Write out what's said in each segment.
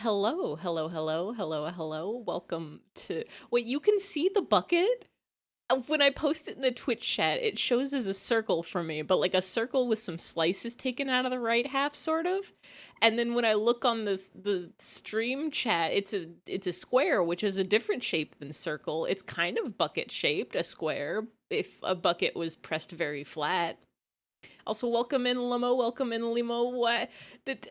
Hello, hello, hello, hello, hello. Welcome to. Wait, you can see the bucket? When I post it in the Twitch chat, it shows as a circle for me, but like a circle with some slices taken out of the right half, sort of. And then when I look on the stream chat, it's a square, which is a different shape than circle. It's kind of bucket shaped, a square, if a bucket was pressed very flat. Also, welcome in Limo, welcome in Limo. What? That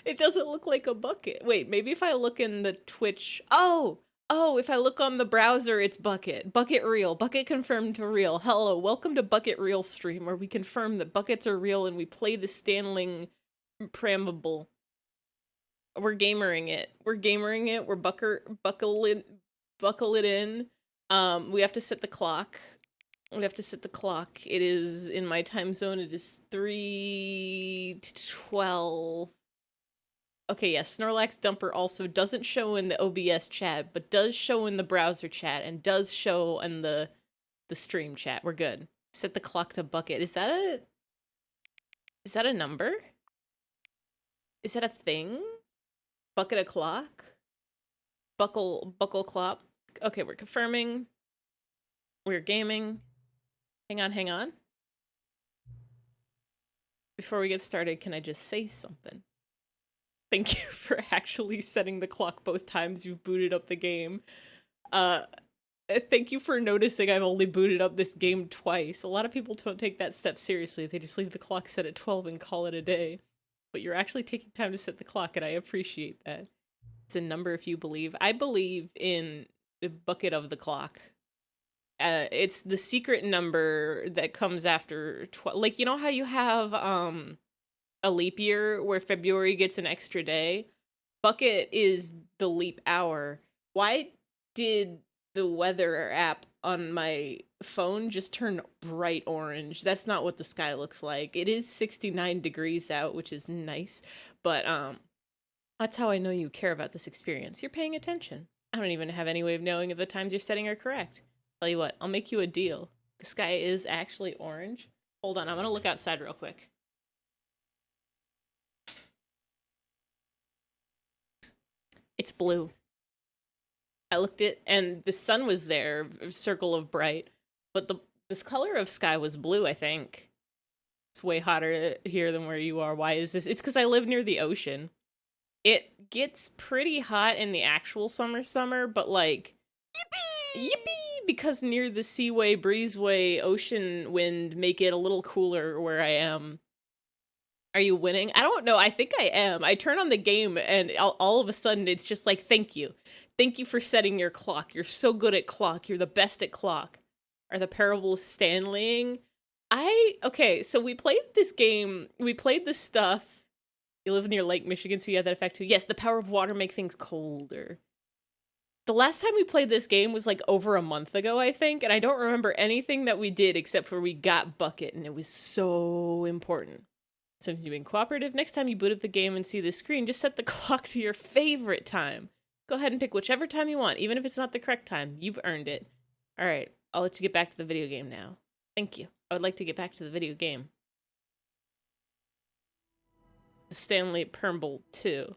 it doesn't look like a bucket. Wait, maybe if I look in the Twitch. Oh, if I look on the browser, it's Bucket. Bucket real. Bucket confirmed to real. Hello, welcome to Bucket Real stream, where we confirm that buckets are real and we play the Stanley preamble. We're gamering it. We're gamering it. We're buckle it in. We have to set the clock. We have to set the clock. It is in my time zone. It is 3:12. Okay, yes, Snorlax Dumper also doesn't show in the OBS chat, but does show in the browser chat and does show in the stream chat. We're good. Set the clock to bucket. Is that a number? Is that a thing? Bucket o'clock? Buckle clock. Okay, we're confirming. We're gaming. Hang on. Before we get started, can I just say something? Thank you for actually setting the clock both times you've booted up the game. Thank you for noticing I've only booted up this game twice. A lot of people don't take that step seriously. They just leave the clock set at 12 and call it a day. But you're actually taking time to set the clock, and I appreciate that. It's a number if you believe. I believe in the bucket of the clock. It's the secret number that comes after 12. Like, you know how you have a leap year where February gets an extra day? Bucket is the leap hour. Why did the weather app on my phone just turn bright orange? That's not what the sky looks like. It is 69 degrees out, which is nice, but that's how I know you care about this experience. You're paying attention. I don't even have any way of knowing if the times you're setting are correct. Tell you what, I'll make you a deal. The sky is actually orange. Hold on, I'm gonna look outside real quick. It's blue. I looked it, and the sun was there, circle of bright, but this color of sky was blue, I think. It's way hotter here than where you are. Why is this? It's because I live near the ocean. It gets pretty hot in the actual summer, but like, yippee! because near the seaway, breezeway, ocean wind make it a little cooler where I am. Are you winning? I don't know. I think I am. I turn on the game and all of a sudden it's just like, thank you. Thank you for setting your clock. You're so good at clock. You're the best at clock. Are the parables Stanleying? Okay, so we played this game. We played this stuff. You live near Lake Michigan, so you have that effect too. Yes, the power of water make things colder. The last time we played this game was like over a month ago, I think, and I don't remember anything that we did except for we got Bucket, and it was so important. So if you've been cooperative, next time you boot up the game and see the screen, just set the clock to your favorite time. Go ahead and pick whichever time you want, even if it's not the correct time. You've earned it. All right, I'll let you get back to the video game now. Thank you. I would like to get back to the video game. The Stanley Permble 2.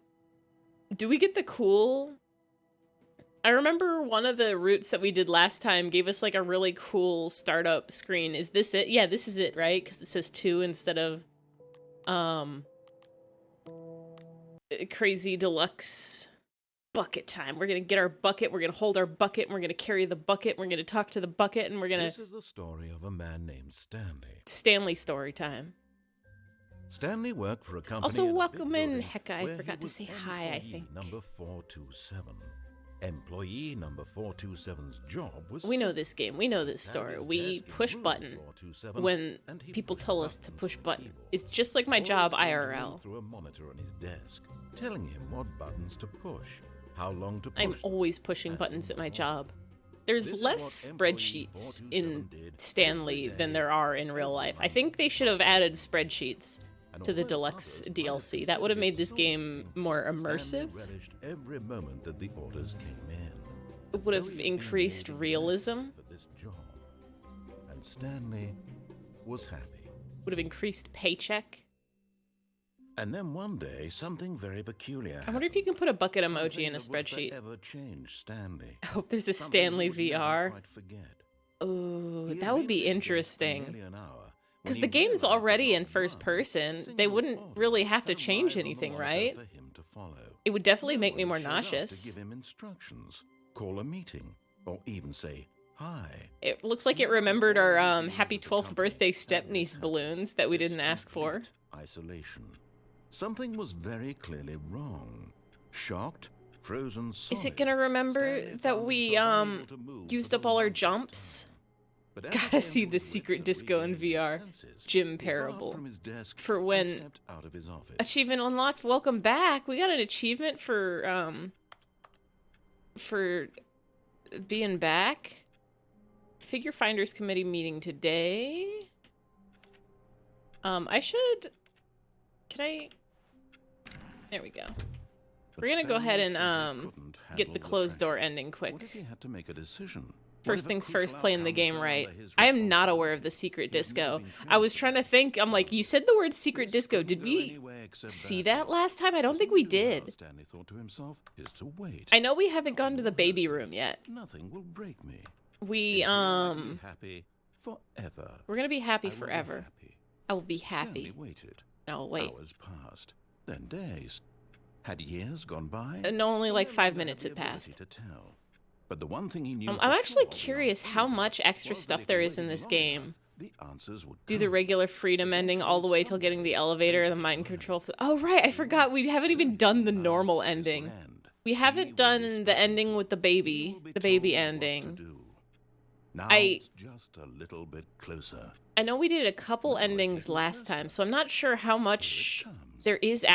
Do we get the cool... I remember one of the routes that we did last time gave us like a really cool startup screen. Is this it? Yeah, this is it, right? Because it says 2 instead of... crazy deluxe bucket time. We're gonna get our bucket, we're gonna hold our bucket, and we're gonna carry the bucket, and we're gonna talk to the bucket, and we're gonna... This is the story of a man named Stanley. Stanley story time. Stanley worked for a company... Also, welcome in. Heck, I forgot to say hi, I think. Number 427. Employee number 427's job was... We know this game. We know this story. We push button when people tell us to push button. It's just like my job IRL. Through a monitor on his desk, telling him what buttons to push, how long to push. I'm always pushing buttons at my job. There's less spreadsheets in Stanley than there are in real life. I think they should have added spreadsheets to the Deluxe DLC. That would have made this game more immersive. Every moment that the orders came in. It would have increased realism. And Stanley was happy. Would have increased paycheck. And then one day, something very peculiar happened. I wonder if you can put a bucket emoji in a spreadsheet. Ever changed Stanley. I hope there's a Stanley VR. Oh, that would be interesting. Because the game's already in first person, they wouldn't really have to change anything, right? It would definitely make me more nauseous. To give him instructions, call a meeting, or even say hi. It looks like it remembered our happy 12th birthday stepniece balloons that we didn't ask for. Isolation. Something was very clearly wrong. Shocked, frozen solid. Is it gonna remember that we used up all our jumps? Gotta see the secret disco in VR. Gym parable. For when... Achievement unlocked. Welcome back. We got an achievement for being back. Figure Finders Committee meeting today. I should... Can I... There we go. We're gonna go ahead and get the closed door ending quick. What if he had to make a decision? First things first, playing the game right. I am not aware of the secret disco. I was trying to think, I'm like, you said the word secret disco. Did we see that last time? I don't think we did. Stanley thought to himself, is to wait. I know we haven't gone to the baby room yet. Nothing will break me. We, happy forever. We're gonna be happy forever. I will be happy. Stanley waited. No, wait. Hours passed, then days. Had years gone by? No, only like 5 minutes had passed. To tell. But the one thing he knew I'm actually curious how much extra stuff there is in this game. The answers would do the regular freedom ending all the way till getting the elevator and the mind control. Oh, right, I forgot. We haven't even done the normal ending. We haven't done the ending with the baby ending. Now just a little bit closer. I know we did a couple endings last time, so I'm not sure how much there is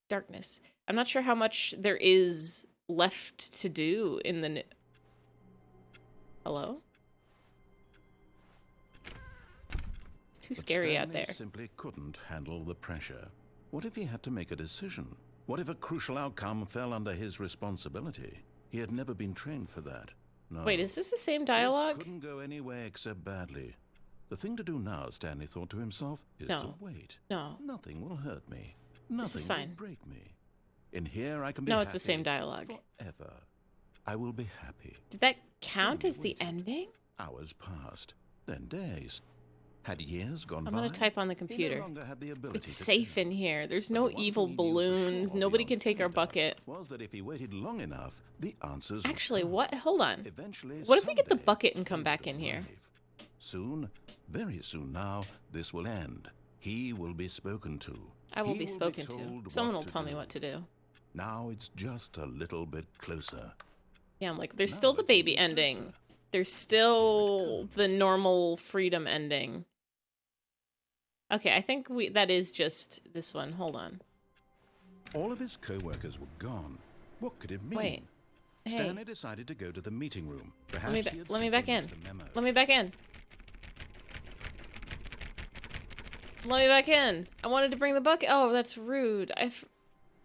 darkness. I'm not sure how much there is left to do in the... Hello? It's too scary out there. Simply couldn't handle the pressure. What if he had to make a decision? What if a crucial outcome fell under his responsibility? He had never been trained for that. No. Wait, is this the same dialogue? This couldn't go anywhere except badly. The thing to do now, Stanley thought to himself, is to wait. No. Nothing will hurt me. Nothing this is fine. Will break me. In here I can be No, happy. it's the same dialogue. Forever. I will be happy. Did that count as the ending? Hours passed, then days. Had years gone I'm by, gonna type on the he no computer. longer had the ability It's to safe tell. in here. There's But no the one evil thing he knew for balloons. sure Nobody beyond can take our any doubt bucket. was that if he waited long enough, the answers Actually, would come. what? Hold on. Eventually, What if we get the someday, bucket and they come back would in here? arrive. Soon, very soon now, this will end. He will be spoken to. I will He be spoken to. told Someone what will tell me do. what to do. Now it's just a little bit closer. Yeah, I'm like, there's Now still the it's baby even ending. closer. There's still the normal freedom ending. Okay, I think that is just this one. Hold on. All of his co-workers were gone. What could it mean? Wait. Hey, Stanley decided to go to the meeting room. Perhaps let me he had let me back simply in. missed a memo. Let me back in. Let me back in. I wanted to bring the bucket. Oh, that's rude.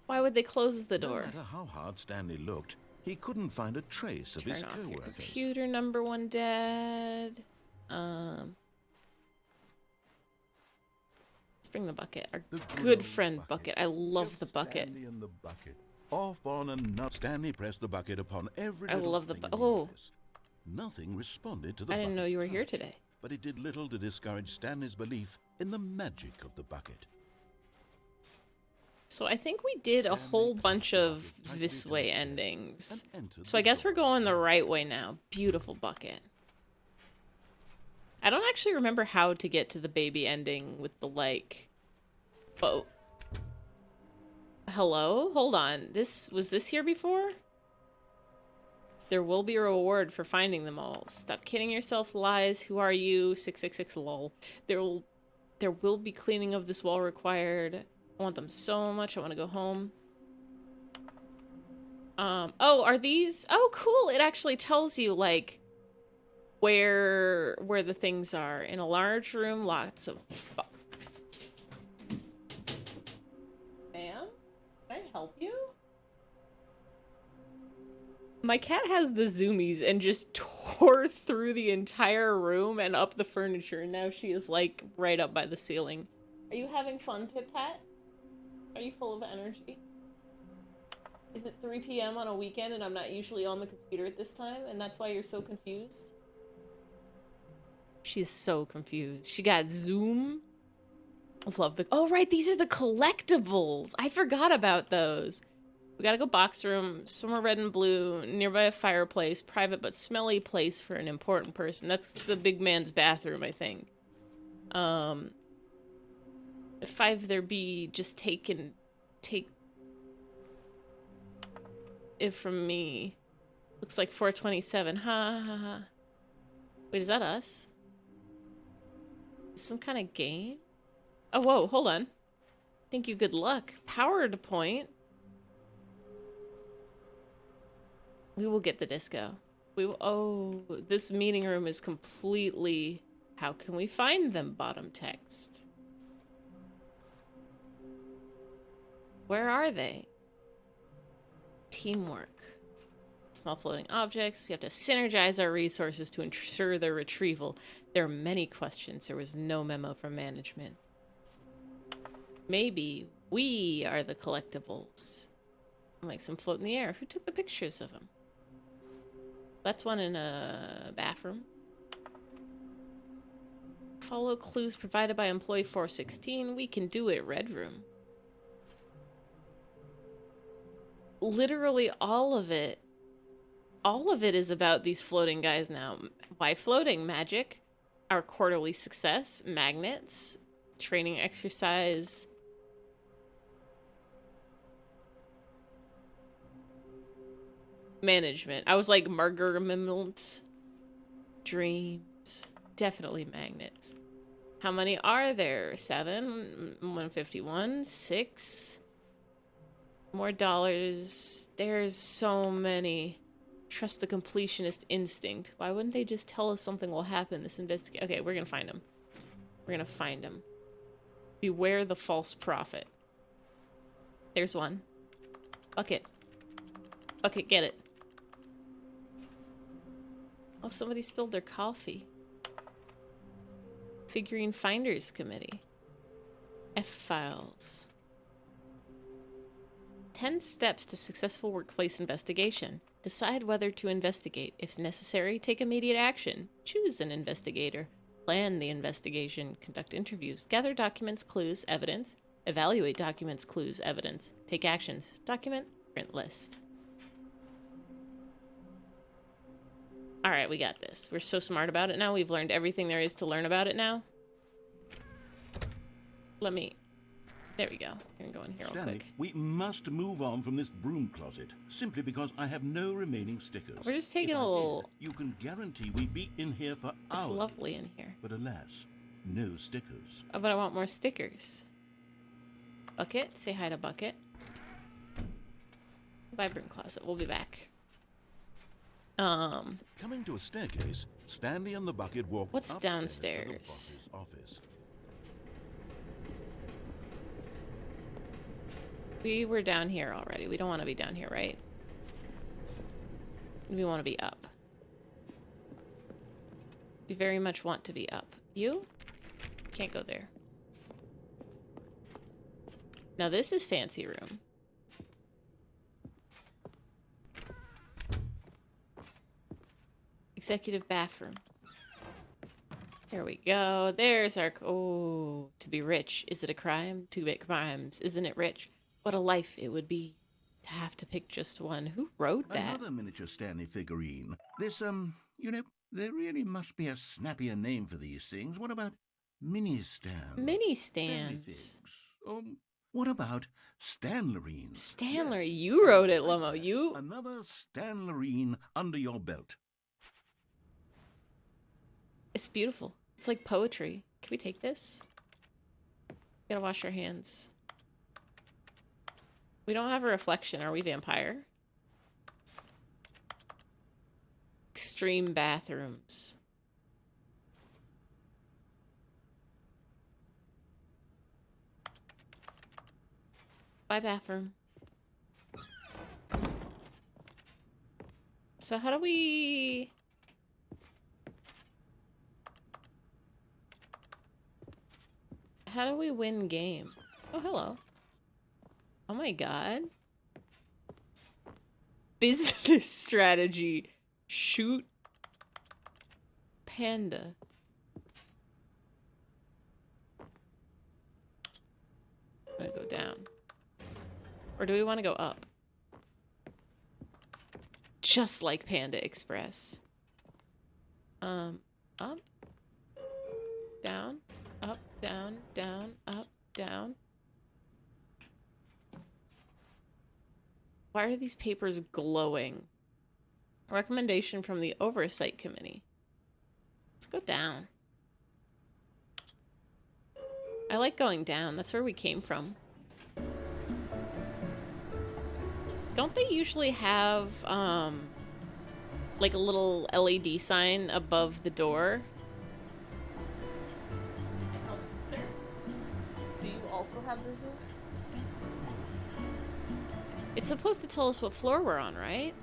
Why would they close the No door? matter how hard Stanley looked, he couldn't find a trace of Turn his off your co-workers. computer, number one dad. Let's bring the bucket. Our The good old friend bucket. I love the Just bucket. Stanley and the bucket. Off on another. Stanley pressed the bucket upon every I little love the thing in oh. office. Nothing responded to the I didn't know bucket's you were here touch, today. but it did little to discourage Stanley's belief in the magic of the bucket. So I think we did a whole bunch of this way endings. So I guess we're going the right way now. Beautiful bucket. I don't actually remember how to get to the baby ending with the like. Oh. Hello? Hold on. Was this here before? There will be a reward for finding them all. Stop kidding yourself, lies. Who are you? 666 lol. There will be cleaning of this wall required. I want them so much. I want to go home. Oh, are these? Oh, cool. It actually tells you like where the things are. In a large room, lots of Ma'am? Can I help you? My cat has the zoomies and just tore through the entire room and up the furniture, and now she is like right up by the ceiling. Are you having fun, Pip Pat? Are you full of energy? Is it 3 p.m. on a weekend and I'm not usually on the computer at this time, and that's why you're so confused? She's so confused. She got Zoom. I love the... Oh, right, these are the collectibles. I forgot about those. We gotta go box room, somewhere red and blue, nearby a fireplace, private but smelly place for an important person. That's the big man's bathroom, I think. 5 there be, just take it from me. Looks like 427. Ha ha ha. Wait, is that us? Some kind of game? Oh, whoa, hold on. Thank you, good luck. Power to point. We will get the disco. We will, oh, this meeting room is completely... How can we find them? Bottom text. Where are they? Teamwork. Small floating objects. We have to synergize our resources to ensure their retrieval. There are many questions. There was no memo from management. Maybe we are the collectibles. Like some float in the air. Who took the pictures of them? That's one in a bathroom. Follow clues provided by employee 416. We can do it, red room. Literally all of it is about these floating guys now. Why floating? Magic, our quarterly success, magnets, training exercise. Management. I was like Margarament. Dreams. Definitely magnets. How many are there? 7? 151? 6? More dollars. There's so many. Trust the completionist instinct. Why wouldn't they just tell us something will happen? This investigate. Okay, we're gonna find him. We're gonna find him. Beware the false prophet. There's one. Bucket. Bucket, get it. Oh, somebody spilled their coffee. Figurine Finders Committee. F-Files. 10 steps to successful workplace investigation. Decide whether to investigate. If necessary, take immediate action. Choose an investigator. Plan the investigation, conduct interviews, gather documents, clues, evidence, evaluate documents, clues, evidence, take actions, document, print list. All right, we got this. We're so smart about it now. We've learned everything there is to learn about it now. There we go. Here, go in here real Stanley, quick. we must move on from this broom closet, simply because I have no remaining stickers. We're just taking If I a little... did, you can guarantee we'd be in here for hours. It's lovely in here. But alas, no stickers. Oh, but I want more stickers. Bucket, say hi to Bucket. Vibrant closet, we'll be back. Coming to a staircase, Stanley and the Bucket walked What's upstairs downstairs? to the boss's office. We were down here already. We don't want to be down here, right? We want to be up. We very much want to be up. You? Can't go there. Now this is fancy room. Executive bathroom. Here we go. There's our... Oh, to be rich. Is it a crime? To commit crimes. Isn't it rich? What a life it would be to have to pick just one. Who wrote that? Another miniature Stanley figurine. This, you know, there really must be a snappier name for these things. What about mini stands? Mini Stanley stands. figs. What about Stanlerines? Stanley, Yes. you wrote it, Lomo. You... Another Stanlerine under your belt. It's beautiful. It's like poetry. Can we take this? Gotta wash our hands. We don't have a reflection. Are we vampire? Extreme bathrooms. Bye, bathroom. So how do we... How do we win game? Oh, hello. Oh my god. Business strategy. Shoot panda. I'm gonna go down. Or do we want to go up? Just like Panda Express. Up. Down. Up, down, down, up, down. Why are these papers glowing? Recommendation from the Oversight Committee. Let's go down. I like going down. That's where we came from. Don't they usually have, like a little LED sign above the door? Do you also have the zoo? It's supposed to tell us what floor we're on, right?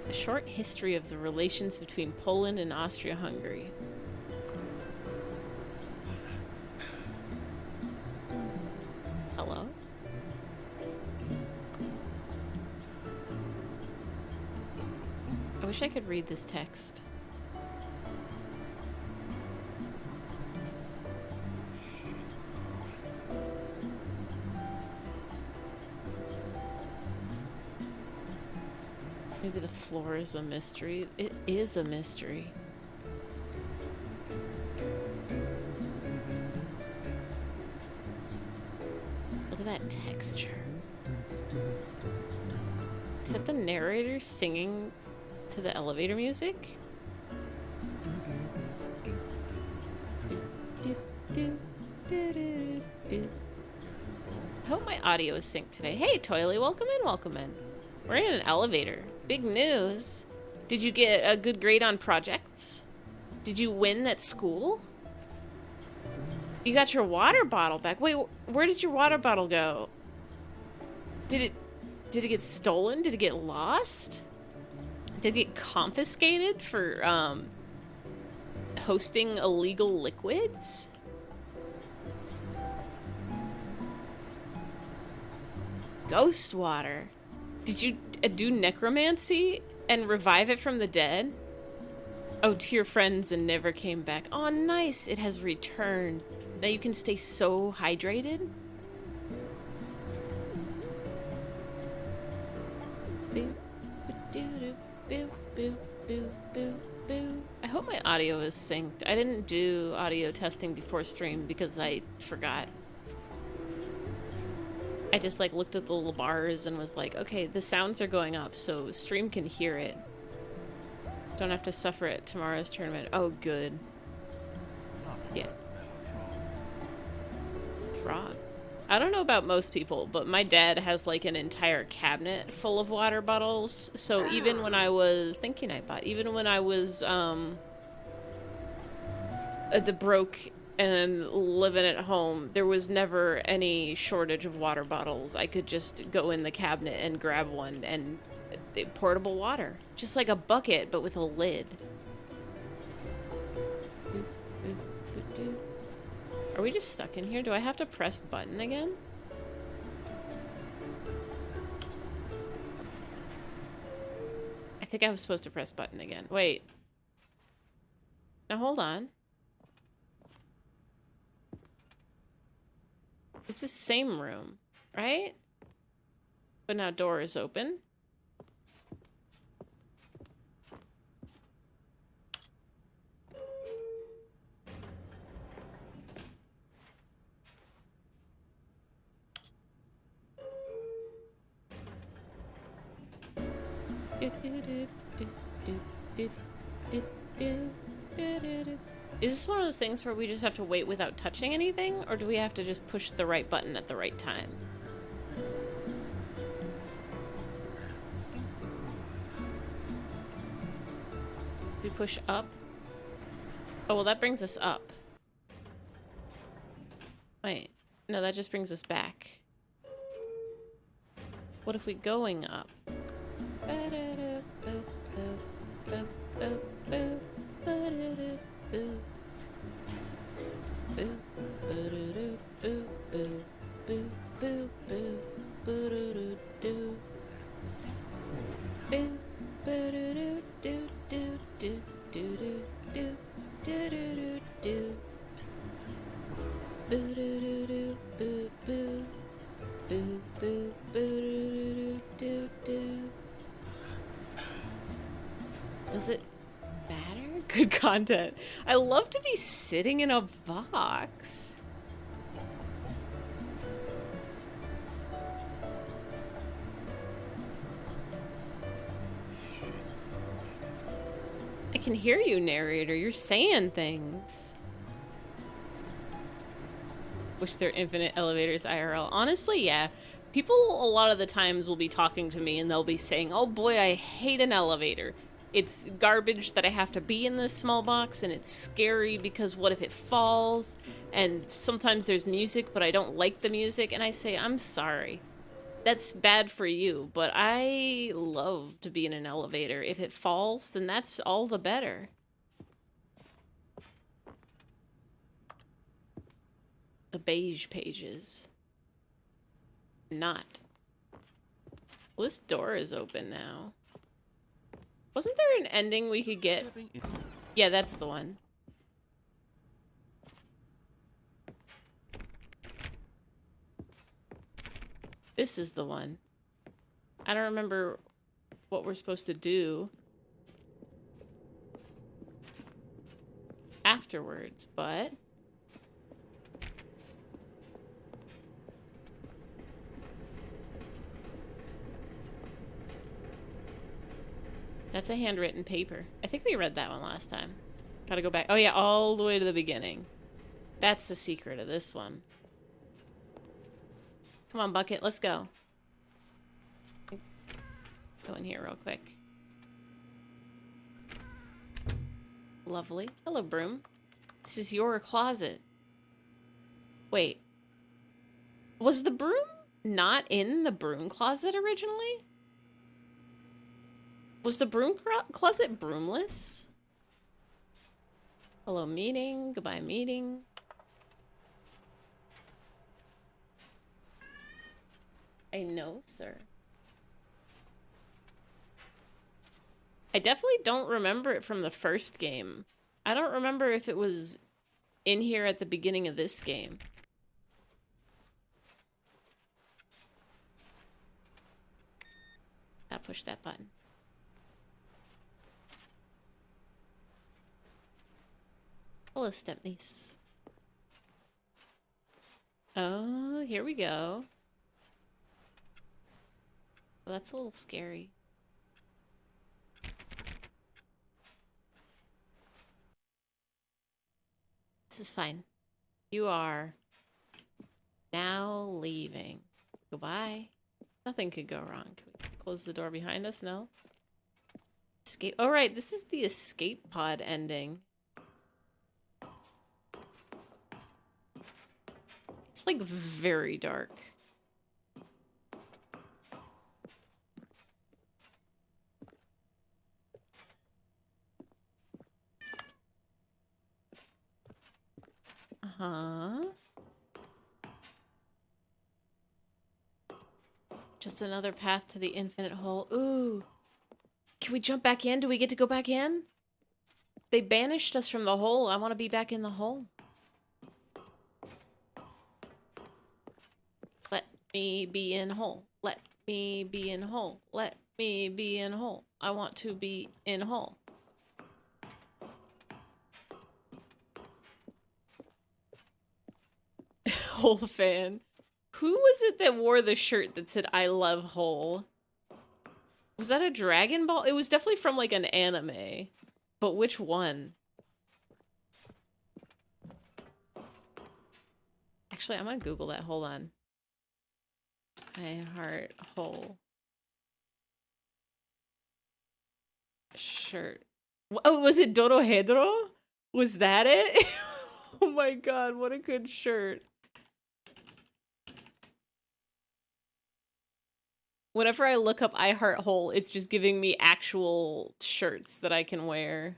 A short history of the relations between Poland and Austria-Hungary. Hello? I wish I could read this text. Maybe the floor is a mystery. It is a mystery. Look at that texture. Is that the narrator singing to the elevator music? I hope my audio is synced today. Hey, Toily, welcome in, welcome in. We're in an elevator. Big news. Did you get a good grade on projects? Did you win at school? You got your water bottle back. Wait, where did your water bottle go? Did it get stolen? Did it get lost? Did it get confiscated for hosting illegal liquids? Ghost water. Did you do necromancy And revive it from the dead? Oh, to your friends and never came back. Oh, nice. It has returned. Now you can stay so hydrated. Boo, boo, boo, boo, boo, boo, boo. I hope my audio is synced. I didn't do audio testing before stream because I forgot. I just like looked at the little bars and was like, okay, the sounds are going up so stream can hear it. Don't have to suffer at tomorrow's tournament. Oh, good. Yeah. Frog. I don't know about most people, but my dad has like an entire cabinet full of water bottles. So even when I was thinking even when I was at the broke and living at home, there was never any shortage of water bottles. I could just go in the cabinet and grab one, and portable water. Just like a bucket, but with a lid. Are we just stuck in here? Do I have to press button again? I think I was supposed to press button again. Wait. Now hold on. This is same room, right? But now door is open. Is this one of those things where we just have to wait without touching anything, or do we have to just push the right button at the right time? We push up? Oh, well, that brings us up. Wait, no, that just brings us back. What if we going up? Does it matter? Good content. I love to be sitting in a box. I can hear you, narrator. You're saying things. Wish there were infinite elevators IRL. Honestly, yeah. People a lot of the times will be talking to me and they'll be saying, oh boy, I hate an elevator. It's garbage that I have to be in this small box, and it's scary because what if it falls? And sometimes there's music, but I don't like the music. And I say, I'm sorry. That's bad for you, but I love to be in an elevator. If it falls, then that's all the better. The beige pages. Not. Well, this door is open now. Wasn't there an ending we could get? Yeah, that's the one. This is the one. I don't remember what we're supposed to do afterwards, but... That's a handwritten paper. I think we read that one last time. Gotta go back. Oh yeah, all the way to the beginning. That's the secret of this one. Come on, Bucket, let's go. Go in here real quick. Lovely. Hello, broom. This is your closet. Wait. Was the broom not in the broom closet originally? Was the broom closet broomless? Hello, meeting. Goodbye, meeting. I know, sir. I definitely don't remember it from the first game. I don't remember if it was in here at the beginning of this game. I'll push that button. Hello, stepniece. Oh, here we go. Well, that's a little scary. This is fine. You are now leaving. Goodbye. Nothing could go wrong. Can we close the door behind us? No? Escape. Oh, right. This is the escape pod ending. It's like very dark. Uh-huh. Just another path to the infinite hole. Ooh. Can we jump back in? Do we get to go back in? They banished us from the hole. I want to be back in the hole. Let me be in hole. Let me be in hole. Let me be in hole. I want to be in hole. Hole fan. Who was it that wore the shirt that said I love hole? Was that a Dragon Ball? It was definitely from like an anime. But which one? Actually, I'm gonna Google that. Hold on. I heart hole. Shirt. Oh, was it Dorohedro? Was that it? Oh my god, what a good shirt. Whenever I look up I Heart Hole, it's just giving me actual shirts that I can wear.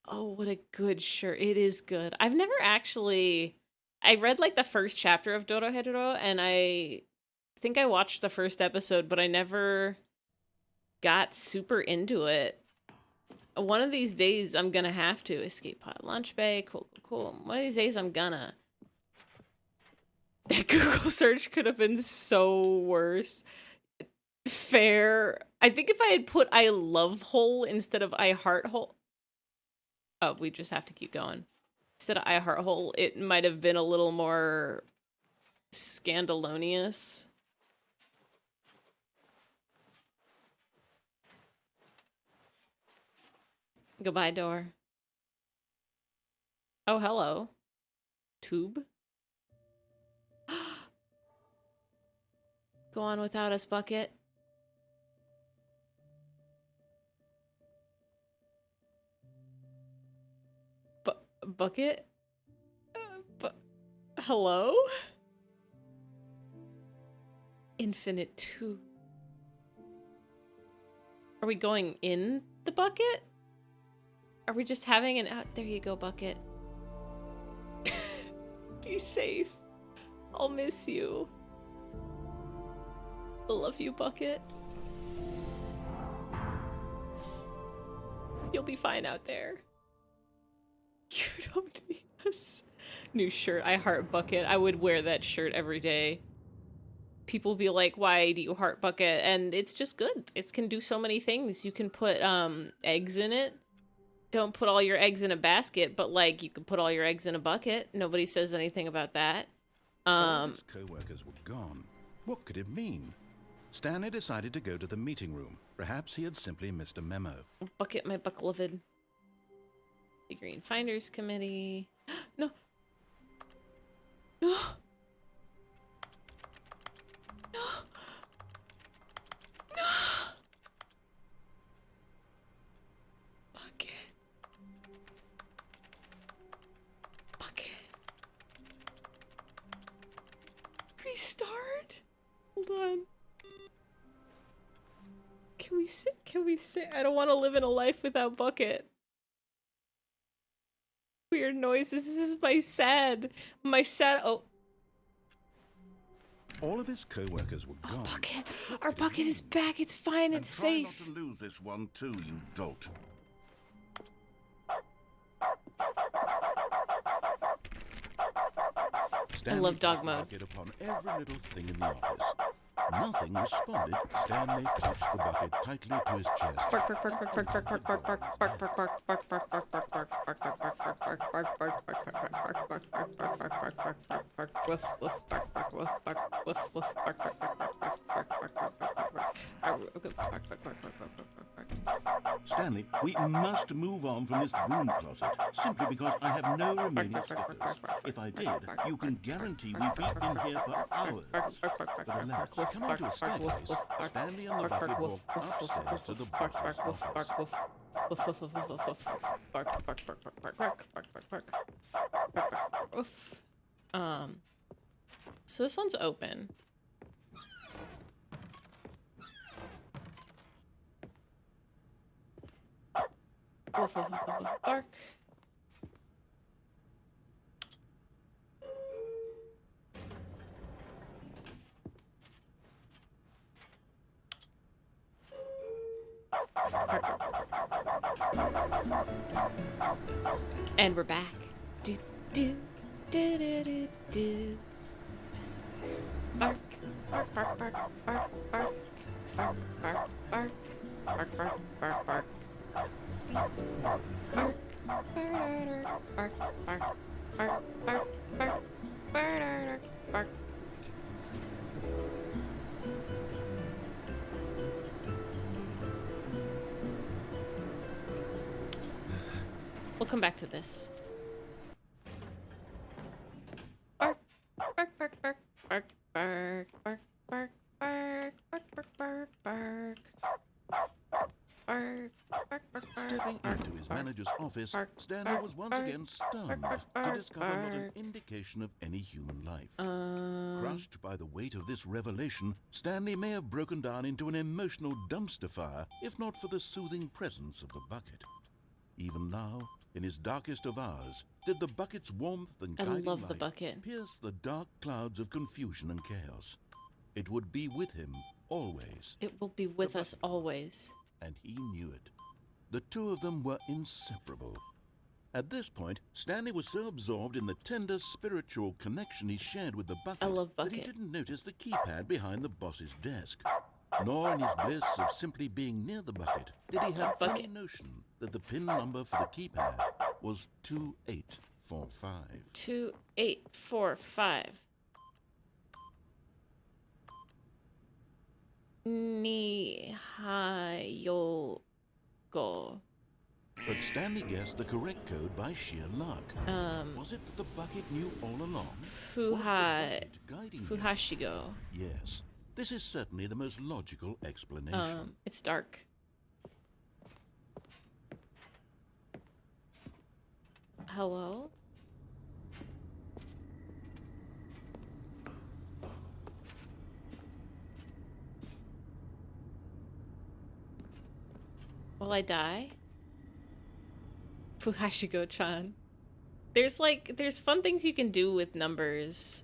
Oh, what a good shirt. It is good. I've never actually... I read like the first chapter of Dorohedoro, and I think I watched the first episode, but I never got super into it. One of these days, I'm gonna have to. Escape pod, lunch bay, cool, cool, cool. One of these days, I'm gonna. That Google search could have been so worse. Fair. I think if I had put I love hole instead of I heart hole. Oh, we just have to keep going. Instead of I heart hole, it might have been a little more scandalonious. Goodbye, door. Oh, hello. Tube. Go on without us, Bucket. Bucket? Hello? Infinite tube. Are we going in the bucket? Are we just having an out? There you go, Bucket. Be safe. I'll miss you. I love you, Bucket. You'll be fine out there. You don't need us. New shirt. I heart Bucket. I would wear that shirt every day. People be like, why do you heart Bucket? And it's just good. It can do so many things. You can put eggs in it. Don't put all your eggs in a basket, but like you can put all your eggs in a bucket. Nobody says anything about that. All his co-workers were gone. What could it mean? Stanley decided to go to the meeting room. Perhaps he had simply missed a memo. Bucket, my bucklevid. The Green Finders Committee. No. No. No. No. Bucket. Bucket. Restart. Hold on. Can we sit? Can we sit? I don't want to live in a life without Bucket. Weird noises. This is my sad. Oh. All of his co-workers were gone. Bucket! Our Bucket is back. It's fine. And It's try safe. not to lose this one too, you dolt. Stanley love dog pressed mode. the bucket upon every little thing in the office. Nothing responded. Stanley clutched the bucket tightly to his chest. Stanley, we must move on from this broom closet, simply because I have no remaining stickers. If I did, you can guarantee we'd be in here for hours. But alas, coming to a staircase, Stanley and the bucket walked upstairs to the boss's office. So this one's open. Bark. And we're back. Do do do do do do. Bark, bark, bark, bark, bark, bark, bark, bark, bark, bark, bark, bark, bark. Bark, bark, bark, bark, bark, bark, bark, bark, bark. We'll come back to this. Bark, bark, bark, bark, bark, bark, bark, bark, bark, bark, bark, bark, bark. Stepping into his manager's office, Stanley was once again stunned to discover not an indication of any human life. Crushed by the weight of this revelation, Stanley may have broken down into an emotional dumpster fire, if not for the soothing presence of the bucket. Even now, in his darkest of hours, did the bucket's warmth and guiding love the light bucket. pierce the dark clouds of confusion and chaos. It would be with him always. It will be with us always. And he knew it. The two of them were inseparable. At this point, Stanley was so absorbed in the tender spiritual connection he shared with the bucket, I love that he Bucket. didn't notice the keypad behind the boss's desk. Nor in his bliss of simply being near the bucket did he have any Bucket. notion that the pin number for the keypad was 2845. 2845. Nihayogo. But Stanley guessed the correct code by sheer luck. Was it that the bucket knew all along? Was the bucket guiding him? Fuhashigo. Yes, this is certainly the most logical explanation. It's dark. Hello? Will I die? Fuhashigo-chan. There's fun things you can do with numbers.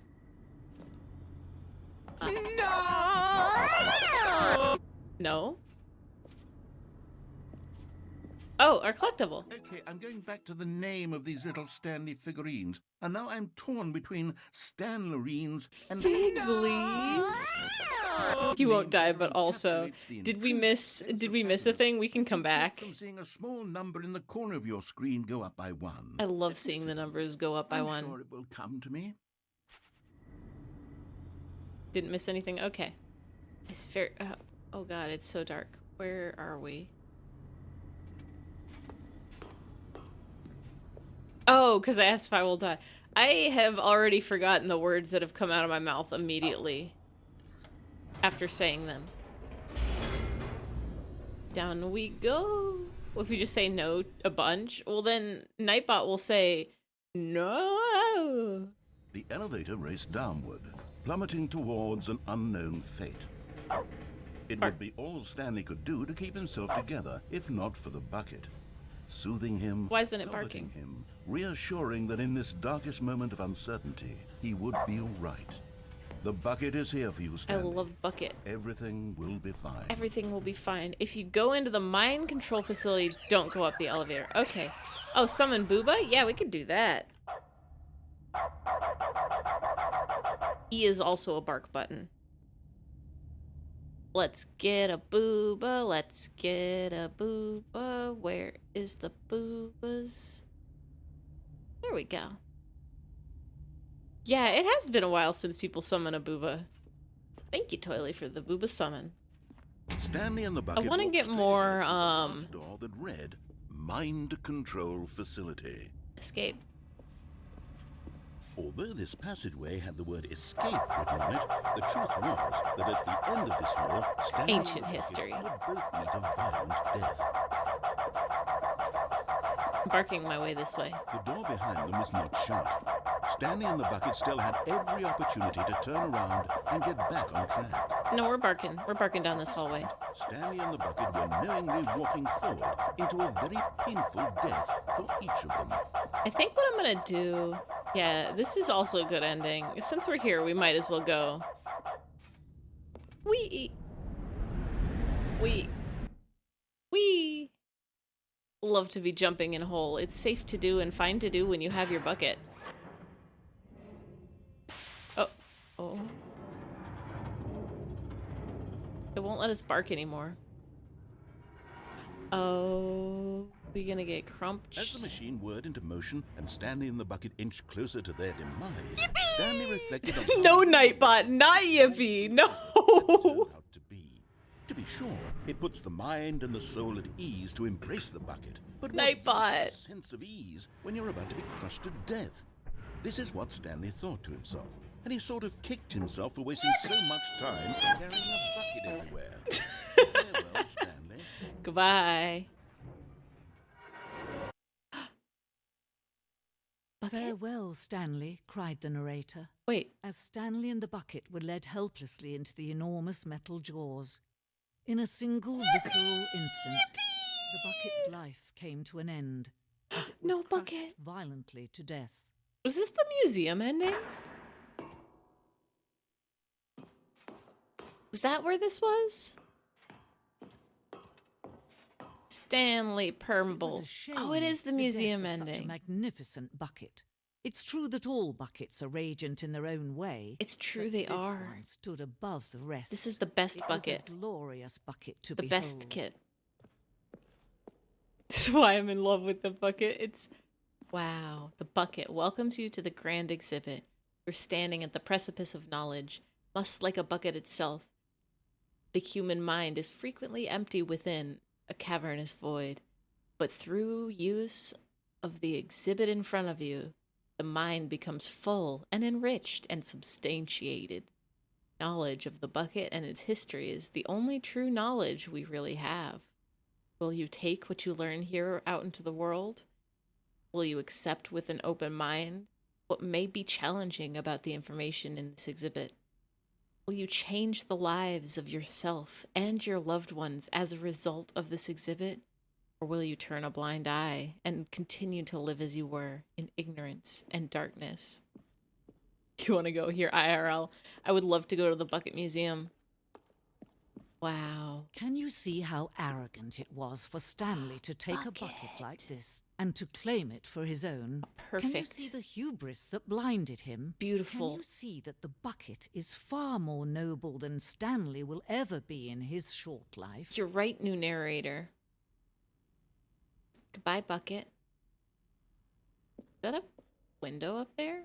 No! No? Oh, our collectible. Okay, I'm going back to the name of these little Stanley figurines, and now I'm torn between Stanlerines and Fig leaves. You won't die, but also, did we miss a thing? We can come back. From seeing a small number in the corner of your screen go up by 1. I love seeing the numbers go up by I'm 1. sure it will come to me. Didn't miss anything? Okay. It's fair. Oh god, it's so dark. Where are we? Oh, because I asked if I will die. I have already forgotten the words that have come out of my mouth immediately after saying them. Down we go. Well, if we just say no a bunch, well then Nightbot will say no. The elevator raced downward, plummeting towards an unknown fate. It would be all Stanley could do to keep himself together, if not for the bucket. Soothing him, Why isn't it comforting barking? him, reassuring that in this darkest moment of uncertainty, he would be all right. The bucket is here for you, I Stanley. love Bucket. Everything will be fine. Everything will be fine. If you go into the mine control facility, don't go up the elevator. Okay. Oh, summon Booba? Yeah, we could do that. E is also a bark button. Let's get a Booba. Let's get a Booba. Where is the Boobas? There we go. Yeah, it has been a while since people summon a Booba. Thank you, Toilet, for the Booba summon. Stanley and the bucket I want to walked get straight more, ahead to the large door that read Mind Control Facility. Escape. Although this passageway had the word escape written on it, the truth was that at the end of this hall, Stanley Ancient and the history. bucket would both meet a violent death. I'm barking my way this way. The door behind them was not shut. Stanley and the bucket still had every opportunity to turn around and get back on track. No, we're barking. We're barking down this hallway. Stanley and the bucket were knowingly walking forward into a very painful death for each of them. I think what I'm gonna do... Yeah, this is also a good ending. Since we're here, we might as well go. We love to be jumping in a hole. It's safe to do and fine to do when you have your bucket. Oh. It won't let us bark anymore. Oh, we gonna get crumped? As the machine whirred into motion and Stanley and the bucket inched closer to their demise, Stanley reflected on No, Nightbot, not Yippee, no! out to be. To be sure, it puts the mind and the soul at ease to embrace the bucket. But what Nightbot. is the sense of ease when you're about to be crushed to death? This is what Stanley thought to himself, and he sort of kicked himself for wasting so much time carrying a bucket everywhere. Farewell, Stanley. Goodbye. Bucket? Farewell, Stanley, cried the narrator, Wait, as Stanley and the bucket were led helplessly into the enormous metal jaws. In a single visceral instant, the bucket's life came to an end, as it was No, crushed Bucket. violently to death. was this the museum ending? Was that where this was? Stanley It was Purmble. a shame, Oh, it is the death museum of such a ending. magnificent bucket. It's true that all buckets are radiant in their own way. It's true but they this are. one stood above the rest. This is the best It bucket. was a glorious bucket to The behold. best kit. That's why I'm in love with the bucket. It's... Wow. The bucket welcomes you to the grand exhibit. We're standing at the precipice of knowledge, much like a bucket itself. The human mind is frequently empty within a cavernous void, but through use of the exhibit in front of you, the mind becomes full and enriched and substantiated. Knowledge of the bucket and its history is the only true knowledge we really have. Will you take what you learn here out into the world? Will you accept with an open mind what may be challenging about the information in this exhibit? Will you change the lives of yourself and your loved ones as a result of this exhibit? Or will you turn a blind eye and continue to live as you were in ignorance and darkness? You want to go here, IRL? I would love to go to the Bucket Museum. Wow. Can you see how arrogant it was for Stanley to take a bucket Bucket. like this and to claim it for his own? Can you Perfect. see the hubris that blinded him? Beautiful. Can you see that the bucket is far more noble than Stanley will ever be in his short life? You're right, new narrator. Goodbye, Bucket. Is that a window up there?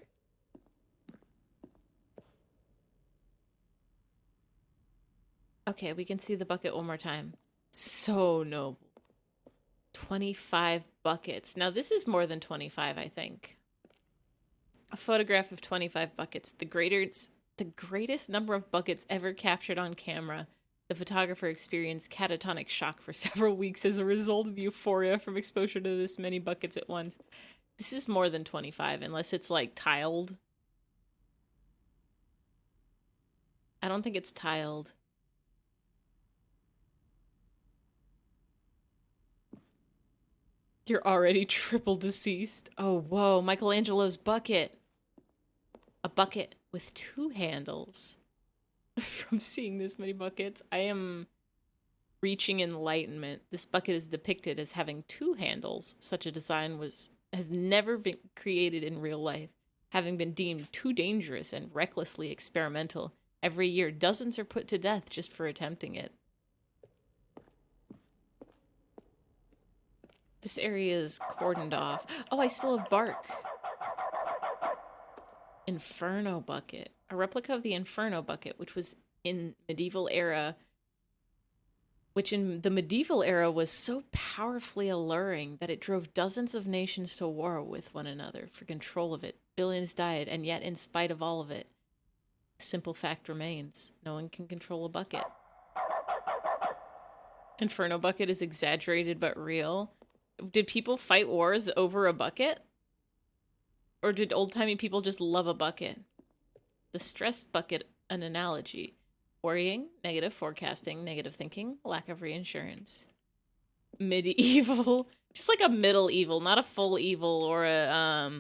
Okay, we can see the bucket one more time. So noble. 25 buckets. Now, this is more than 25, I think. A photograph of 25 buckets. The greatest number of buckets ever captured on camera. The photographer experienced catatonic shock for several weeks as a result of the euphoria from exposure to this many buckets at once. This is more than 25, unless it's, like, tiled. I don't think it's tiled. You're already triple deceased. Oh, whoa. Michelangelo's bucket. A bucket with 2 handles. From seeing this many buckets, I am reaching enlightenment. This bucket is depicted as having 2 handles. Such a design has never been created in real life, having been deemed too dangerous and recklessly experimental. Every year, dozens are put to death just for attempting it. This area is cordoned off. Oh, I still have bark. Inferno bucket. A replica of the Inferno bucket, which was in medieval era, which in the medieval era was so powerfully alluring that it drove dozens of nations to war with one another for control of it. Billions died, and yet in spite of all of it, a simple fact remains. No one can control a bucket. Inferno bucket is exaggerated but real. Did people fight wars over a bucket? Or did old-timey people just love a bucket? The stress bucket, an analogy. Worrying, negative forecasting, negative thinking, lack of reinsurance. Medieval, just like a middle evil, not a full evil or a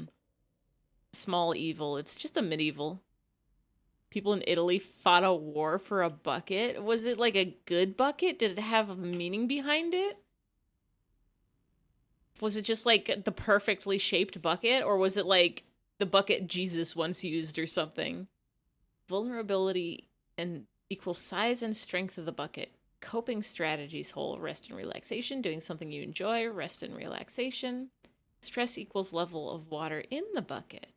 small evil. It's just a medieval. People in Italy fought a war for a bucket. Was it like a good bucket? Did it have a meaning behind it? Was it just like the perfectly shaped bucket? Or was it like the bucket Jesus once used or something? Vulnerability and equals size and strength of the bucket. Coping strategies whole, rest and relaxation. Doing something you enjoy, rest and relaxation. Stress equals level of water in the bucket.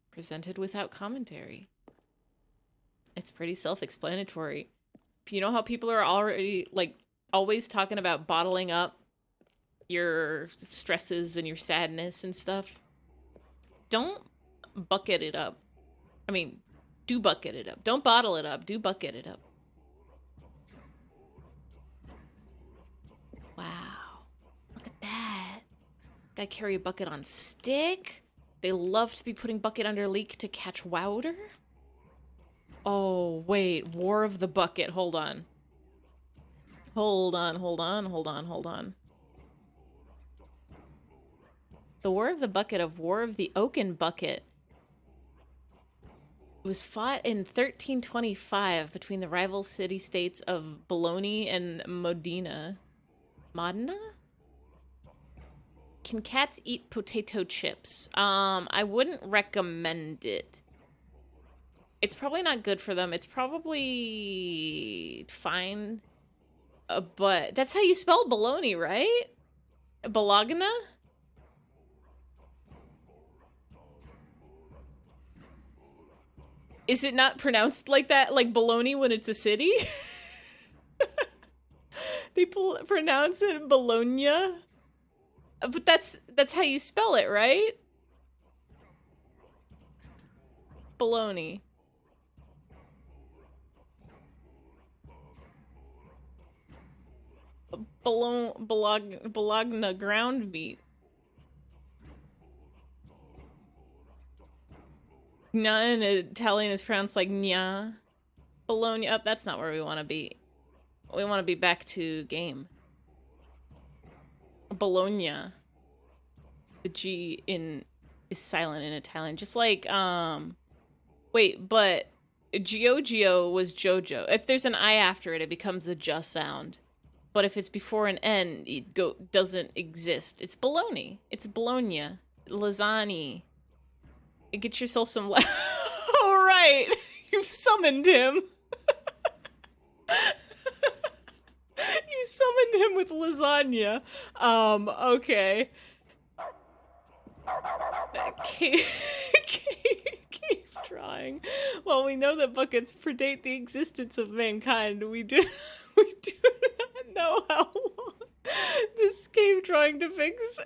Presented without commentary. It's pretty self-explanatory. You know how people are already, like, always talking about bottling up your stresses and your sadness and stuff? Don't bucket it up. I mean, do bucket it up. Don't bottle it up. Do bucket it up. Wow. Look at that. Gotta carry a bucket on stick. They love to be putting bucket under leak to catch wouter. Oh, wait. War of the bucket. Hold on. Hold on. The War of the Bucket of War of the Oaken Bucket was fought in 1325 between the rival city-states of Bologna and Modena. Modena? Can cats eat potato chips? I wouldn't recommend it. It's probably not good for them. It's probably fine. But that's how you spell Bologna, right? Bologna? Is it not pronounced like that, like Bologna when it's a city? They pronounce it Bologna. But that's how you spell it, right? Bologna. Bologna ground meat. Gna in Italian is pronounced like gna. Bologna. Oh, that's not where we want to be. We want to be back to game. Bologna. The G is silent in Italian. Just like, wait, but Giorgio was Jojo. If there's an I after it, it becomes a J sound. But if it's before an N, it doesn't exist. It's Bologna. It's Bologna. Lasagna. Get yourself some All right. You've summoned him. You summoned him with lasagna. Okay. Cave drawing. Well, we know that buckets predate the existence of mankind. We do not know how long this cave drawing depicts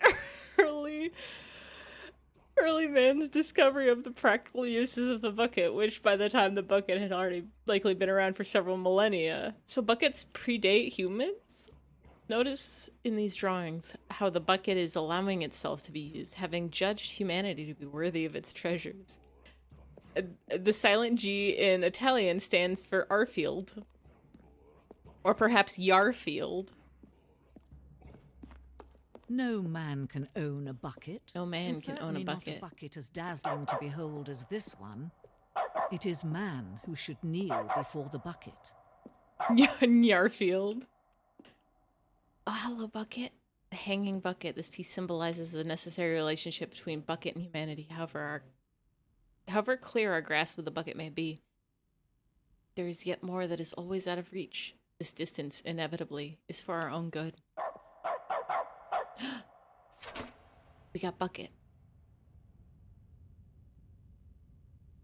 early man's discovery of the practical uses of the bucket, which by the time the bucket had already likely been around for several millennia. So buckets predate humans? Notice in these drawings how the bucket is allowing itself to be used, having judged humanity to be worthy of its treasures. The silent G in Italian stands for Arfield. Or perhaps Yarfield. No man can own a bucket. No man can own a bucket. Not a bucket as dazzling to behold as this one. It is man who should kneel before the bucket. Nyarfield. Oh, hello, Bucket. The hanging bucket. This piece symbolizes the necessary relationship between Bucket and humanity. However clear our grasp of the bucket may be, there is yet more that is always out of reach. This distance, inevitably, is for our own good. We got Bucket.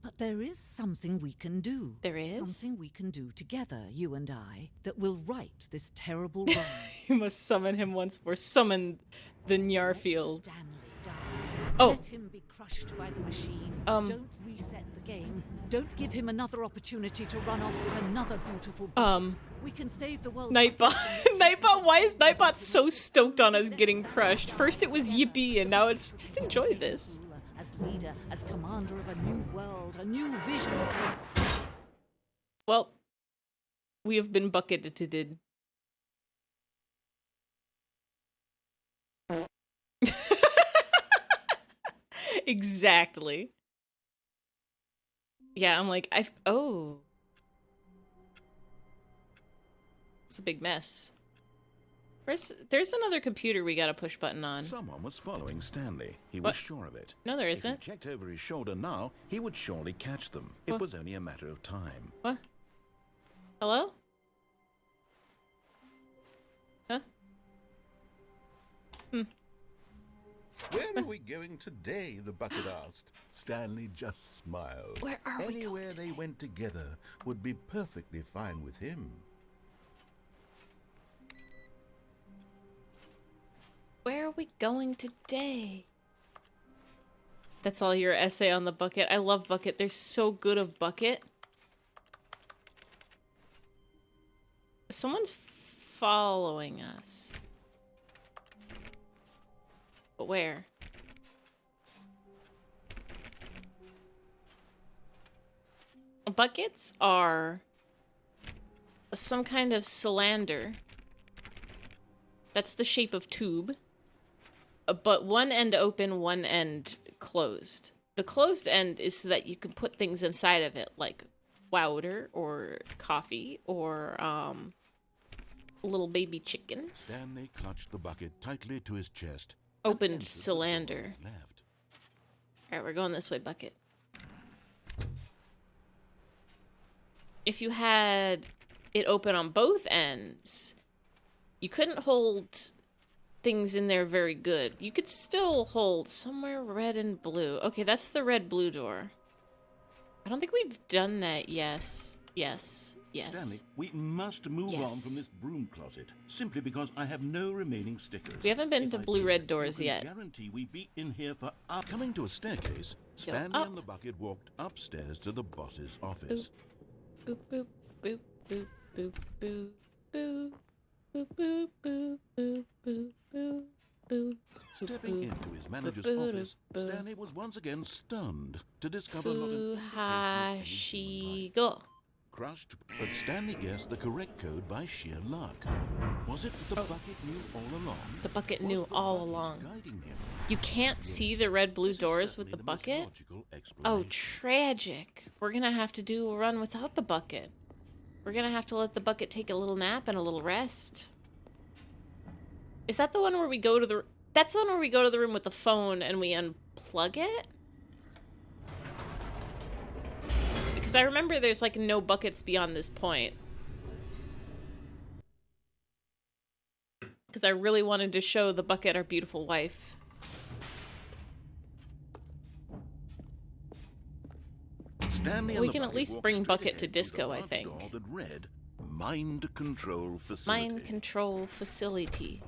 But there is something we can do. There is? Something we can do together, you and I, that will right this terrible wrong. You must summon him once more. Summon the Nyarfield. Stanley die. Oh. Let him be crushed by the machine. Don't reset the game. Don't give him another opportunity to run off with another beautiful bucket. We can save the world. Nightbot. Nightbot, why is Nightbot so stoked on us getting crushed? First it was yippee, and now it's just enjoy this. As leader, as commander of a new world, a new vision. Well, we have been bucketed. Exactly. Yeah, I'm like, oh. It's a big mess. There's another computer we got a push button on. Someone was following Stanley. He What? was sure of it. No, there If isn't. he checked over his shoulder now, he would surely catch them. It What? was only a matter of time. What? Hello? Huh? Where are we going today? The bucket asked. Stanley just smiled. Where are we going Anywhere they went together would be perfectly fine with him. Where are we going today? That's all your essay on the bucket. I love Bucket. They're so good of Bucket. Someone's following us. But where? Buckets are some kind of cylinder. That's the shape of tube. But one end open, one end closed. The closed end is so that you can put things inside of it, like water or coffee or little baby chickens. Stanley clutched the bucket tightly to his chest. Opened Entered the cylinder. door on his left. Alright, we're going this way, Bucket. If you had it open on both ends, you couldn't hold things in there very good. You could still hold somewhere red and blue. Okay, that's the red-blue door. I don't think we've done that. Yes. Stanley, we must move on Yes. from this broom closet, simply because I have no remaining stickers. We haven't been If to I blue-red did, doors you can yet. Guarantee we'd be in here for up. Coming to a staircase, Stanley up. and the bucket walked upstairs to the boss's office. Boop, boop, boop, boop, boop, boop, boop. Boop, boop, boop, boop, boop, boop, boop. Stepping into his manager's boop, office, boop. Stanley was once again stunned to discover not an indication of any human life. Fuhashigo. Crushed, but Stanley guessed the correct code by sheer luck. Was it that the bucket knew all along? The bucket Was knew the all bucket along. guiding him? You can't see the red-blue This is doors with the certainly most bucket? logical Oh, explanation. tragic. We're gonna have to do a run without the bucket. We're gonna have to let the bucket take a little nap and a little rest. Is that the one where we go to the... That's the one where we go to the room with the phone and we unplug it? Because I remember there's, like, no buckets beyond this point. Because I really wanted to show the bucket our beautiful wife. Stanley and We the can at bucket least walked bring straight Bucket ahead to the disco, I large think. door that read, Mind Control Facility. Mind control facility.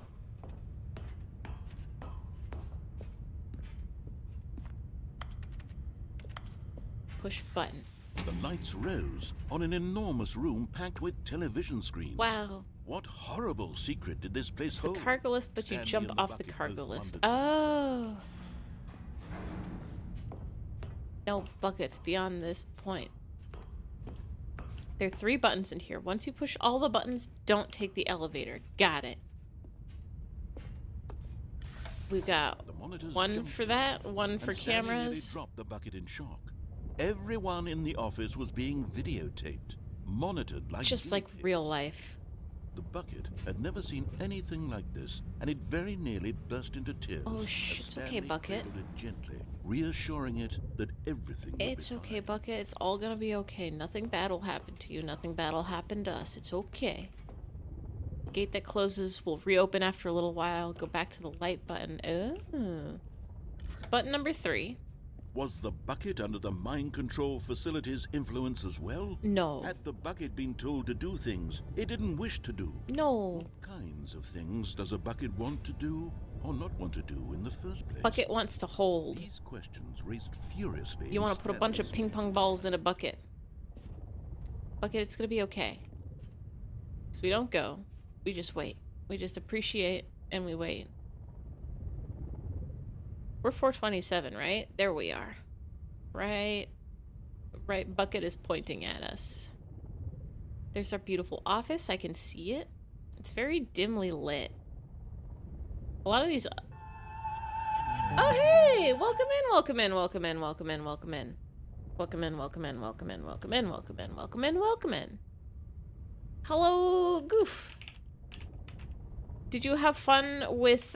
Push button. The lights rose on an enormous room packed with television screens. Wow. What horrible secret did this place It's the hold? cargo lift, but you Stanley jump and the off the bucket cargo both lift. wondered. Oh. No buckets beyond this point. There are 3 buttons in here. Once you push all the buttons, don't take the elevator. Got it. We've got The monitors one jumped for to that, life, one and for Stanley nearly cameras. dropped the bucket in shock. Everyone in the office was being videotaped, monitored like Just like guinea real pigs. life. The Bucket had never seen anything like this, and it very nearly burst into tears. Oh, as it's okay, Stanley Bucket. cradled it gently, reassuring it that everything would It's be okay, fine. Bucket. It's all gonna be okay. Nothing bad will happen to you. Nothing bad will happen to us. It's okay. Gate that closes will reopen after a little while. Go back to the light button. Oh. Button number 3. Was the Bucket under the mind control facility's influence as well? No. Had the Bucket been told to do things it didn't wish to do? No. What kinds of things does a Bucket want to do or not want to do in the first place? Bucket wants to hold. These questions raised furiously. You in want to put a bunch of Stanley's ping pong balls in a bucket. Bucket, it's gonna be okay. So we don't go. We just wait. We just appreciate and we wait. We're 427, right? There we are. Right. Bucket is pointing at us. There's our beautiful office. I can see it. It's very dimly lit. A lot of these... Oh, hey! Welcome in, welcome in, welcome in, welcome in, welcome in. Welcome in, welcome in, welcome in, welcome in, welcome in, welcome in, welcome in. Hello, Goof. Did you have fun with,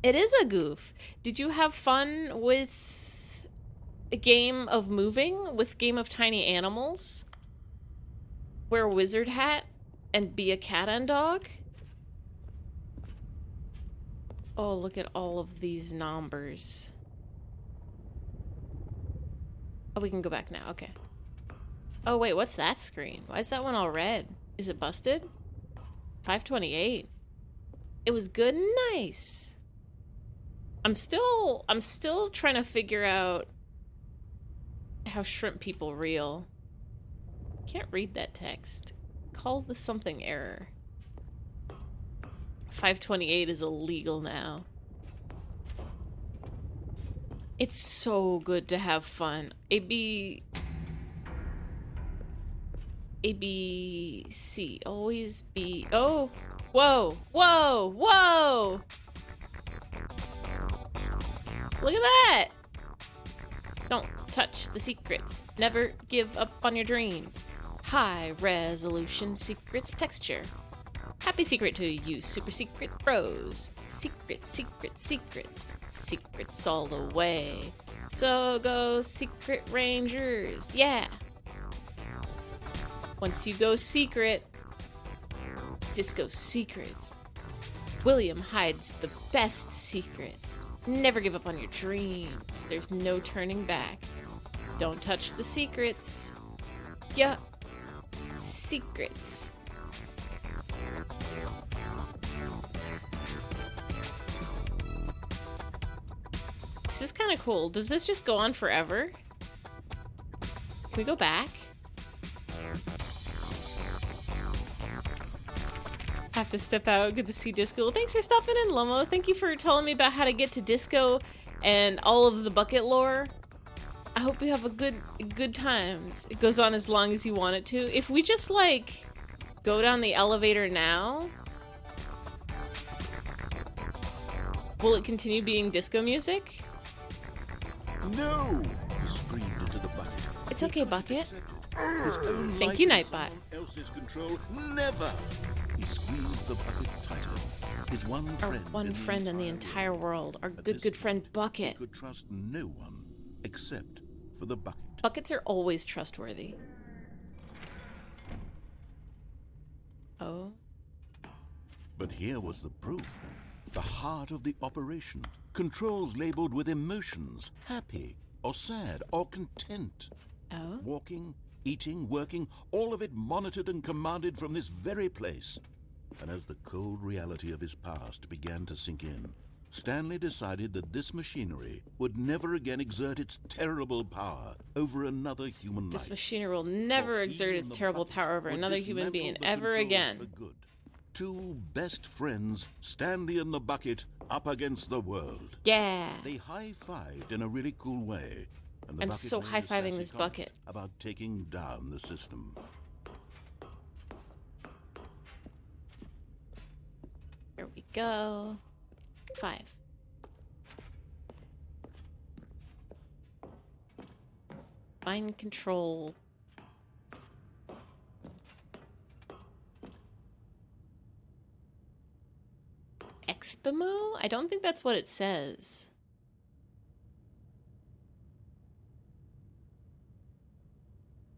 It is a goof. Did you have fun with a game of moving? With Game of Tiny Animals? Wear a wizard hat and be a cat and dog? Oh, look at all of these numbers. Oh, we can go back now. Okay. Oh, wait, what's that screen? Why is that one all red? Is it busted? 528. It was good and nice. I'm still trying to figure out how shrimp people reel. Can't read that text. Call this something error. 528 is illegal now. It's so good to have fun. ABC. Always be. Oh! Whoa! Whoa! Whoa! Look at that! Don't touch the secrets. Never give up on your dreams. High resolution secrets texture. Happy secret to you, super secret bros. Secrets, secrets, secrets. Secrets all the way. So go secret rangers. Yeah! Once you go secret, disco secrets. William hides the best secrets. Never give up on your dreams. There's no turning back. Don't touch the secrets. Yeah. Secrets. This is kind of cool. Does this just go on forever? Can we go back? Have to step out. Good to see Disco. Well, thanks for stopping in, Lomo. Thank you for telling me about how to get to Disco and all of the Bucket lore. I hope you have a good times. It goes on as long as you want it to. If we just, like, go down the elevator now, will it continue being disco music? No! He screamed into the bucket. It's okay, Bucket. His own Thank life you, in Nightbot. someone else's control. Never! He squeezed the bucket tighter. His one Our friend, one friend in the entire world. Our At good this friend point, Bucket. He could trust no one except for the bucket. Buckets are always trustworthy. Oh. But here was the proof. The heart of the operation. Controls labeled with emotions. Happy, or sad, or content. Oh? Walking, eating, working, all of it monitored and commanded from this very place. And as the cold reality of his past began to sink in, Stanley decided that this machinery would never again exert its terrible power over another human This life. machinery will never For he exert its and the terrible bucket power over would another human being dismantle the ever controls again. for good. Two best friends, Stanley and the bucket, up against the world. Yeah. They high-fived in a really cool way. And the I'm bucket so made a high-fiving sassy this comment bucket. about taking down the system. Here we go. 5. Mind control. Expimo? I don't think that's what it says.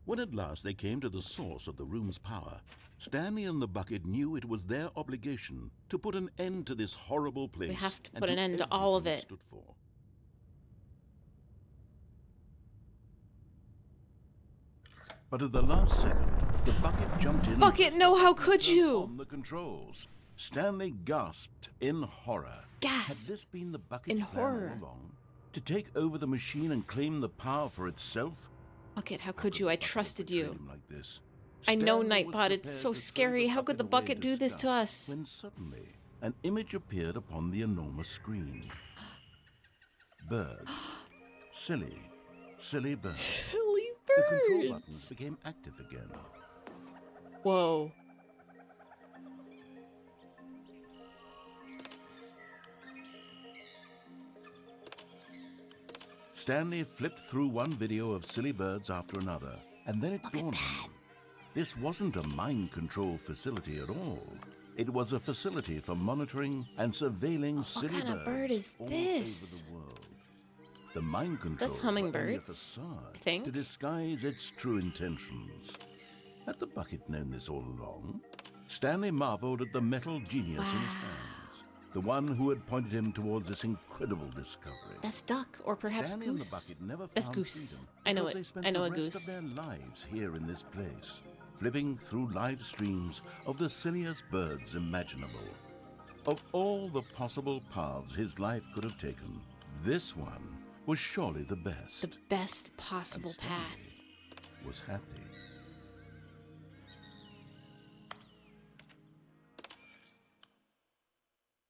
When at last they came to the source of the room's power, Stanley and the Bucket knew it was their obligation to put an end to this horrible place. We have to and put an end to all of everything it. Stood for. But at the last second, the Bucket jumped in. Bucket, no, how could turned you? on the controls. Stanley gasped in horror. Gasp. Had this been the Bucket's In plan horror. all along? To take over the machine and claim the power for itself? Bucket, how could you? I trusted Betrayed you. him like this. I know, Stanley was Nightbot, it's prepared so to throw scary. How could the away Bucket in do this to disgust us? When suddenly, an image appeared upon the enormous screen. Birds. Silly birds. Silly The control buttons birds. became active again. Whoa. Stanley flipped through one video of silly birds after another, and then it dawned on him. This wasn't a mind control facility at all. It was a facility for monitoring and surveilling silly birds. What kind of bird is all this? over the world. The mind control That's was only a hummingbirds, facade I think. to disguise its true intentions. Had the Bucket known this all along? Stanley marveled at the metal genius in his hands, the one who had pointed him towards this incredible discovery. That's duck, or perhaps Stanley goose. And the Bucket never That's found goose. freedom I know because it. They spent I know the a rest goose. of their lives here in this place, flipping through live streams of the silliest birds imaginable. Of all the possible paths his life could have taken, this one was surely the best. The best possible And Stanley path. was happy.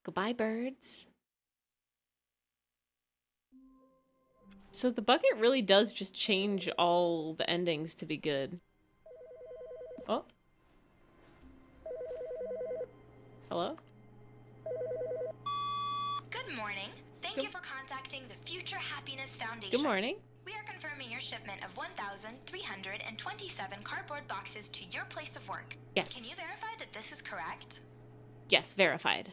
Goodbye, birds. So the Bucket really does just change all the endings to be good. Oh. Hello? Good morning. Thank you for contacting the Future Happiness Foundation. Good morning. We are confirming your shipment of 1,327 cardboard boxes to your place of work. Yes. Can you verify that this is correct? Yes, verified.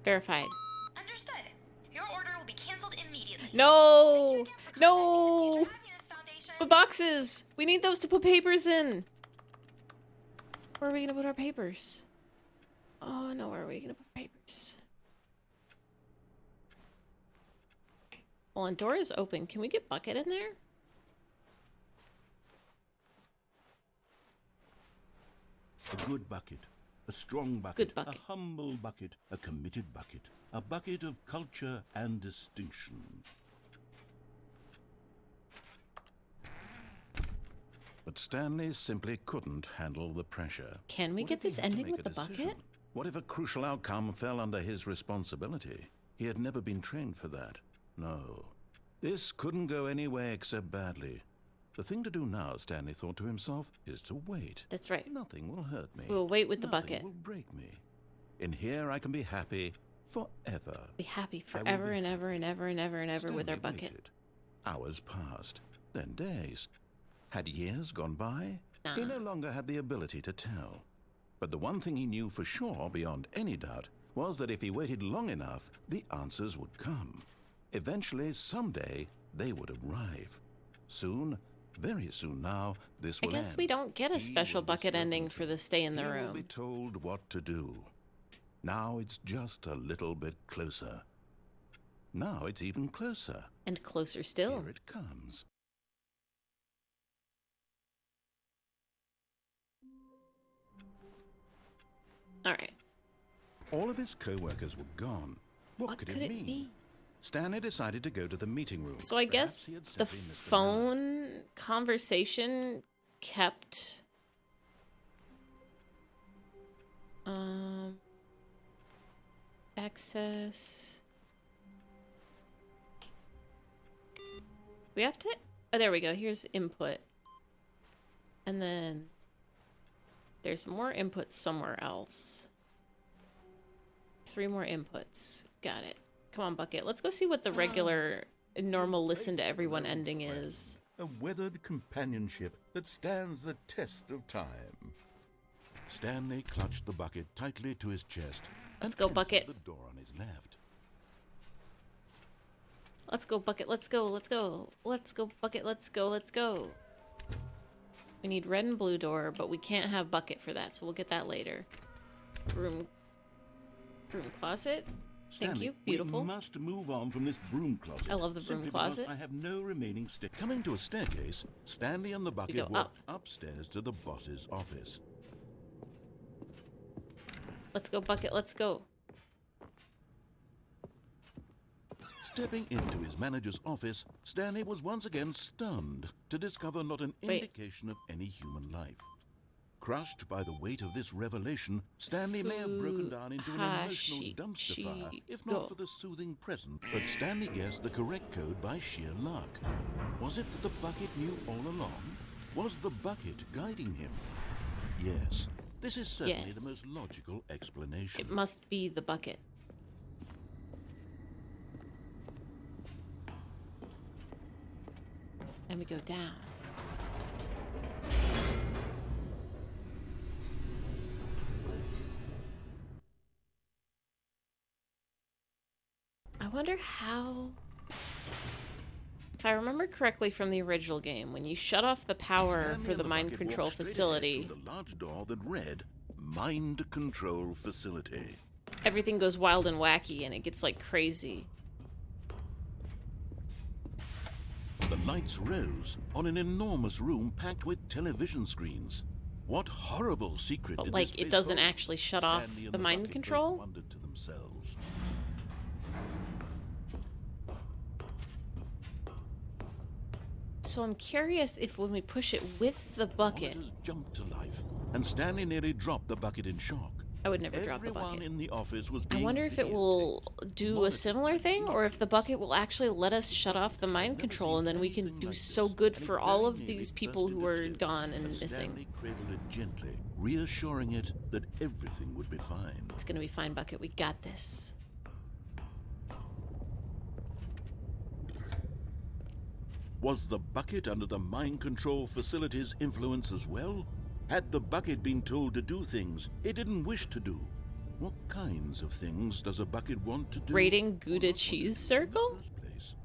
Verified. Understood. Your order will be canceled immediately. No! Thank you again for No! contacting the Future Happiness Foundation. The boxes! We need those to put papers in! Where are we gonna put our papers? Oh no, where are we gonna put papers? Well, and door is open. Can we get Bucket in there? A good Bucket, a strong Bucket, Good Bucket. a humble Bucket, a committed Bucket, a Bucket of culture and distinction. But Stanley simply couldn't handle the pressure. Can we What get if he this had to ending make with a the decision? Bucket? What if a crucial outcome fell under his responsibility? He had never been trained for that. No. This couldn't go any way except badly. The thing to do now, Stanley thought to himself, is to wait. That's right. Nothing will hurt me. We'll wait with the Nothing Bucket. will break me. In here I can be happy forever. Be happy I will forever be and ever and ever and ever and ever with our Stanley Bucket. waited. Hours passed, then days. Had years gone by? He Nah. no longer had the ability to tell. But the one thing he knew for sure, beyond any doubt, was that if he waited long enough, the answers would come. Eventually, someday, they would arrive. Soon, very soon now, this I will guess end. we don't get a He special will be Bucket spoken ending to. for the stay in the He will be room. told what to do. Now it's just a little bit closer. Now it's even closer. And closer still. Here it comes. Alright. All of his co-workers were gone. What could it mean? be? Stanley decided to go to the meeting room. So I Perhaps guess he had the simply missed memo. phone conversation kept access. We have to, oh, there we go. Here's input. And then there's more inputs somewhere else. 3 more inputs. Got it. Come on, Bucket. Let's go see what the regular, normal listen to everyone ending is. A weathered companionship that stands the test of time. Stanley clutched the bucket tightly to his chest. Let's go, Bucket. The door on his left. Let's go, Bucket. Let's go. Let's go. Let's go, Bucket. Let's go. Let's go. We need red and blue door, but we can't have Bucket for that, so we'll get that later. Broom closet. Thank Stanley, you. Beautiful. We must move on from this broom closet. I love the broom simply closet. because I have no remaining stick. Coming to a staircase, Stanley and the bucket go walked upstairs to the boss's office. Let's go, Bucket. Let's go. Stepping into his manager's office, Stanley was once again stunned to discover not an Wait. indication of any human life. Crushed by the weight of this revelation, Stanley may have broken down into an emotional dumpster fire, if not for the soothing present. But Stanley guessed the correct code by sheer luck. Was it that the bucket knew all along? Was the bucket guiding him? Yes, this is certainly the most logical explanation. It must be the bucket. And we go down. I wonder how... If I remember correctly from the original game, when you shut off the power Stanley for and the mind bucket control walked straight facility, ahead to the large door that read, Mind Control Facility. everything goes wild and wacky and it gets like crazy. The lights rose on an enormous room packed with television screens. What horrible secret But did like this it place doesn't hold? actually shut off Stanley and the mind bucket both control? wondered to themselves. So I'm curious if when we push it with the bucket, Monitors jumped to life, and Stanley nearly dropped the bucket in shock. I would never drop the Everyone bucket. in the office was I being wonder if it will do a monitored. similar thing, or if the bucket will actually let us shut off the mind control, and then we can do so good for all of these people who are gone and missing. Stanley cradled it gently, reassuring it that everything would be fine. It's gonna be fine, Bucket. We got this. Was the bucket under the mind control facility's influence as well? Had the bucket been told to do things it didn't wish to do? What kinds of things does a bucket want to do? Rating or not Gouda want to cheese do in circle? the first place?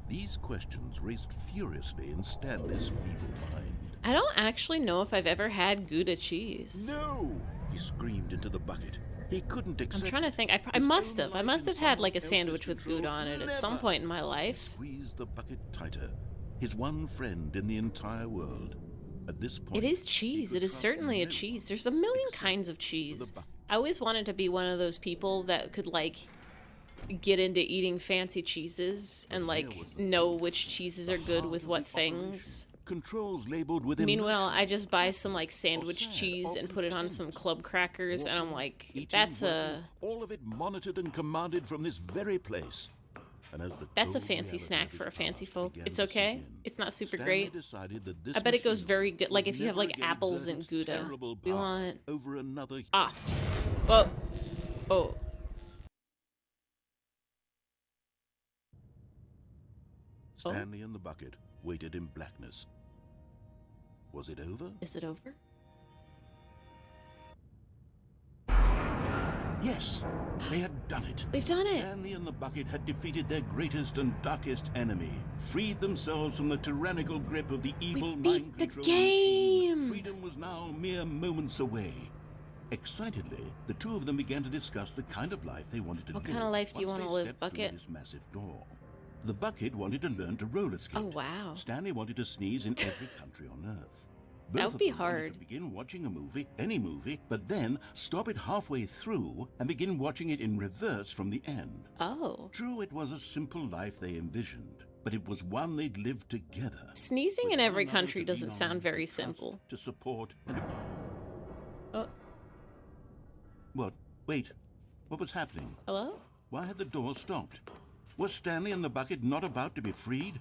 These questions raced furiously in Stanley's feeble mind. I don't actually know if I've ever had Gouda cheese. No! He screamed into the bucket. He couldn't I'm accept trying to think. I his must own have. I life must in have had like a someone sandwich else's with Gouda control. on it at some Never. point in my life. Squeezed the bucket tighter. His one friend in the entire world. At this point, It is he cheese. could It is trust certainly a no cheese. one There's a million except kinds of for the cheese. bucket. I always wanted to be one of those people that could like get into eating fancy cheeses and like know which cheeses are good with what things. Controls labeled with Meanwhile, emotions. I just buy some like sandwich sad cheese or and put it on some content. club crackers, and I'm Walking, like, eating, that's working, all of it monitored and commanded from this very place. And as the a cold fancy reality snack of for a his fancy past folk. began It's to sink okay. in, It's not super Stanley great. decided that this I bet it goes machine very good. Like would if you have never like again apples exert and its Gouda. terrible We power want over another off. Oh. Oh. Stanley and the bucket waited in blackness. Was it over? Is it over? Yes, they had done it. We've done it. Stanley and the bucket had defeated their greatest and darkest enemy, freed themselves from the tyrannical grip of the evil beat mind the control game. machine. Freedom was now mere moments away. Excitedly, the two of them began to discuss the kind of life they wanted to What live. kind of life do you once want to they live, stepped through Bucket? This massive door. The bucket wanted to learn to roller skate. Oh, wow. Stanley wanted to sneeze in every country on earth. That Both would be of them wanted hard. to begin watching a movie, any movie, but then stop it halfway through and begin watching it in reverse from the end. Oh. True, it was a simple life they envisioned, but it was one they'd lived together. Sneezing with in one every another country to doesn't lean on, sound very to trust, simple. To support and... Oh. What? Wait. What was happening? Hello? Why had the door stopped? Was Stanley and the bucket not about to be freed?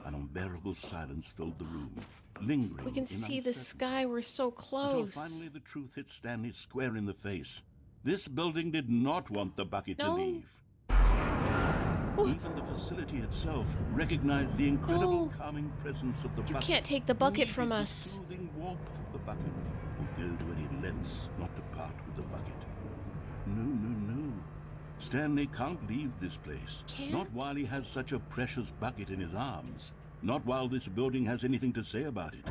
An unbearable silence filled the room, lingering. We can in see the uncertainty, sky. We're so until close. finally the truth hit Stanley square in the face. This building did not want the bucket to No. leave. Even the facility itself recognized the incredible calming presence of the bucket. You can't take the bucket Needed from the us. soothing warmth of the bucket. Would go to any lengths not to part with the bucket. No. Stanley can't leave this place. Can't? Not while he has such a precious bucket in his arms. Not while this building has anything to say about it.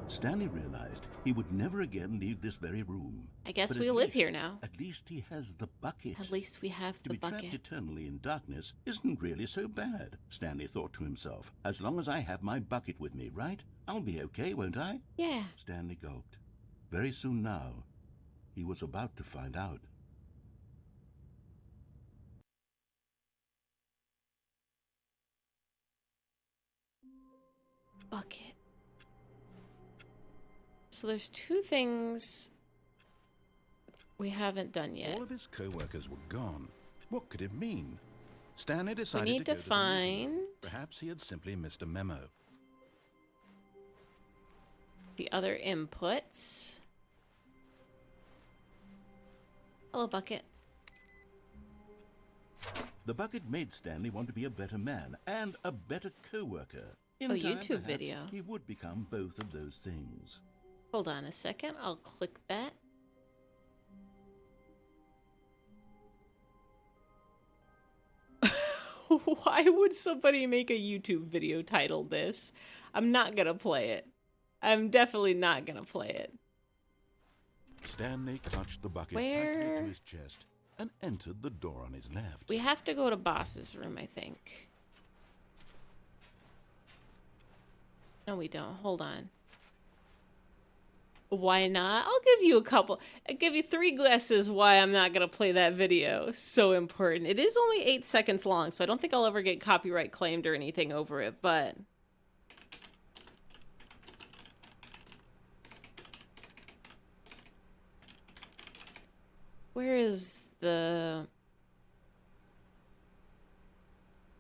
Stanley realized he would never again leave this very room. I guess But we at live least- here now. At least he has the bucket. At least we have To the be trapped bucket. eternally in darkness isn't really so bad, Stanley thought to himself. As long as I have my bucket with me, right? I'll be okay, won't I? Yeah. Stanley gulped. Very soon now, he was about to find out. Bucket. So there's two things we haven't done yet. All of his co-workers were gone. What could it mean? Stanley We decided need to to go to the museum. find Perhaps he had simply missed a memo. the other inputs. Hello, Bucket. The bucket made Stanley want to be a better man and a better co-worker. In Oh, time, YouTube perhaps, video. He would become both of those things. Hold on a second. I'll click that. Why would somebody make a YouTube video titled this? I'm not gonna play it. I'm definitely not gonna play it. Stanley clutched the bucket Where? tightly to his chest and entered the door on his left. We have to go to Boss's room, I think. No, we don't. Hold on. Why not? I'll give you a couple. I'll give you 3 guesses why I'm not going to play that video. So important. It is only 8 seconds long, so I don't think I'll ever get copyright claimed or anything over it, but... Where is the...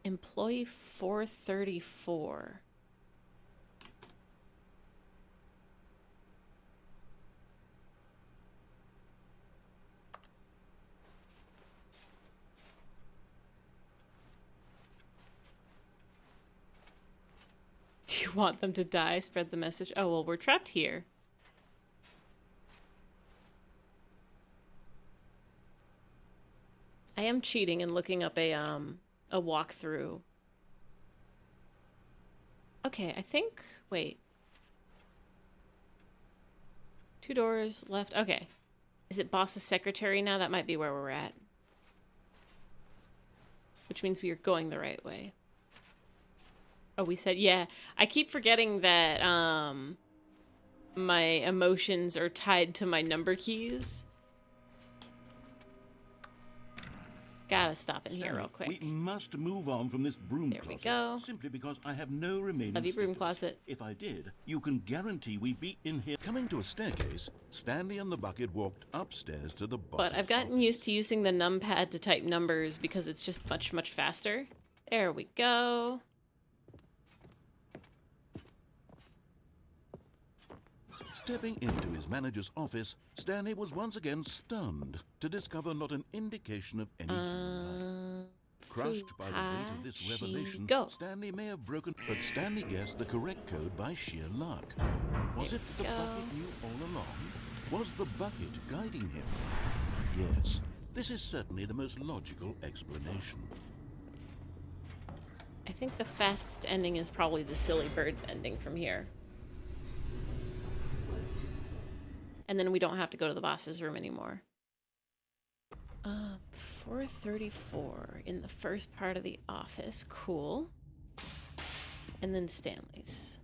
Employee 434? Do you want them to die? Spread the message. Oh, well, we're trapped here. I am cheating and looking up a walkthrough. Okay, I think... Wait. 2 doors left. Okay. Is it Boss's secretary now? That might be where we're at. Which means we are going the right way. Oh, we said, yeah. I keep forgetting that my emotions are tied to my number keys. Gotta stop in here Stanley, real quick. we must move on from this broom There we closet. go. Simply because I have no remaining Love you, broom stiffers. closet. If I did, you can guarantee we'd be in here. Coming to a staircase, Stanley and the bucket walked upstairs to the boss's But I've gotten office. used to using the numpad to type numbers because it's just much, much faster. There we go. Stepping into his manager's office, Stanley was once again stunned to discover not an indication of any human life. Crushed by the weight of this revelation, go. Stanley may have broken, but Stanley guessed the correct code by sheer luck. Was it the go. bucket knew all along? Was the bucket guiding him? Yes, this is certainly the most logical explanation. I think the fastest ending is probably the Silly Birds ending from here. And then we don't have to go to the boss's room anymore. 434 in the first part of the office. Cool. And then Stanley's.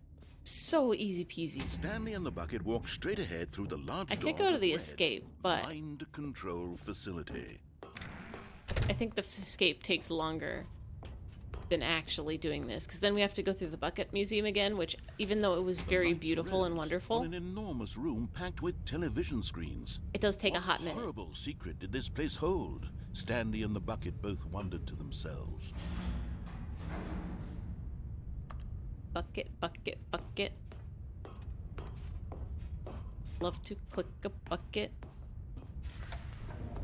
So easy peasy. Stanley and the bucket walked straight ahead through the large I door could go to that the read, escape, but Mind Control Facility. I think the escape takes longer than actually doing this, because then we have to go through the Bucket Museum again, which, even though it was very Lights beautiful and rose wonderful, on an enormous room packed with television screens. it does take a What hot minute. horrible secret did this place hold? Stanley and the bucket both wondered to themselves. Bucket, bucket, bucket. Love to click a bucket.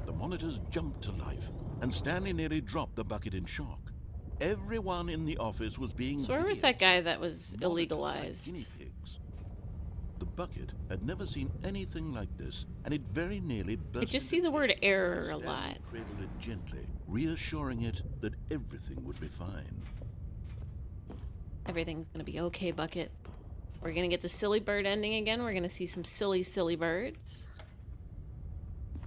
The monitors jumped to life, and Stanley nearly dropped the bucket in shock. Everyone in the office was being So where was videoed, that guy that was monitored like illegalized? guinea pigs. The bucket had never seen anything like this, and it very nearly burst. I just into see the word tears. error a Stanley lot. cradled it gently, reassuring it that everything would be fine. Everything's gonna be okay, Bucket. We're gonna get the silly bird ending again. We're gonna see some silly, silly birds.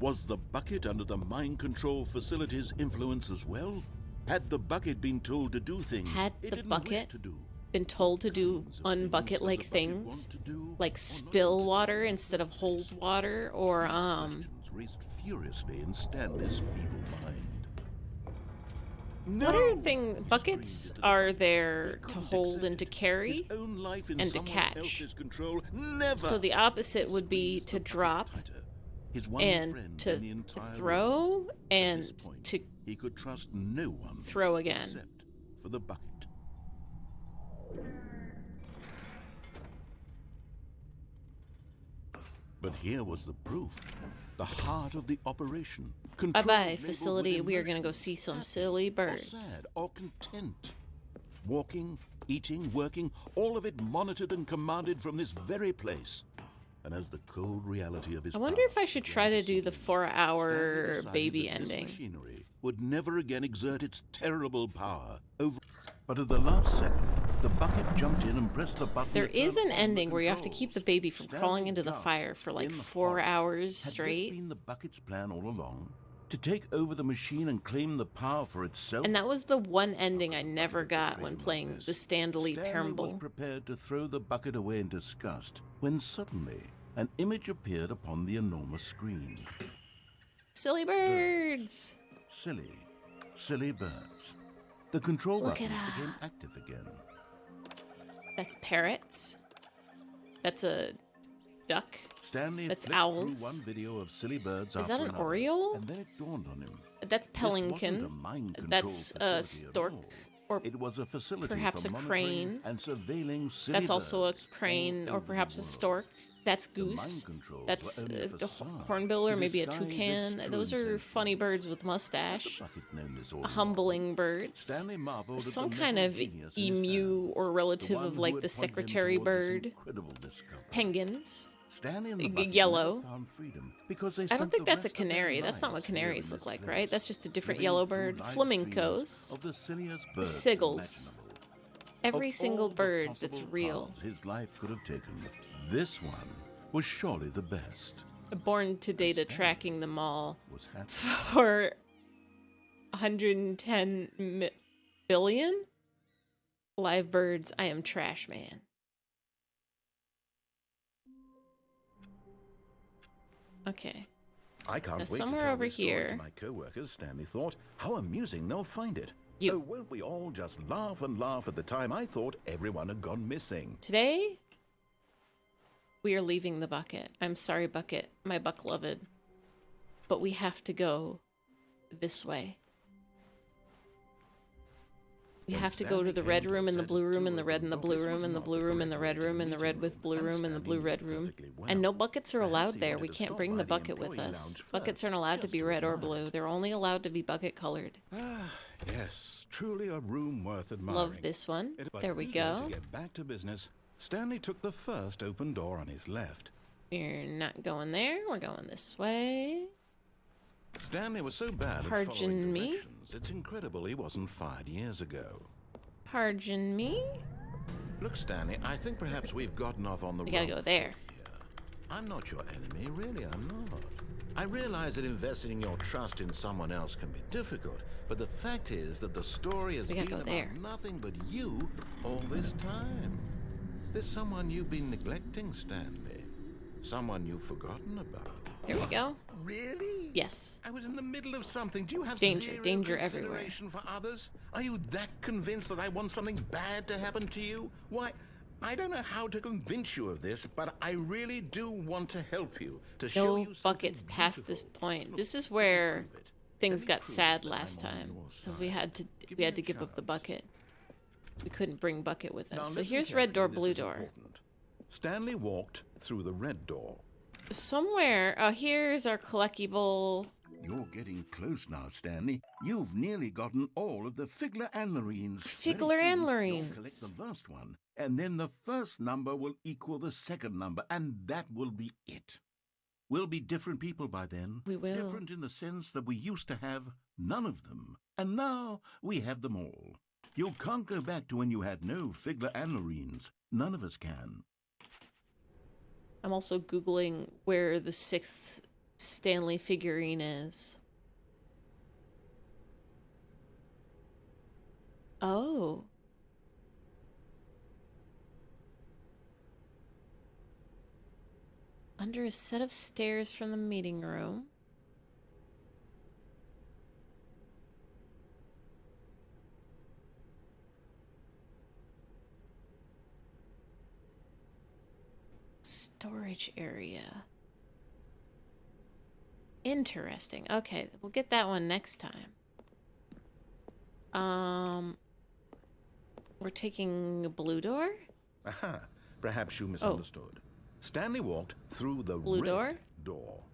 Was the bucket under the mind control facility's influence as well? Had the bucket been told to do things Had it the didn't wish bucket to do? been told to do Kinds of things unbucket-like does the bucket want things, to do like or not spill want to water do in instead of the first hold place? water, or Questions raced furiously in Stanley's feeble mind. what are No! thing He buckets screamed into the are bucket. there He to couldn't hold accept and to it. carry? His own life in and to someone catch. else's control. Never. So the opposite would be Squeezed to the bucket drop tighter. His one and friend to in the entire throw world. At and this point, to he could trust no one throw again. except for the bucket. But here was the proof. The heart of the operation. Controls Bye-bye, labeled facility. with We are gonna go emotions, see some happy silly or birds. sad or content. Walking, eating, working, all of it monitored and commanded from this very place. And as the cold reality of his I wonder power if I should began try to sink do the in, 4-hour Stanley decided baby that this ending. machinery would never again exert its terrible power over. But at the last second, the bucket jumped in and pressed the button. There to turn is an on the ending where you have to keep the controls. baby from Stanley crawling into the gasped fire for like in 4 horror. hours Had this straight. been the bucket's plan all along? To take over the machine and claim the power for itself? And that was the one ending I never got when Like playing this. the Stanley Stanley was Parable. prepared to throw the bucket away in disgust when suddenly an image appeared upon the enormous screen. Silly birds! Silly, silly birds. The control Look button at became active again. That's parrots. That's a duck. Stanley That's flipped owls. through one video of silly birds Is after that an another, oriole? and then it dawned on him. That's This wasn't a pelican. mind control That's a facility at stork. all. Or It was a facility perhaps for a monitoring crane. and surveilling silly that's also a birds crane all or over perhaps the a world. stork. That's The mind goose. controls That's were only a a facade hornbill or to maybe a disguise its toucan. true Those are intentions. funny birds with Had the mustache. bucket known this all Humbling birds. Stanley marveled at Some the kind mental of genius in his emu hand, or the relative one of who like had the pointed him secretary towards this bird. incredible discovery. Penguins. Stanley and the bucket Yellow. never found freedom because they I don't spent think the that's a rest of their canary. That's not what lives here canaries in look this like, place, right? That's just a different living yellow through bird. live Flamingos. streams of the silliest birds Seagulls. imaginable. Every Of single all the bird that's possible real. paths his life could have taken, this one was surely the best. Born to data tracking them all Was happy. for 110 billion live birds. I am trash man. Okay. I can't Now, wait to somewhere tell over this story here- to my co-workers, Stanley thought. How amusing they'll find it. You. Oh, won't we all just laugh and laugh at the time I thought everyone had gone missing? Today, we are leaving the bucket. I'm sorry, bucket, my buckloved. But we have to go this way. We When have to go Stanley to the came red to room the and the set, blue room two and the of red them and the thought blue this room was and the not blue the room and the correct red way to room and the meet red him, with blue and room and the Stanley blue knew red room. perfectly well. And no buckets are allowed Perhaps he there. We wanted to can't stop bring by the the bucket with employee us. lounge Buckets first, aren't allowed to just be to red or admire blue. it. They're only allowed to be bucket colored. Yes, truly a room worth admiring. Love this one. But There we eager go. To get back to business, Stanley took the first open door on his left. We're not going there. We're going this way. Stanley was so bad Pardon at following me? directions, it's incredible he wasn't fired years ago. Pardon me? Look, Stanley, I think perhaps we've gotten off on the We gotta wrong go there. foot here. I'm not your enemy, really, I'm not. I realize that investing your trust in someone else can be difficult, but the fact is that the story has We been gotta go about there. nothing but you all this time. There's someone you've been neglecting, Stanley. Someone you've forgotten about. There we go. Really? Yes. I was in the middle of something. Do you have Danger, zero danger everywhere. consideration for others? Are you that convinced that I want something bad to happen to you? Why, I don't know how to convince you of this, but I really do want to help you, to show No you something buckets past this beautiful. point. Look, This is let me where prove it. things Let me got prove sad that last I'm on time your because we side. had to Give we me had a to give up the chance. bucket. We couldn't bring bucket with Now us. So listen here's red door, carefully, this blue is door. important. Stanley walked through the red door. Somewhere, here's our collectible You're getting close now, Stanley. You've nearly gotten all of the Figler and Marines. Figler and You'll Marines. collect the last one, and then the first number will equal the second number, and that will be it. We'll be different people by then. We will. Different in the sense that we used to have none of them, and now we have them all. You can't go back to when you had no Figler and Marines. None of us can. I'm also Googling where the 6th Stanley figurine is. Oh. Under a set of stairs from the meeting room. Storage area. Interesting. Okay, we'll get that one next time. We're taking a blue door? Aha, perhaps you misunderstood. Stanley walked through the Blue red door.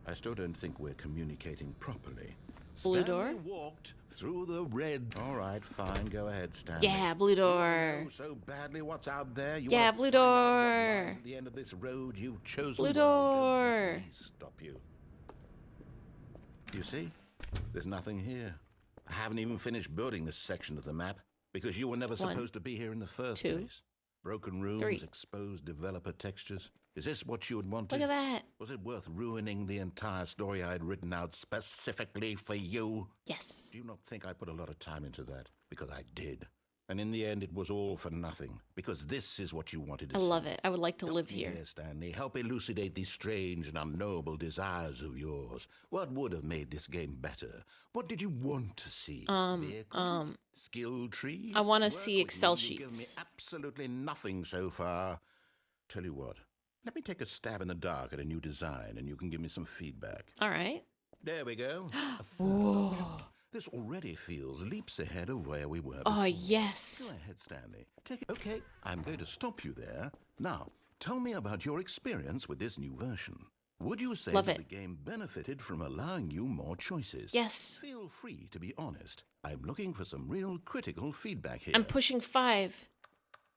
I still don't think we're communicating properly. Blue Stanley door? walked through the red. All right, fine. Go ahead, Stanley. Yeah, blue door. You know so badly what's out there. You Yeah, wanna blue find out what door. lies at the end of this road you've chosen. Blue Well, don't let door. me stop you. You see? There's nothing here. I haven't even finished building this section of the map because you were never 1, supposed to be here in the first 2, place. Broken rooms, 3. exposed developer textures. Is this what you had wanted? Look at that. Was it worth ruining the entire story I had written out specifically for you? Yes. Do you not think I put a lot of time into that? Because I did. And in the end, it was all for nothing. Because this is what you wanted to I see. love it. I would like to live here. Here, Stanley. Help elucidate these strange and unknowable desires of yours. What would have made this game better? What did you want to see? Vehicles? Skill trees? I wanna Work see with Excel me. You've given me sheets. absolutely nothing so far. Tell you what. Let me take a stab in the dark at a new design, and you can give me some feedback. All right. There we go. A third option. This already feels leaps ahead of where we were before. Oh, yes. Go ahead, Stanley. Take it. Okay, I'm going to stop you there. Now, tell me about your experience with this new version. Would you say Love that it. the game benefited from allowing you more choices? Yes. Feel free to be honest. I'm looking for some real critical feedback here. I'm pushing 5.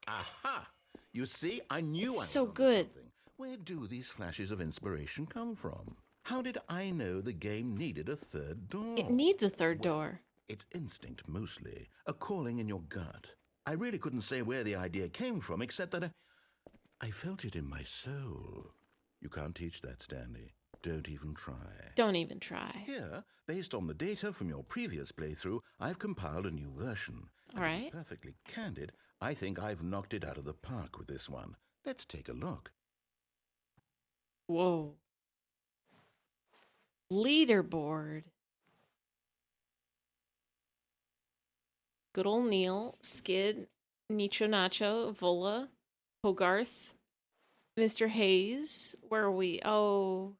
Aha! You see, I knew It's I was so onto good. something. Where do these flashes of inspiration come from? How did I know the game needed a third door? It needs a third door. It's instinct mostly, a calling in your gut. I really couldn't say where the idea came from, except that I felt it in my soul. You can't teach that, Stanley. Don't even try. Don't even try. Here, based on the data from your previous playthrough, I've compiled a new version. All And to be right. perfectly candid, I think I've knocked it out of the park with this one. Let's take a look. Whoa. Leaderboard. Good old Neil, Skid, Nicho Nacho, Vola, Hogarth, Mr. Hayes. Where are we? Oh.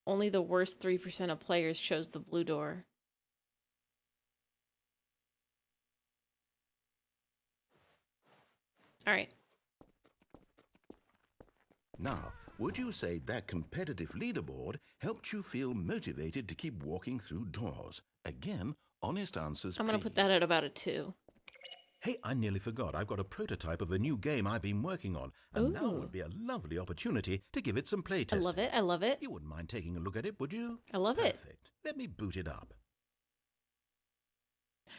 Only the worst 3% of players chose the blue door. All right. Now, would you say that competitive leaderboard helped you feel motivated to keep walking through doors? Again, honest answers, I'm going to put please. that at about a 2. Hey, I nearly forgot. I've got a prototype of a new game I've been working on, and now Ooh. would be a lovely opportunity to give it some I playtesting. love it. I love it. You wouldn't mind taking a look at it, would you? I love it. Perfect. Let me boot it up.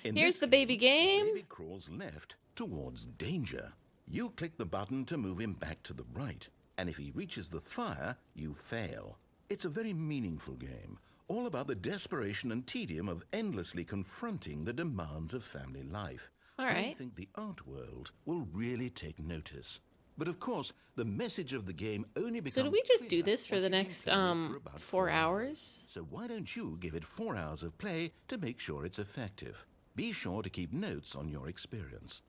In Here's this the baby game. The baby crawls left towards danger. You click the button to move him back to the right, and if he reaches the fire, you fail. It's a very meaningful game, all about the desperation and tedium of endlessly confronting the demands of family life. All I right. think the art world will really take notice. But of course, the message of the game only becomes So do we just do clear this for once the you've been next playing it for about 4 hours? So why don't you give it 4 hours of play to make sure it's effective? Be sure to keep notes on your experience.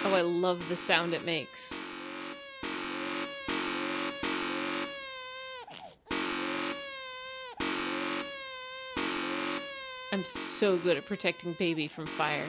Oh, I love the sound it makes. I'm so good at protecting baby from fire.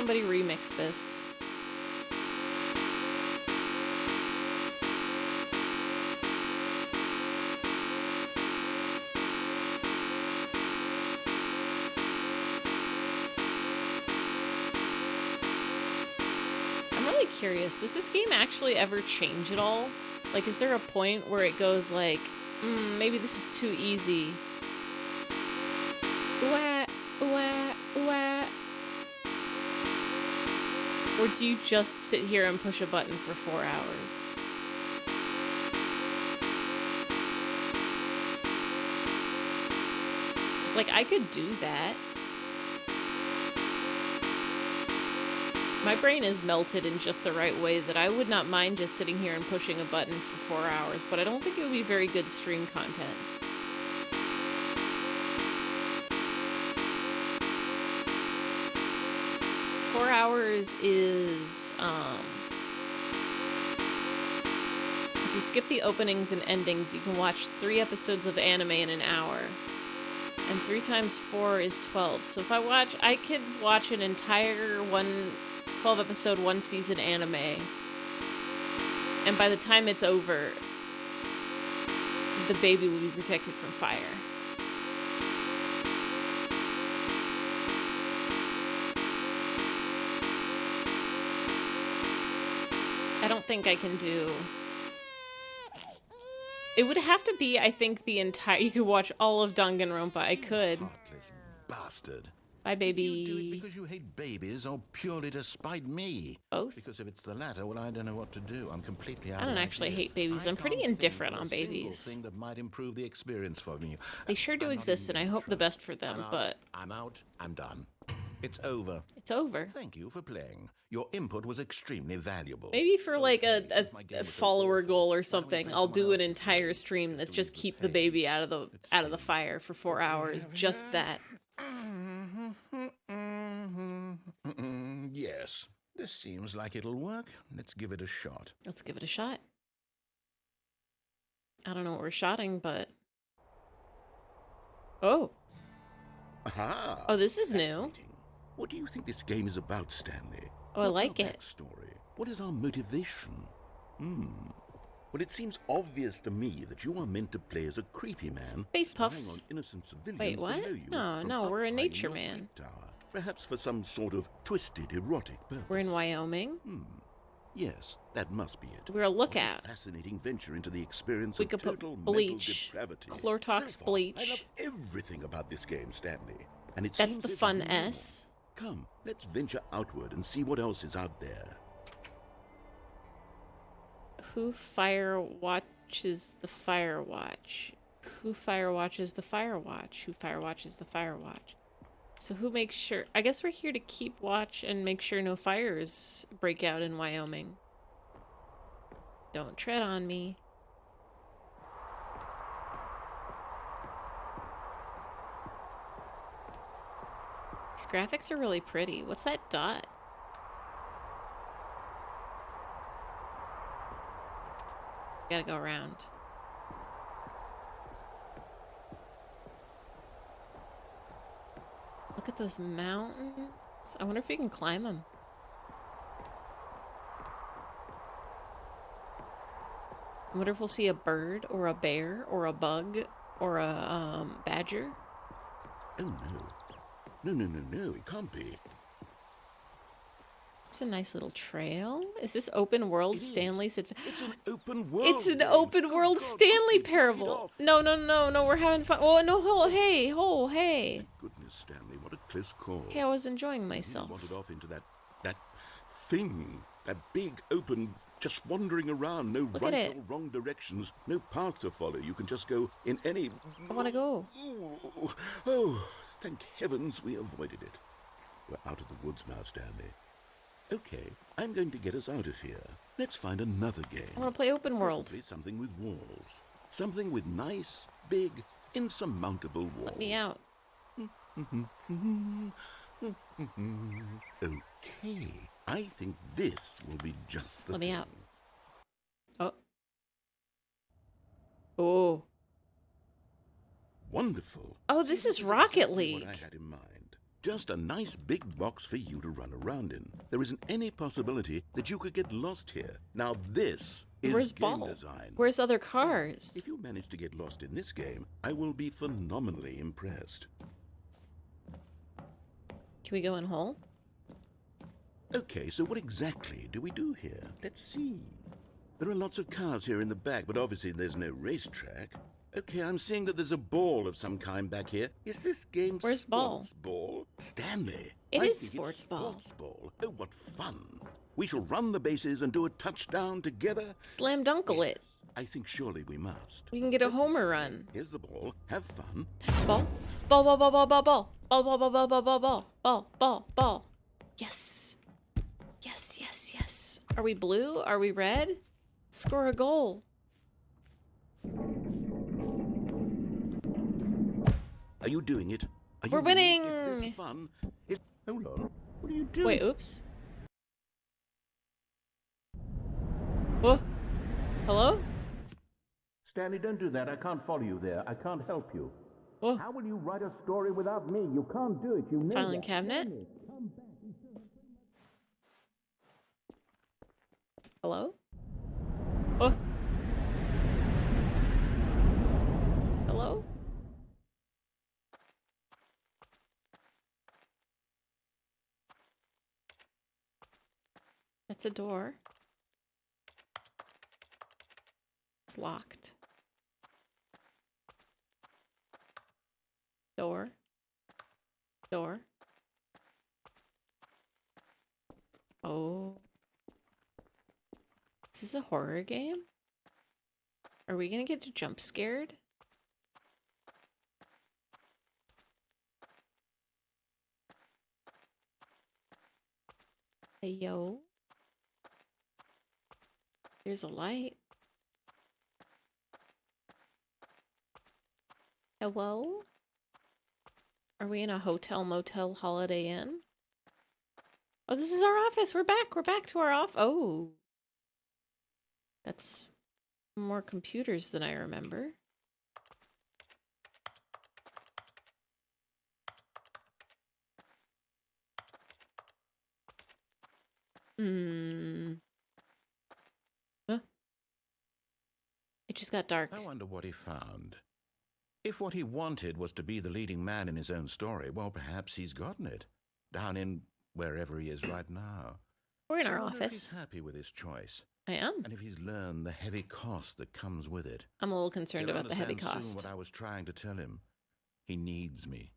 somebody remix this. I'm really curious, does this game actually ever change at all? Like, is there a point where it goes like, maybe this is too easy? Ooh-ah, ooh-ah, ooh-ah. Or do you just sit here and push a button for 4 hours? It's like, I could do that. My brain is melted in just the right way that I would not mind just sitting here and pushing a button for 4 hours, but I don't think it would be very good stream content. Four hours is, if you skip the openings and endings, you can watch 3 episodes of anime in an hour. And 3 times 4 is 12. So if I could watch an entire 12 episode, 1 season anime. And by the time it's over, the baby will be protected from fire. I don't think I can do... It would have to be, I think, the entire... You could watch all of Danganronpa. I could. Heartless bastard. Bye, baby. Do you do it because you hate babies or purely to spite me? Both. Because if it's the latter, well, I don't know what to do. I'm completely out I don't of actually ideas. hate babies. I'm pretty I can't indifferent think on of a single babies. thing that might improve the experience for me. They sure do I'm not exist, and I even hope the trying. best for them, I'm out. but I'm out. I'm done. It's over. it's over. Thank you for playing. Your input was extremely valuable. Maybe for like Okay, since my game a was so follower awful, goal why or don't we something, play I'll someone do an else's entire game stream to that's just relieve keep the the baby pain? out of the Let's see. fire for 4 hours. Just that. Yes, this seems like it'll work. Let's give it a shot. Let's give it a shot. I don't know what we're shotting, but... Oh. Aha! Oh, this is new. Fascinating. What do you think this game is about, Stanley? Oh, I What's like our it. backstory? What is our motivation? Well, it seems obvious to me that you are meant to play as a creepy man Space spying puffs. on innocent civilians Wait, what? below you No, from no, up we're a high in nature your man. great tower. Perhaps for some sort of twisted erotic purpose. We're in Wyoming. Yes, that must be it. We're a lookout. What a fascinating venture into the experience We of could put total mental bleach. depravity. Chlortox So far, bleach. I love everything about this game, Stanley. And it That's seems the there's fun even more. S. Come, let's venture outward and see what else is out there. Who fire watches the fire watch? Who fire watches the fire watch? Who fire watches the fire watch? So who makes sure... I guess we're here to keep watch and make sure no fires break out in Wyoming. Don't tread on me. These graphics are really pretty. What's that dot? Gotta go around. Look at those mountains. I wonder if we can climb them. I wonder if we'll see a bird or a bear or a bug or a badger. Oh no. No, it can't be. It's a nice little trail. Is this open world It is. Stanley's It's an open world. It's an game. open Good world God, Stanley quickly, knock it parable. off. No, we're having fun. Oh, no, hey. Thank goodness, Stanley, what a close call. Hey, I was enjoying You myself. wandered off into that thing, that big open, just wandering around, no Look at right it. or wrong directions, no path to follow. You can just go in any. I want to go. Oh, thank heavens we avoided it. We're out of the woods now, Stanley. Okay, I'm going to get us out of here. Let's find another game. I want to play open world. Possibly something with walls. Something with nice, big, insurmountable walls. Let me out. Okay, I think this will be just the Let me thing. out. Oh. Wonderful. Oh, this See, is this Rocket exactly League. What I had in mind. Just a nice big box for you to run around in. There isn't any possibility that you could get lost here. Now this is Where's game Ball? design. Where's other cars? If you manage to get lost in this game, I will be phenomenally impressed. Can we go in hole? Okay, so what exactly do we do here? Let's see. There are lots of cars here in the back, but obviously there's no racetrack. Okay, I'm seeing that there's a ball of some kind back here. Is this game Where's Ball? sports ball? Stanley. It I is think sports it's ball. Sports ball. Oh, what fun. We shall run the bases and do a touchdown together. Slam dunkle it. I think surely we must. We can get a homer run. Here's the ball. Have fun. Ball. Ball, ball, ball, ball, ball, ball. Ball, ball, ball, ball, ball, ball, ball. Ball, ball, ball. Yes. Yes, yes, yes. Are we blue? Are we red? Score a goal. Are you doing it? Are you We're winning. Is this fun? Hold on. What are you doing? Wait, oops. Whoa. Hello? Stanley, don't do that. I can't follow you there. I can't help you. Whoa. How will you write a story without me? You can't do it. You know Filing that. cabinet? Hello? Oh. Hello? That's a door. It's locked. Door. Door. Oh. Is this a horror game? Are we gonna get jump scared? Hey, yo. Here's a light. Hello? Are we in a hotel, motel, Holiday Inn? Oh, this is our office. We're back. We're back to our office. Oh. That's more computers than I remember. Huh? It just got dark. I wonder what he found. If what he wanted was to be the leading man in his own story, well, perhaps he's gotten it. Down in wherever he is right now. We're in our I wonder if office. he's happy with his choice. I am. And if he's learned the heavy cost that comes with it. I'm a little concerned He'll about the heavy understand soon cost. what I was trying to tell him. He needs me.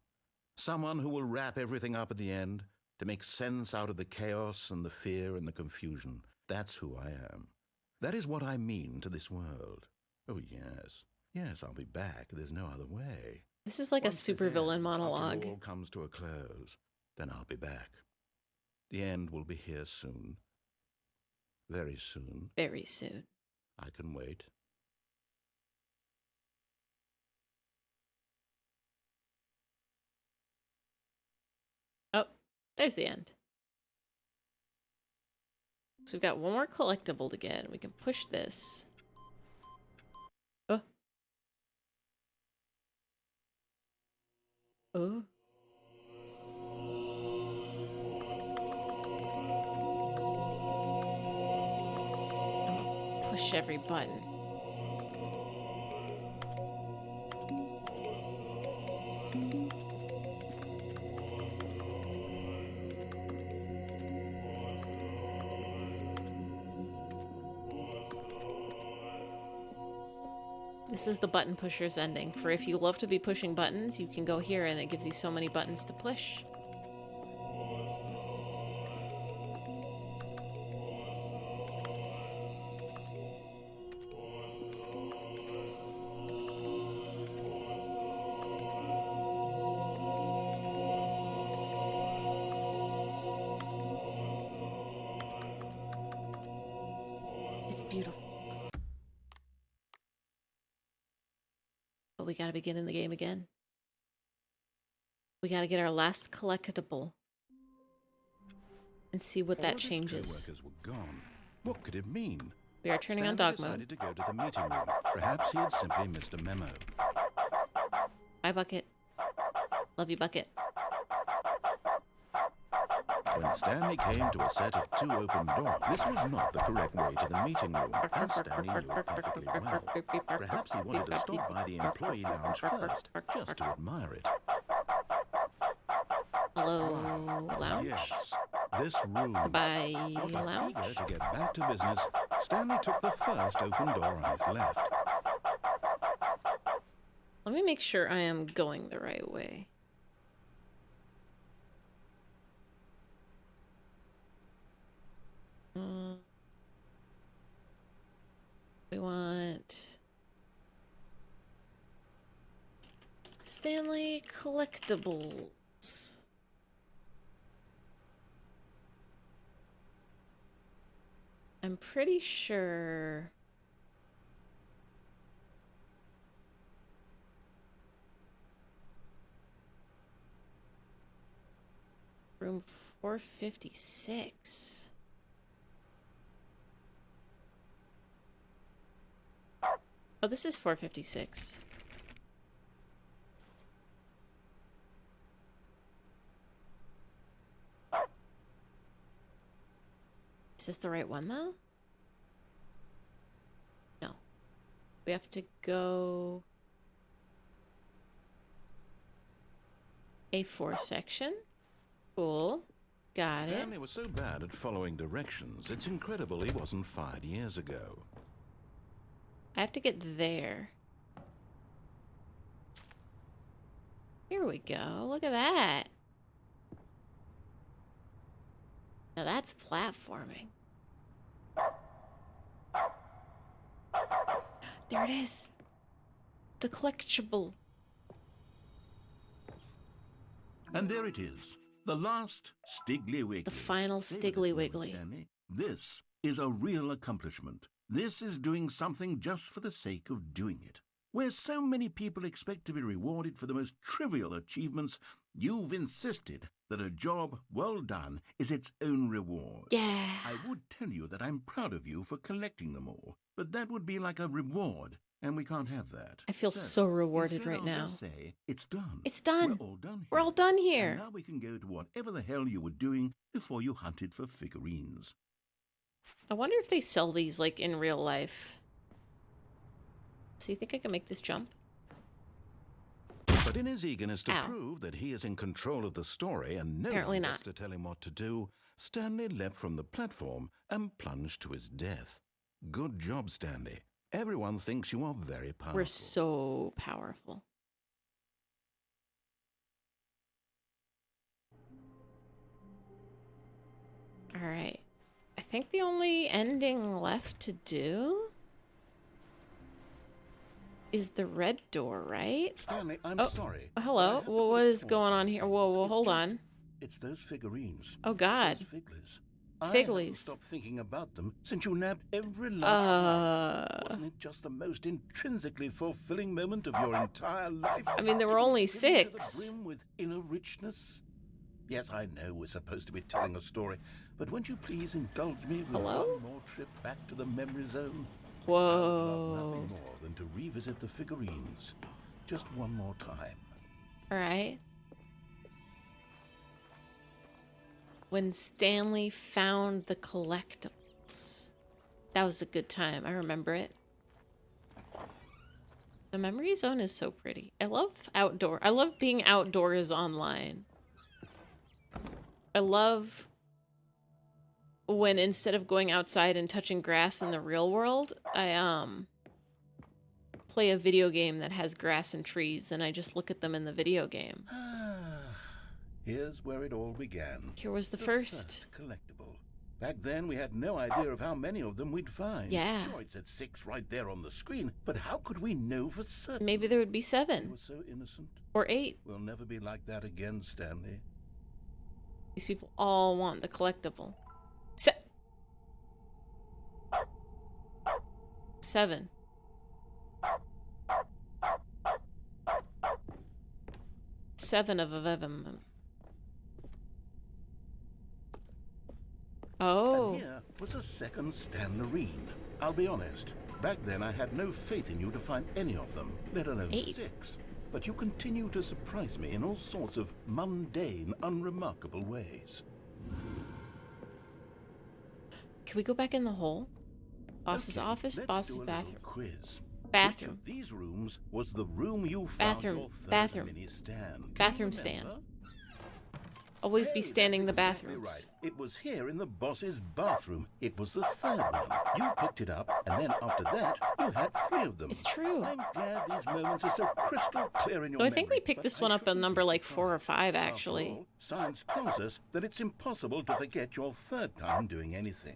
Someone who will wrap everything up at the end to make sense out of the chaos and the fear and the confusion. That's who I am. That is what I mean to this world. Oh, yes. Yes, I'll be back. There's no other way. This is like a Once this supervillain ends, monologue. After it all comes to a close, then I'll be back. The end will be here soon. Very soon. Very soon. I can wait. Oh, there's the end. So we've got one more collectible to get, and we can push this. Oh. Oh. Push every button. This is the button pusher's ending. For if you love to be pushing buttons, you can go here and it gives you so many buttons to push. It's beautiful. But we gotta begin in the game again. We gotta get our last collectible. And see what All that of his changes. co-workers were gone. What could it mean? We are turning on Stanley dog mode. decided to go to the meeting room. Perhaps he had simply missed a memo. Bye, Bucket. Love you, Bucket. When Stanley came to a set of 2 open doors, this was not the correct way to the meeting room, and Stanley knew it perfectly well. Perhaps he wanted to stop by the employee lounge first, just to admire it. Hello, lounge. Yes, this room. Goodbye, lounge. Eager to get back to business, Stanley took the first open door on his left. Let me make sure I am going the right way. We want Stanley collectibles. I'm pretty sure room 456. Oh, this is 456. Is this the right one, though? No. We have to go A4 section. Cool. Got it. Stanley was so bad at following directions, it's incredible he wasn't fired years ago. I have to get there. Here we go. Look at that. Now that's platforming. There it is. The collectible. And there it is. The last Stiggly Wiggly. The final Stay with us Stiggly a moment, Wiggly. Stanley. This is a real accomplishment. This is doing something just for the sake of doing it. Where so many people expect to be rewarded for the most trivial achievements, you've insisted that a job well done is its own reward. Yeah. I would tell you that I'm proud of you for collecting them all, but that would be like a reward, and we can't have that. I feel so rewarded instead right I'll now. just say, it's done. It's done. We're all done. We're all done here. And now we can go to whatever the hell you were doing before you hunted for figurines. I wonder if they sell these, like, in real life. So you think I can make this jump? But in his eagerness to Ow. prove that he is in control of the story and no Apparently one not. gets to tell him what to do, Stanley leapt from the platform and plunged to his death. Good job, Stanley. Everyone thinks you are very powerful. We're so powerful. All right. I think the only ending left to do is the red door, right? Stanley, I'm Oh, sorry. hello. I have to Well, put what a is going on here? Whoa, pause. whoa, It's hold just- on. It's those figurines. Oh, God. Those figlers. I haven't Figlies. stopped thinking about them since you nabbed every last one. Wasn't it just the most intrinsically fulfilling moment of your entire life? I mean, there were To be only filled to the 6. brim with inner richness? Yes, I know we're supposed to be telling a story, but won't you please indulge me with Hello? one more trip back to the memory zone? I'd love Whoa. nothing more than to revisit the figurines. Just one more time. All right. When Stanley found the collectibles. That was a good time. I remember it. The memory zone is so pretty. I love outdoor. I love being outdoors online. I love when instead of going outside and touching grass in the real world, I play a video game that has grass and trees and I just look at them in the video game. Here's where it all began. Here was the first. collectible. Back then, we had no idea of how many of them we'd find. Yeah. Sure, it said 6 right there on the screen, but how could we know for certain? Maybe there would be We 7 were so innocent. or 8. We'll never be like that again, Stanley. These people all want the collectible. 7. Seven of them. Oh. And here was a second Stanlerine. I'll be honest. Back then, I had no faith in you to find any of them, let alone 8. 6. But you continue to surprise me in all sorts of mundane, unremarkable ways. Can we go back in the hole? Boss's Okay, office, let's boss's do a little bathroom. Quiz. Bathroom. Which of these rooms was the room you found Bathroom, your third bathroom. mini stand? Can you Bathroom stand. remember? Always be Hey, standing the that's exactly bathrooms. right. It was here in the boss's bathroom. It was the third one. You picked it up, and then after that, you had 3 of them. It's true. I'm glad these moments are so crystal clear in your Though I think we memory, picked but this I one up at shouldn't number be like 4 or surprised. 5, After actually. all, science tells us that it's impossible to forget your third time doing anything.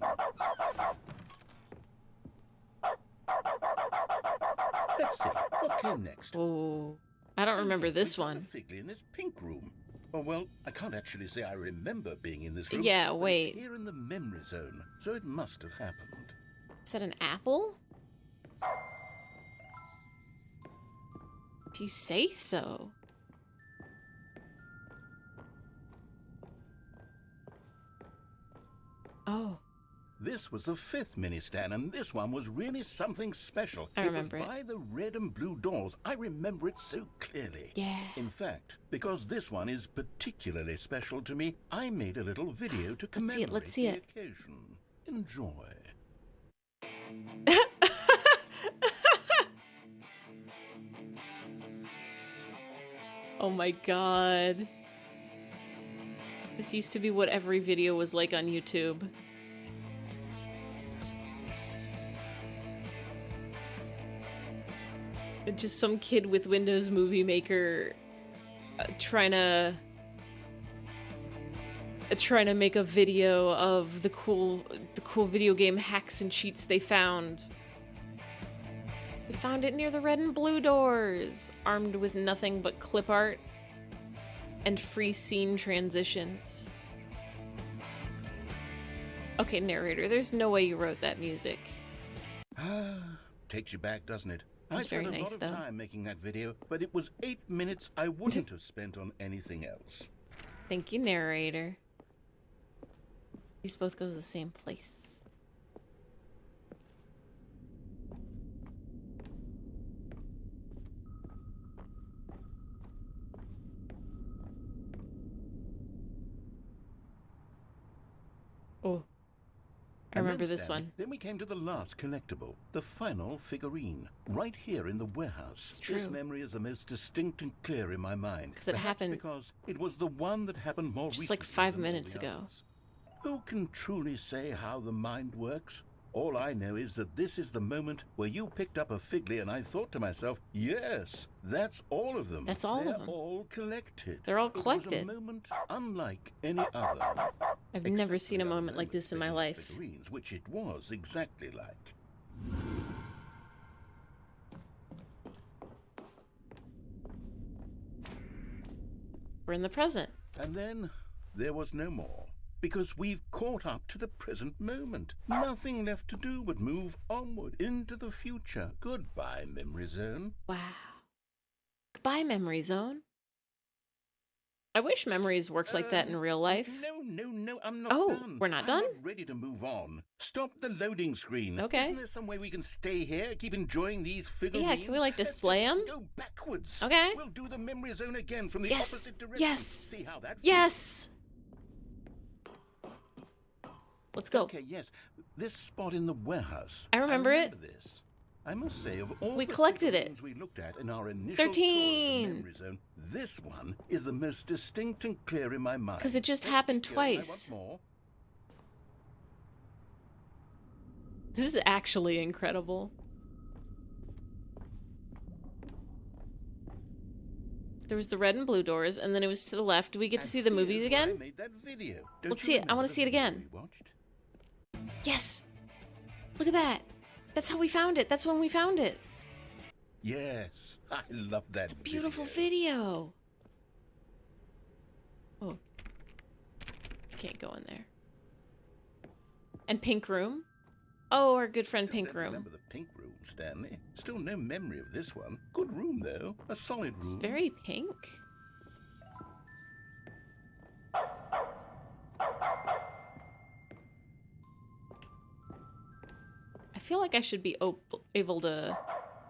Let's see, what came next? Oh, I don't remember this We found one. a Figley in this pink room. Oh, well, I can't actually say I remember being in this room. Yeah, but it's wait. here in the memory zone, so it must have happened. Is that an apple? If you say so. Oh, This was the 5th mini stand, and this one was really something special. I remember it. it. Was by the red and blue doors. I remember it so clearly. yeah. In fact, because this one is particularly special to me, I made a little video to Let's see it, commemorate let's see the it. occasion. Enjoy. Oh my god. This used to be what every video was like on YouTube. And just some kid with Windows Movie Maker trying to make a video of the cool video game hacks and cheats they found. They found it near the red and blue doors, armed with nothing but clip art and free scene transitions. Okay, narrator, there's no way you wrote that music. Takes you back, doesn't it? It was I spent very a nice, lot of though. time making that video, but it was 8 minutes I wouldn't have spent on anything else. Thank you, narrator. These both go to the same place. Oh. I And remember then, this Stanley, one. Then we came to the last collectible, the final figurine, right here in the warehouse. It's true. This memory is the most distinct and clear in my mind. 'Cause it Perhaps happened because it was the one that happened more just like recently 5 than all minutes the ago. others. Who can truly say how the mind works? All I know is that this is the moment where you picked up a Figley and I thought to myself, yes, that's all of them. That's all of They're them. all collected. They're all It was collected. a moment unlike any other. I've never Except seen a for the moment like this in my unremembered life. figurines, which it was exactly like. We're in the present. And then there was no more. Because we've caught up to the present moment. Nothing left to do but move onward into the future. Goodbye, memory zone. Wow. Goodbye, memory zone. I wish memories worked like that in real life. No, I'm not Oh, done. we're not done? I'm not ready to move on. Stop the loading screen. Okay. Isn't there some way we can stay here, keep enjoying these figurines? Yeah, can we, like, Let's display just 'em? Go backwards. Okay. We'll do the memory zone again from the Yes, opposite direction. yes, See how that feels. yes. Let's go. Okay, yes. This spot in the warehouse. I remember it. This. I must say, of all We the collected it. figurines we looked at in our initial 13. tour of the memory zone, this one is the most distinct and clear in my mind. 'Cause it just Let's happened keep going. I twice. want more. This is actually incredible. There was the red and blue doors, and then it was to the left. Do we get to And see the movies here's where I again? made that video. Don't Let's you see it. I remember wanna the see it video again. we watched? Yes. Look at that. That's how we found it. That's when we found it. Yes, I love that. Beautiful video. Oh. Can't go in there. And Pink Room. Oh, our good friend Still Pink don't Room. Remember the pink room, Stanley? Still no memory of this one. Good room though, a solid room. It's very pink. I feel like I should be able to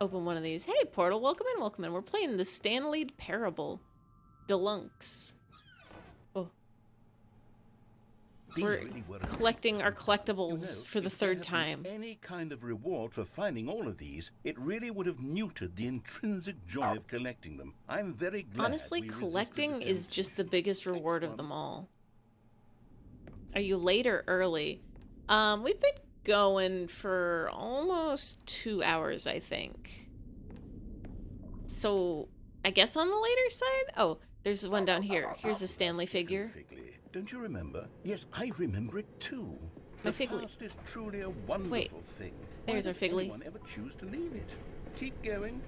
open one of these. Hey, Portal, welcome in, welcome in. We're playing the Stanley Parable Deluxe. Oh. We're really were collecting our You know, collectibles for the if there third had been time. any kind of reward for finding all of these, it really would have neutered the intrinsic joy of collecting them. I'm very glad. Honestly, we resisted collecting the is just the temptation. biggest reward Thanks, of them Mum. all. Are you late or early? We've been going for almost 2 hours, I think. So, I guess on the later side? Oh, there's one down here. Here's a Stanley figure. Figley. Don't you remember? Yes, I remember it too. My The Figley. past is truly a wonderful thing. There's Why our does Figley. anyone ever choose to leave it? Keep going.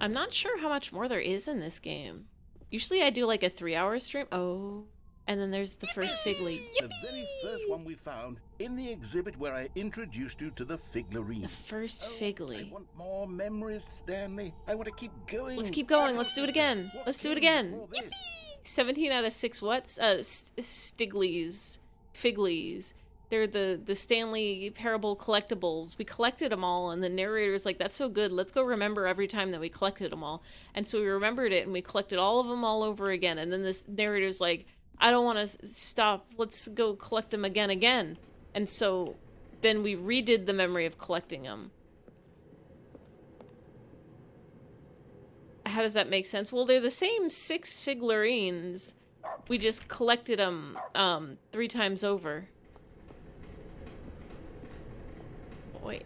I'm not sure how much more there is in this game. Usually I do like a 3-hour stream. Oh, and then there's the first Figley. The very first one we found in the exhibit where I introduced you to the Figlarine. The first I Figley. want more memories, Stanley. I want to keep going. Let's keep going. Let's do it again. What Let's do it came again. before this? 17 out of 6 what's? Stiglies. Figlies. They're the Stanley Parable collectibles. We collected them all, and the narrator's like, that's so good. Let's go remember every time that we collected them all. And so we remembered it, and we collected all of them all over again. And then this narrator's like, I don't want to stop. Let's go collect them again. And so then we redid the memory of collecting them. How does that make sense? Well, they're the same 6 Figlarines. We just collected them 3 times over. Wait.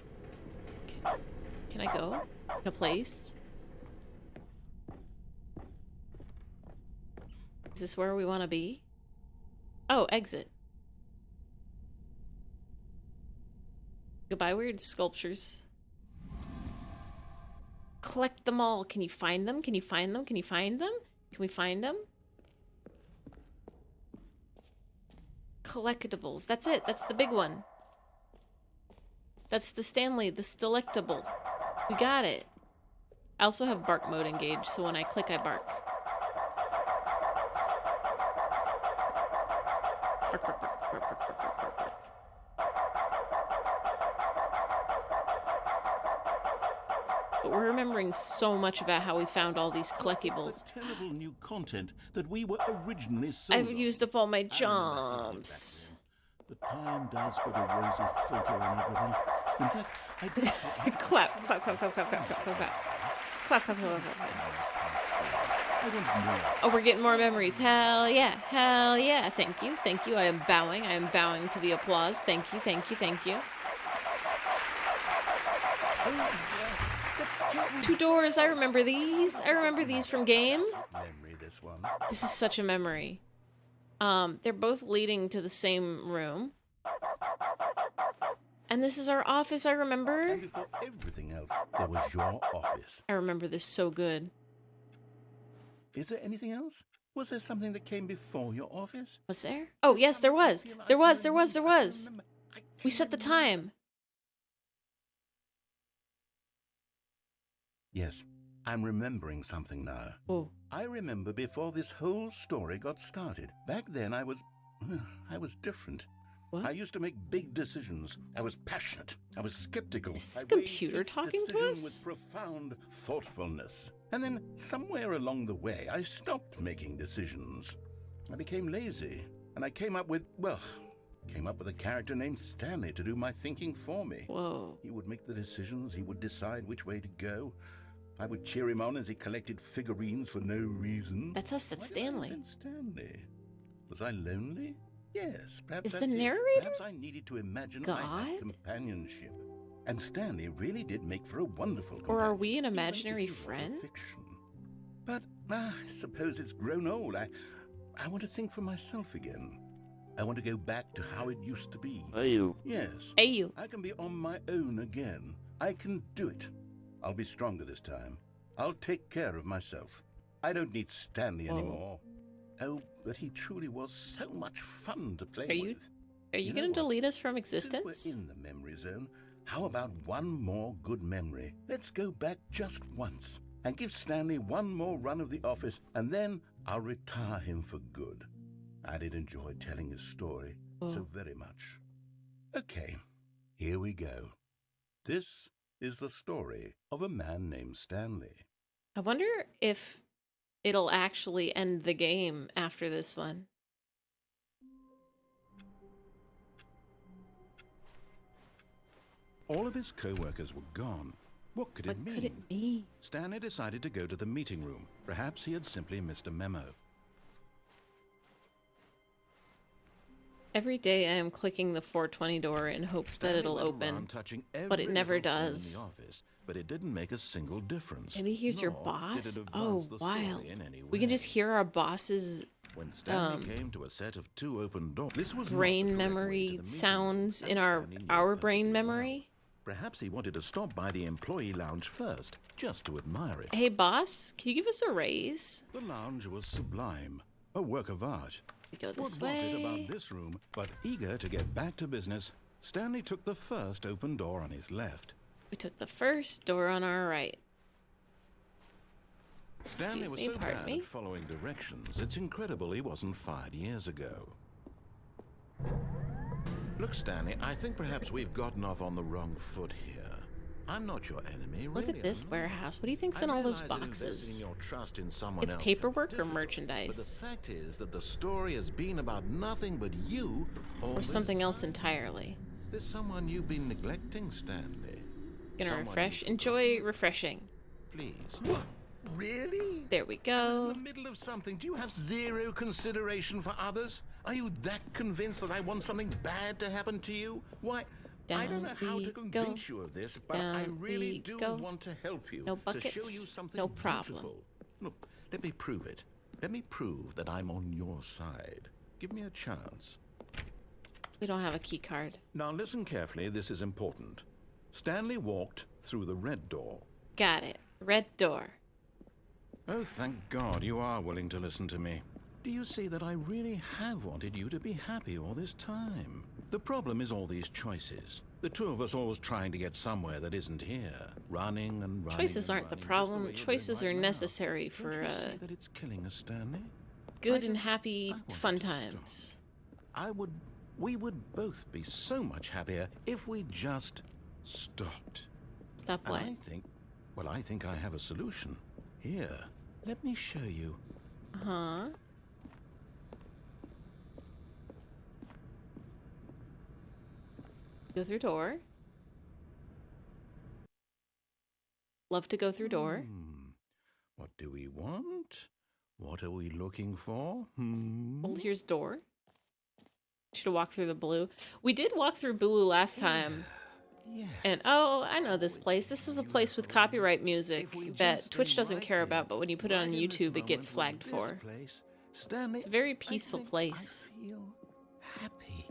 Can I go? In a place? Is this where we want to be? Oh, exit. Goodbye, weird sculptures. Collect them all. Can you find them? Can you find them? Can you find them? Can we find them? Collectibles. That's it. That's the big one. That's the Stanley, the Stilectable. We got it. I also have bark mode engaged, so when I click, I bark. Bark, bark, bark, bark, bark, bark, bark, bark, bark. But we're remembering so much about how we found all these collectibles. The terrible new content that we were originally sold I've on. used up all my I remember thinking jumps. back then, but time does put a rosy filter on everything. In fact, I did Clap, clap, clap, clap, clap, clap, clap, clap, clap. Clap, clap, clap, clap, clap. I want more. Oh, we're getting more memories. Hell yeah. Hell yeah. Thank you. Thank you. I am bowing. I am bowing to the applause. Thank you. Thank you. Thank you. Two doors. I remember these. I remember these from game. Memory, this one. This is such a memory. They're both leading to the same room. And this is our office, I remember. And before everything else, there was your office. I remember this so good. Is there anything else? Was there something that came before your office? Was there? Oh, yes, there was. There was, there was, there was. We set the time. Yes, I'm remembering something now. Oh. I remember before this whole story got started. Back then I was different. What? I used to make big decisions. I was passionate. I was skeptical. Is the I weighed computer each talking to decision us? with profound thoughtfulness. And then somewhere along the way, I stopped making decisions. I became lazy, and I came up with a character named Stanley to do my thinking for me. Whoa. He would make the decisions. He would decide which way to go. I would cheer him on as he collected figurines for no reason. That's us, that's Why did I Stanley. invent Stanley? Was I lonely? Yes, perhaps Is the that's it. narrator Perhaps I needed to imagine I God? had companionship. And Stanley really did make for a wonderful Or are companion, we an even if imaginary he was a friend? fiction. But I suppose it's grown old. I want to think for myself again. I want to go back to how it used to be. Yes. Hey, you. I can be on my own again. I can do it. I'll be stronger this time. I'll take care of myself. I don't need Stanley Whoa. anymore. Oh, but he truly was so much fun to play Are you- with. Are you You gonna know what? delete us from Since existence? we're in the memory zone, how about one more good memory? Let's go back just once and give Stanley one more run of the office, and then I'll retire him for good. I did enjoy telling his story so very much. Okay, here we go. This is the story of a man named Stanley. I wonder if it'll actually end the game after this one. All of his co-workers were gone. What could it mean? What could it be? Stanley decided to go to the meeting room. Perhaps he had simply missed a memo. Every day I am clicking the 420 door in hopes that it'll Stanley went open, around touching but it every never little thing does. in the office, but it didn't make a single difference. Maybe he's your Nor did boss? it Oh, advance the story wild. in any We can way. just hear our boss's When Stanley came to a set of 2 open doors, this was not the brain correct way memory to the meeting, sounds and in our Stanley knew our it brain perfectly well. memory. Perhaps he wanted to stop by the employee lounge first, just to admire it. Hey boss, can you give us a raise? The lounge was sublime, a work of art. We go What this was it way. about this room? But eager to get back to business, Stanley took the first open door on his left. We took the first door on our right. Stanley Excuse was me, so pardon bad me. at following directions, it's incredible he wasn't fired years ago. Look, Stanley, I think perhaps we've gotten off on the wrong foot here. I'm not your enemy, Look really, at this I'm not. warehouse. What do you think's I in all those realize that investing boxes? your trust in someone It's else paperwork can be or difficult, merchandise? But the fact is that the story has been about nothing but you all Or this something else time. entirely? There's someone you've been neglecting, Stanley. Gonna Someone refresh. you Enjoy refreshing. Please. What? Really? There we In go. the middle of something, do you have zero consideration for others? Are you that convinced that I want something bad to happen to you? Why, I don't know Down how we to go. convince you of this, but I Down really we do go. want to help you. No To show you buckets, something no problem. beautiful. Look, let me prove it. Let me prove that I'm on your side. Give me a chance. We don't have a key card. Now listen carefully, this is important. Stanley walked through the red door. Got it. Red door. Oh, thank God you are willing to listen to me. Do you see that I really have wanted you to be happy all this time? The problem is all these choices. The two of us always trying to get somewhere that isn't here. Running and running. Choices and aren't the running, just problem. way you're doing Choices right are now. necessary Don't for you see that it's killing us, Stanley? good and I happy wanted fun to stop. times. We would both be so much happier if we just stopped. Stop And what? I think I have a solution. Here, let me show you. Huh? Go through door. Love to go through door. What do we want? What are we looking for? Well, here's door. Should have walked through the blue. We did walk through blue last time. Yeah. And oh, I know this place. This is a place with copyright music If we that just Twitch stay doesn't right care here, about, but when you put it on right in this YouTube, it gets moment flagged with this for. place, Stanley, It's a very I peaceful think place. I feel happy.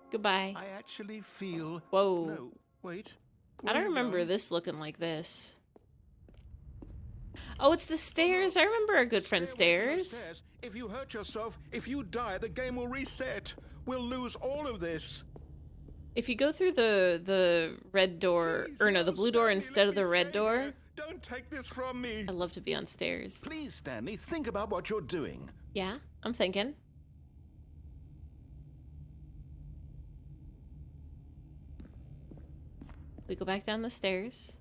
Goodbye. I actually feel. Whoa. No, wait. I Where don't are you remember going? this looking like this. Oh, it's the stairs. I remember our good friend Stay away from the Stairs. If you hurt yourself, if you die, the game will reset. We'll lose all of this. If you go through the red door, Please, or no, the no, blue door Stanley, instead let of the me red stay door, here. Don't take this from me. I love to be on stairs. Please, Stanley, think about what you're doing. Yeah, I'm thinking. We go back down the stairs.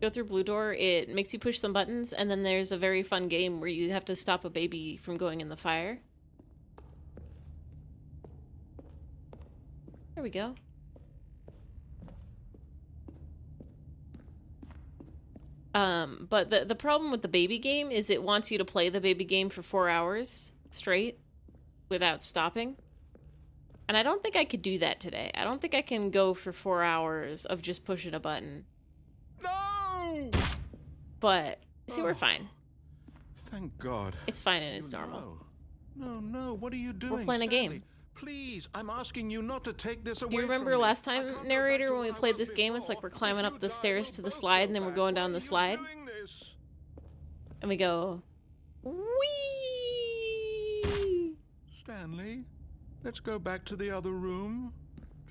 Go through blue door, it makes you push some buttons, and then there's a very fun game where you have to stop a baby from going in the fire. There we go. But the problem with the baby game is it wants you to play the baby game for 4 hours straight without stopping. And I don't think I could do that today. I don't think I can go for 4 hours of just pushing a button. No! But, see, we're fine. Thank God. It's fine and it's normal. No, what are you doing? playing a Stanley? game. Please, I'm asking you not to take this away Do you remember from me. last I time, can't go back narrator, to when we what I played was this game? It's like before. we're climbing If up you the die, stairs we'll to the both slide, go and then we're back. going Why down are the you slide. doing this? And we go, whee! Stanley, let's go back to the other room.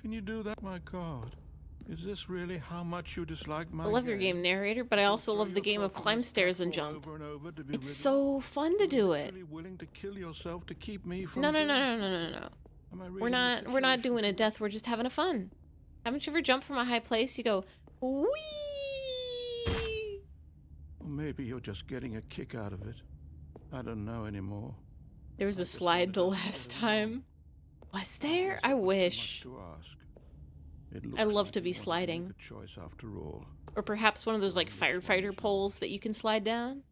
Can you do that? My God. Is this really how much you dislike my I love your game, narrator, but I also love the game of climb stairs and jump. It's so fun to do it. Willing to kill yourself to keep me from No. Am I We're reading the not situation doing a correct? death. We're just having a fun. Haven't you ever jumped from a high place? You go, whee! Or maybe you're just getting a kick out of it. I don't know anymore. There was a slide the last time. Was there? I wish. I love to be sliding. Choice after all. Or perhaps one of those, like, firefighter poles that you can slide down.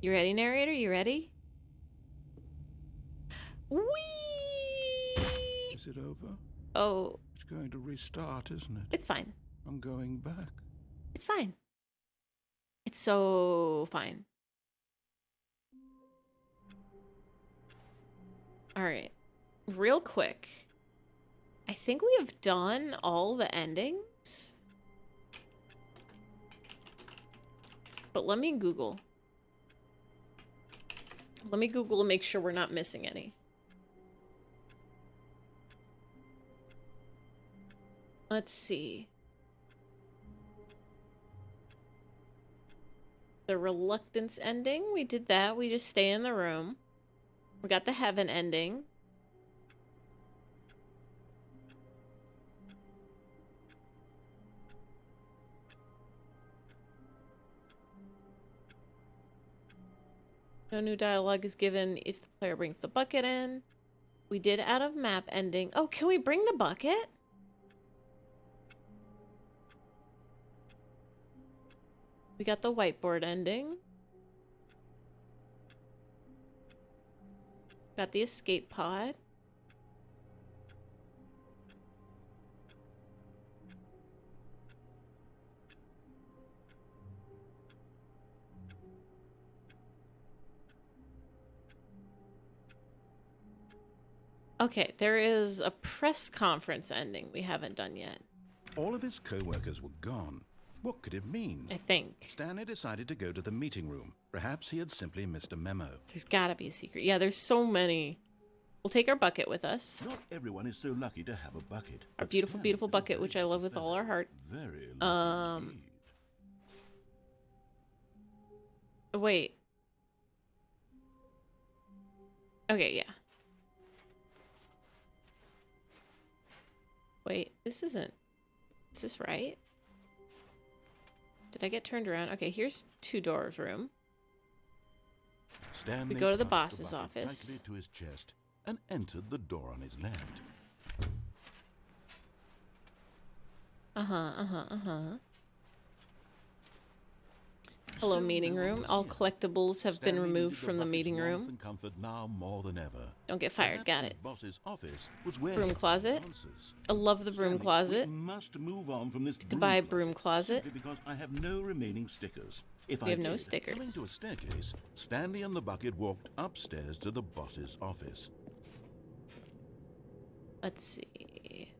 You ready, narrator? You ready? Whee! Is it over? Oh. It's going to restart, isn't it? It's fine. I'm going back. It's fine. It's so fine. Alright. Real quick. I think we have done all the endings. But let me Google. Let me Google and make sure we're not missing any. Let's see. The reluctance ending, we did that. We just stay in the room. We got the heaven ending. No new dialogue is given if the player brings the bucket in. We did out of map ending. Oh, can we bring the bucket? We got the whiteboard ending. Got the escape pod. Okay, there is a press conference ending we haven't done yet. All of his co-workers were gone. What could it mean? I think. Stanley decided to go to the meeting room. Perhaps he had simply missed a memo. There's gotta be a secret. Yeah, there's so many. We'll take our bucket with us. Not everyone is so lucky to have a bucket. Our but beautiful, Stanley beautiful is bucket, very which I love with all our heart. Very lucky indeed. Wait. Okay, yeah. Wait, this isn't... Is this right? Did I get turned around? Okay, here's two doors room. Stanley We go to the clutched boss's bucket office. tightly to his chest and entered the door on his left. Hello, Still meeting no one room. was All here. collectibles have been Stanley removed needed from the bucket's meeting warmth room. and comfort now more than ever. Don't get fired. Perhaps Got his it. boss's office was where Broom he closet. answers. I love the broom Stanley, closet. We must move on from this Goodbye, broom closet. simply because I have no remaining stickers. If We I have no did, stickers. coming to a staircase, Stanley and the bucket walked upstairs to the boss's office. Let's see.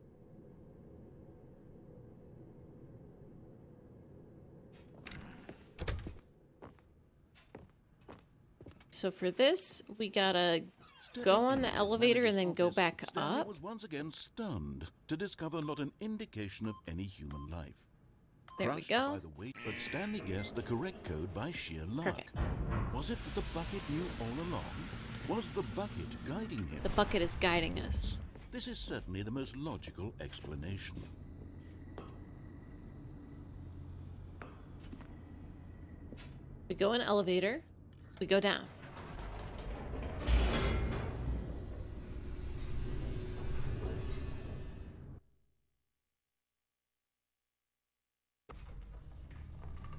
So for this, we gotta go on the elevator and then go back Stanley up. was once again stunned to discover not an indication of any human life. There we Crushed go. by the weight, but Stanley guessed the correct code by sheer luck. Perfect. Was it that the bucket knew all along? Was the bucket guiding him? The bucket is guiding us. This is certainly the most logical explanation. We go in elevator. We go down.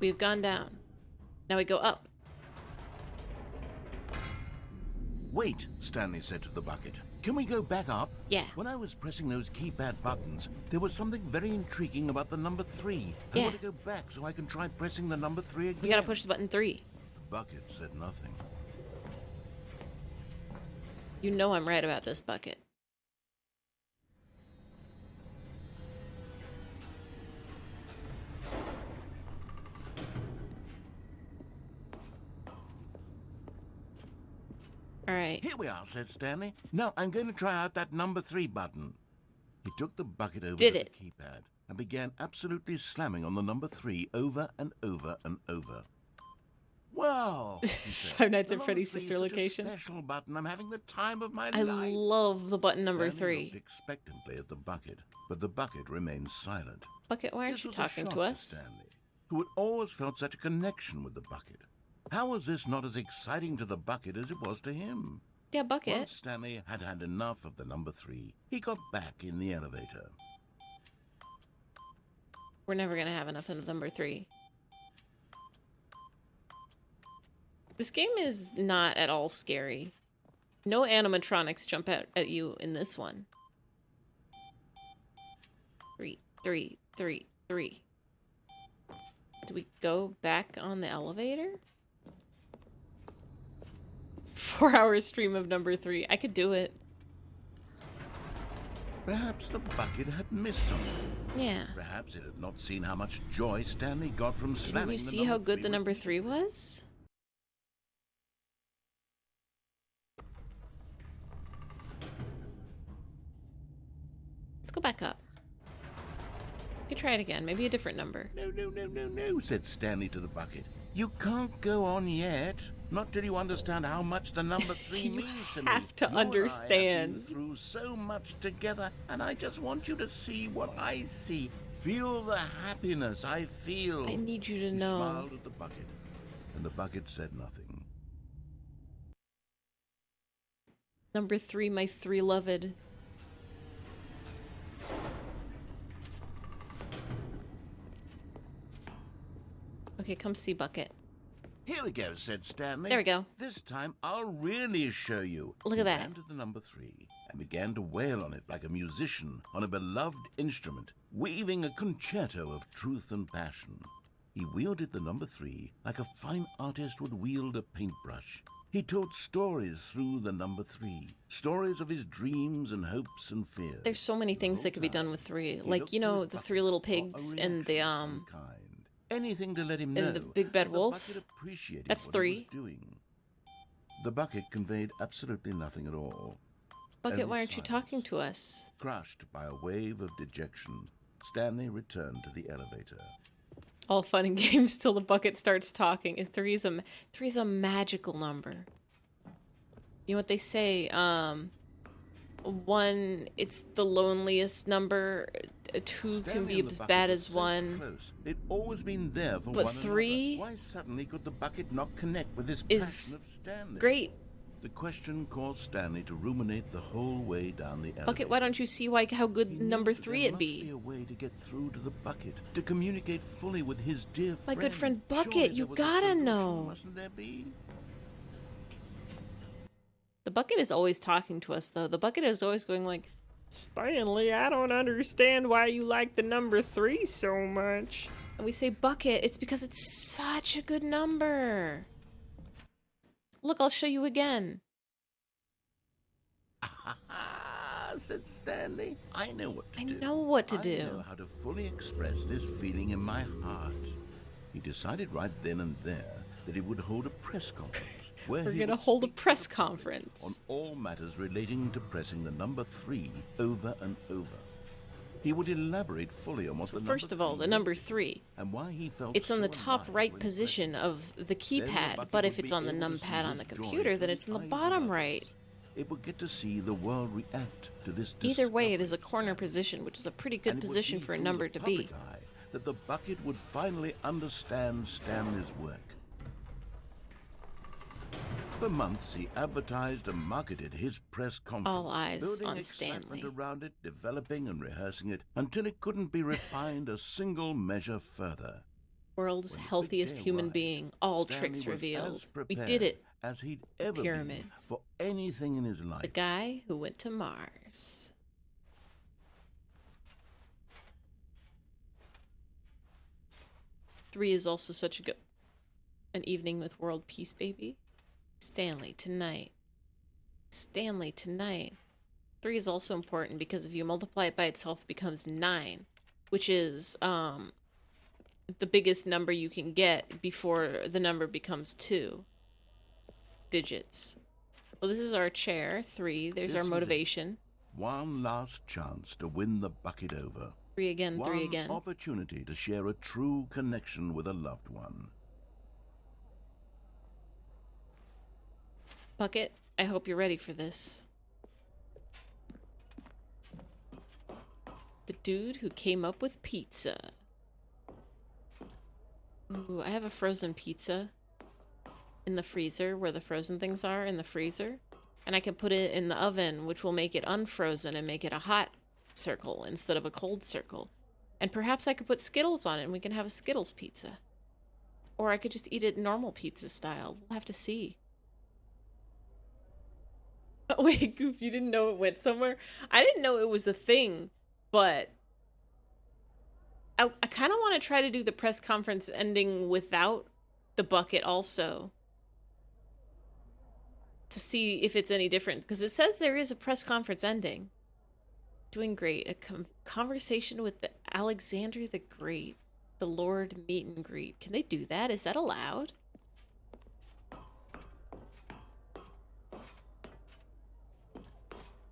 We've gone down. Now we go up. Wait, Stanley said to the bucket. Can we go back up? Yeah. When I was pressing those keypad buttons, there was something very intriguing about the number 3. I Yeah. want to go back so I can try pressing the number 3 again. We gotta push the button 3. The bucket said nothing. You know I'm right about this bucket. Alright. Here we are, said Stanley. Now I'm going to try out that number 3 button. He took the bucket over Did to it. the keypad and began absolutely slamming on the number 3 over and over and over. Well, she said, Five Nights "The at number Freddy's 3 is sister such a location. special button. I'm having the time of my I life." love the button number Stanley 3. looked expectantly at the bucket, but the bucket remained silent. Bucket, why aren't This you was a talking shock to us? Stanley, who had always felt such a connection with the bucket. How was this not as exciting to the bucket as it was to him? Yeah, Bucket. Once Stanley had had enough of the number 3, he got back in the elevator. We're never gonna have enough of number 3. This game is not at all scary. No animatronics jump out at you in this one. 3, 3, 3, 3. Do we go back on the elevator? 4-hour stream of number 3. I could do it. Perhaps the bucket had missed something. Yeah. Perhaps it had not seen how much joy Stanley got from slamming Didn't you the see how number good 3 the number repeatedly. 3 was? Let's go back up. We could try it again. Maybe a different number. No, no, no, no, no, said Stanley to the bucket. You can't go on yet. Not till you understand how much the number 3 You means to me. have to You and I have understand. been through so much together, and I just want you to see what I see. Feel the happiness I feel. I need you to He know. smiled at the bucket, and the bucket said nothing. Number 3, my 3-loved. Okay, come see Bucket. Here we go, said Stanley. There we go. This time I'll really show you. Look He at that. ran to the number 3 and began to wail on it like a musician on a beloved instrument, weaving a concerto of truth and passion. He wielded the number 3 like a fine artist would wield a paintbrush. He told stories through the number 3, stories of his dreams and hopes and fears. There's so many things that could be done with 3. Like, you know, the 3 little pigs and the anything to let him know and the big bad that wolf. The bucket appreciated That's what he 3. was doing. The bucket conveyed absolutely nothing at all. Bucket, Only why aren't you silence. talking to us? Crushed by a wave of dejection, Stanley returned to the elevator. All fun and games till the bucket starts talking. And 3 is a magical number. You know what they say? 1, it's the loneliest number. 2 can Stanley be and the as bucket bad were as so 1. close. They'd always been there for But one 3 another. Why suddenly could the bucket not connect with this is passion of Stanley? Great. The question caused Stanley to ruminate the whole way down the elevator. Bucket, why don't you see how He good knew number that 3 there it'd must be? be a way to get through to the bucket, to communicate fully with his dear My friend. good friend Surely Bucket, you there was a gotta solution, know. Mustn't there be? The bucket is always talking to us, though. The bucket is always going like, Stanley, I don't understand why you like the number 3 so much. And we say, Bucket, it's because it's such a good number. Look, I'll show you again. Said Stanley. I know what to I do. know what to I do. know how to fully express this feeling in my heart. He decided right then and there that he would hold a press conference. Where We're he gonna would hold a speak to press the public conference. on all matters relating to pressing the number 3 over and over. He would elaborate fully on what So the first number of all, 3 the number meant 3. and why he felt It's on so the top alive right when position pressing it. of the Then the keypad, bucket but would if it's be on the able to see numpad on the his joy computer, then through it's in the the eyes of bottom others. right. It would get to see the world react to this Either way, it is a discovery. corner position, which is a pretty And good it would position be for a through number the to be. public eye that the bucket would finally understand Stanley's work. For months, he advertised and marketed his press conference. All eyes building on excitement Stanley. around it, developing and rehearsing it until it couldn't be refined a single measure further. World's When the big healthiest day human arrived, being. All Stanley tricks was revealed. as We prepared did it. as he'd ever Pyramids. been for anything in his life. The guy who went to Mars. Three is also such a good an evening with world peace, baby. Stanley tonight. Stanley tonight. 3 is also important because if you multiply it by itself, it becomes 9, which is the biggest number you can get before the number becomes 2 digits. Well, this is our chair, 3. There's This our was it. motivation. One last chance to win the bucket over. 3 again, 3 One again. opportunity to share a true connection with a loved one. Bucket, I hope you're ready for this. The dude who came up with pizza. Ooh, I have a frozen pizza in the freezer, where the frozen things are in the freezer. And I can put it in the oven, which will make it unfrozen and make it a hot circle instead of a cold circle. And perhaps I could put Skittles on it and we can have a Skittles pizza. Or I could just eat it normal pizza style. We'll have to see. Oh, wait, Goof, you didn't know it went somewhere? I didn't know it was a thing, but I kind of want to try to do the press conference ending without the bucket also. To see if it's any different. Because it says there is a press conference ending. Doing great. A conversation with Alexander the Great. The Lord meet and greet. Can they do that? Is that allowed?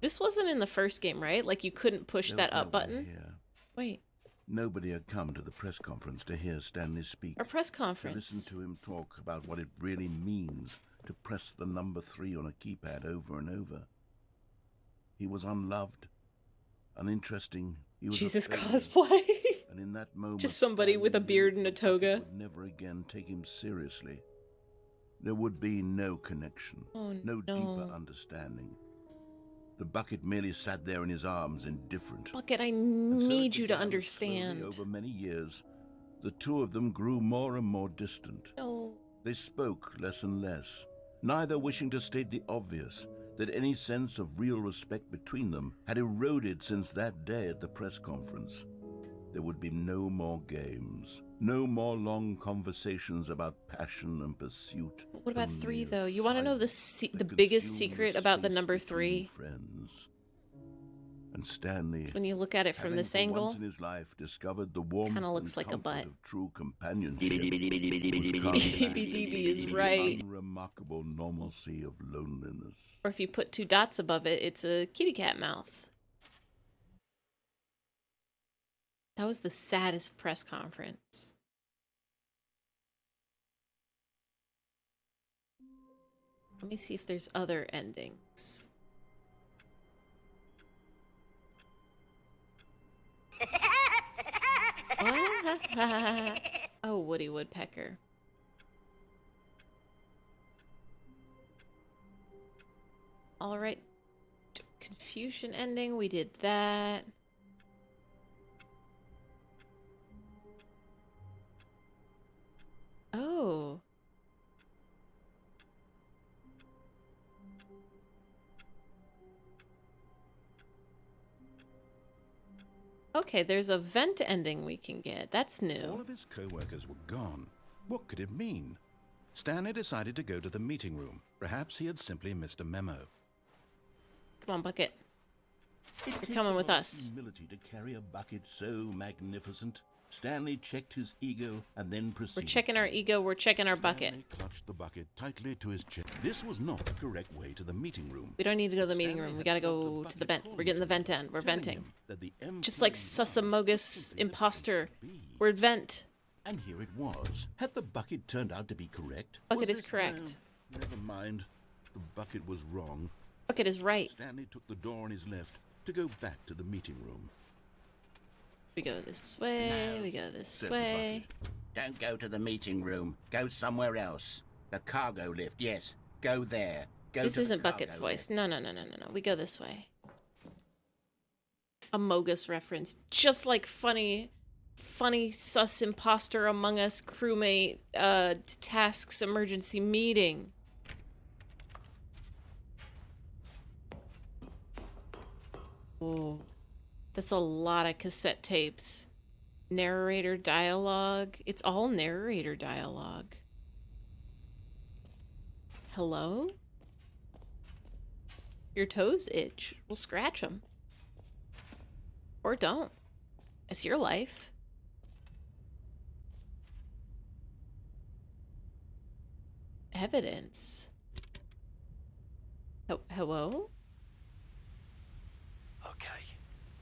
This wasn't in the first game, right? Like you couldn't push that up button? Here. Wait. Nobody had come to the press conference to hear Stanley speak. Our press To conference. listen to him talk about what it really means to press the number 3 on a keypad over and over. He was unloved, uninteresting. He was Jesus a failure. cosplay. And in that moment, Just somebody with a Stanley beard knew and a the Bucket toga. would never again take him seriously. There would be no connection, Oh, no no. deeper understanding. The Bucket merely sat there in his arms, indifferent. Bucket, I And so it need you to began. understand. Slowly, over many years, the two of them grew more and more distant. No. They spoke less and less, neither wishing to state the obvious, that any sense of real respect between them had eroded since that day at the press conference. There would be no more games, no more long conversations about passion and pursuit. But what about only 3 a though? You want to know silence the that biggest consumed secret about the space number between 3? friends. And Stanley, It's when you look at it from having this for angle. once in his life discovered the warmth Kinda looks and like a comfort butt. of true companionship, was BBDB constantly is in the right. unremarkable normalcy of loneliness. Or if you put 2 dots above it, it's a kitty cat mouth. That was the saddest press conference. Let me see if there's other endings. Oh, Woody Woodpecker. All right. Confusion ending. We did that. Oh. Okay, there's a vent ending we can get. That's All new. of his co-workers were gone. What could it mean? Stanley decided to go to the meeting room. Perhaps he had simply missed a memo. Come on, Bucket. It You're takes coming a with lot of us. humility to carry a bucket so magnificent. Stanley checked his ego and then We're proceeded. checking our ego, we're checking our bucket. Stanley clutched the bucket tightly to his chest. This was not the correct way to the meeting room. We don't need to go to the meeting Stanley room. We had gotta felt go the to the bucket vent. We're getting the calling vent to him, end. We're telling venting. him that the Just like empty large Susamogus was simply the place imposter. to be. We're vent. And here it was. Had the bucket turned out to be correct? Bucket Was is this- correct. no, never mind. The bucket was wrong. Bucket is right. Stanley took the door on his left to go back to the meeting room. We go this way, No, we go this said the way. bucket. Don't go to the meeting room. Go somewhere else. The cargo lift, yes. Go there. Go This to the isn't cargo Bucket's lift. voice. No. We go this way. A Mogus reference. Just like funny sus imposter among us crewmate tasks emergency meeting. Whoa. That's a lot of cassette tapes. Narrator dialogue. It's all narrator dialogue. Hello? Your toes itch. We'll scratch them. Or don't. It's your life. Evidence. Hello? Okay,